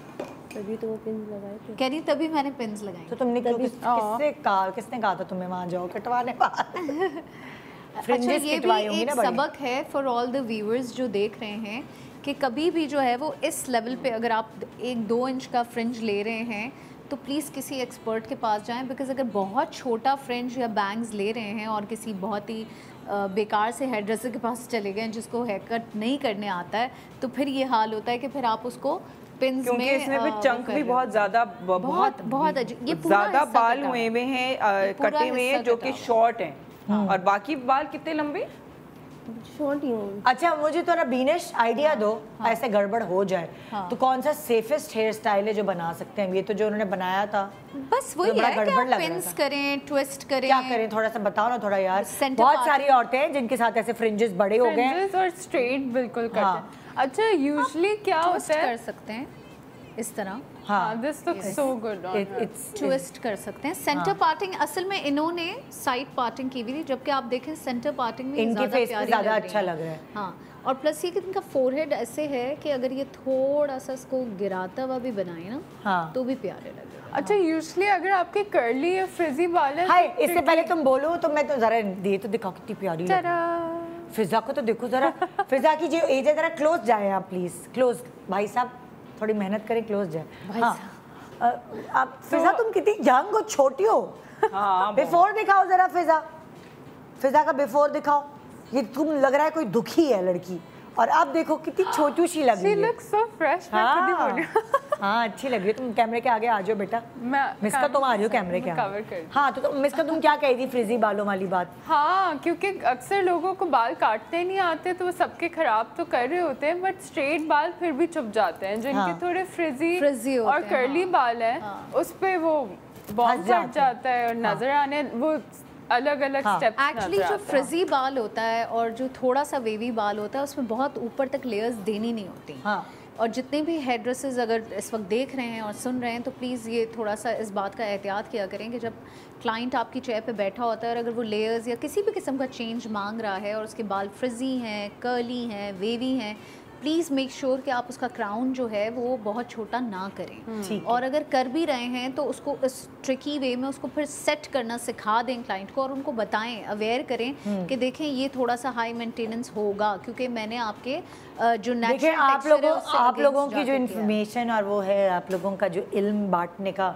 तभी तो वो पिन लगाए थे। कह रही तभी मैंने पिन्स लगाई। तो तुमने किसने कहा था तुम्हें वहाँ जाओ कटवाने बाल? अच्छा ये भी एक सबक है फॉर ऑल द व्यूअर्स जो देख रहे हैं कि कभी भी जो है वो इस लेवल पे अगर आप 1-2 इंच का फ्रिंज ले रहे हैं तो प्लीज़ किसी एक्सपर्ट के पास जाएं, बिकॉज अगर बहुत छोटा फ्रिंज या बैंग्स ले रहे हैं और किसी बहुत ही बेकार से हेयर ड्रेसर के पास चले गए जिसको हेयर कट नहीं करने आता है, तो फिर ये हाल होता है कि फिर आप उसको पिन्स में इसमें भी चंक भी बहुत ज़्यादा बहुत ये ज़्यादा बाल हुए हुए हैं, कटे हुए हैं जो कि शॉर्ट हैं, और बाकी बाल कितने लंबे? शॉर्ट ही हूँ। अच्छा मुझे थोड़ा बीनिश आइडिया दो, ऐसे गड़बड़ हो जाए तो कौन सा सेफेस्ट हेयर स्टाइल है जो बना सकते हैं? ये तो जो उन्होंने बनाया था बस वही है कि आप पिन्स करें, ट्विस्ट करें, क्या करें? थोड़ा सा बताओ ना थोड़ा यार। बहुत सारी औरतें हैं जिनके साथ ऐसे फ्रिंजेस बड़े हो गए और स्ट्रेट बिल्कुल करते। अच्छा यूजुअली क्या होता है, कर सकते हैं इस तरह। हाँ, this looks so good on her. Twist कर सकते हैं। सेंटर पार्टिंग असल में इन्होंने साइड पार्टिंग की हुई थी, जबकि आप देखें सेंटर पार्टिंग में इनकी फेस पे ज़्यादा अच्छा लग रहा है। हाँ, और प्लस ये कि इनका फोरहेड ऐसे है कि अगर ये थोड़ा सा इसको गिराता हुआ भी बनाए ना तो भी प्यारे लगे। अच्छा यूजुअली अगर आपके कर्ली या फ्रिजी बाल है, हाय इससे पहले तुम बोलो तो मैं तो जरा ये तो दिखाओ कितनी प्यारी फिजा को तो देखो जरा। फिजा की जो एज है जरा क्लोज जाए आप प्लीज, क्लोज भाई साहब थोड़ी मेहनत करें, क्लोज जाए। हाँ आप फिजा तुम कितनी यंग हो, छोटी हो। बिफोर दिखाओ जरा फिजा, फिजा का बिफोर दिखाओ। ये तुम लग रहा है कोई दुखी है लड़की, और अब देखो कितनी छोटी सी लग रही है। She looks so fresh, हाँ अच्छी लग रही है। तुम कैमरे के आगे आ जाओ बेटा। मिस्का तुम आ जाओ कैमरे के आगे। हाँ तो मिस्का तुम क्या कही थी फ्रिजी बालों वाली बात? हाँ क्योंकि अक्सर लोगों को बाल काटते नहीं आते तो वो सबके खराब तो कर रहे होते हैं, बट स्ट्रेट बाल फिर भी छुप जाते हैं। जिनके थोड़े फ्रिजी और कर्ली बाल है उस पे वो बहुत फट जाता है और नजर आने वो अलग अलग स्टेप्स। एक्चुअली जो फ्रिजी बाल होता है और जो थोड़ा सा वेवी बाल होता है उसमें बहुत ऊपर तक लेयर्स देनी नहीं होती। और जितने भी हेयर ड्रेसेस अगर इस वक्त देख रहे हैं और सुन रहे हैं तो प्लीज़ ये थोड़ा सा इस बात का एहतियात किया करें कि जब क्लाइंट आपकी चेयर पे बैठा होता है और अगर वो लेयर्स या किसी भी किस्म का चेंज मांग रहा है और उसके बाल फ्रिजी हैं, कर्ली हैं, वेवी हैं, प्लीज़ मेक श्योर कि आप उसका क्राउन जो है वो बहुत छोटा ना करें। और अगर कर भी रहे हैं तो उसको इस ट्रिकी वे में उसको फिर सेट करना सिखा दें क्लाइंट को, और उनको बताएं, अवेयर करें कि देखें ये थोड़ा सा हाई मेंटेनेंस होगा, क्योंकि मैंने आपके जो नेचुरल आप लोगों की जो इन्फॉर्मेशन और वो है आप लोगों का जो इल्म बांटने का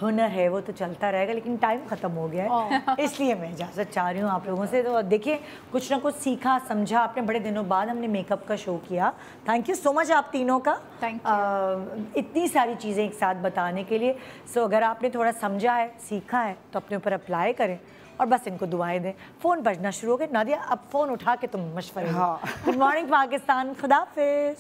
हुनर है वो तो चलता रहेगा, लेकिन टाइम ख़त्म हो गया है इसलिए मैं इजाज़त चाह रही हूँ आप लोगों से। तो देखिए कुछ ना कुछ सीखा समझा आपने, बड़े दिनों बाद हमने मेकअप का शो किया। थैंक यू सो मच आप तीनों का, इतनी सारी चीज़ें एक साथ बताने के लिए। सो अगर आपने थोड़ा समझा है, सीखा है तो अपने ऊपर अप्लाई करें और बस इनको दुआएं दें। फ़ोन बजना शुरू हो गए। नादिया अब फ़ोन उठा के तुम मशवरे। गुड मॉर्निंग पाकिस्तान, खुदा हाफिज़।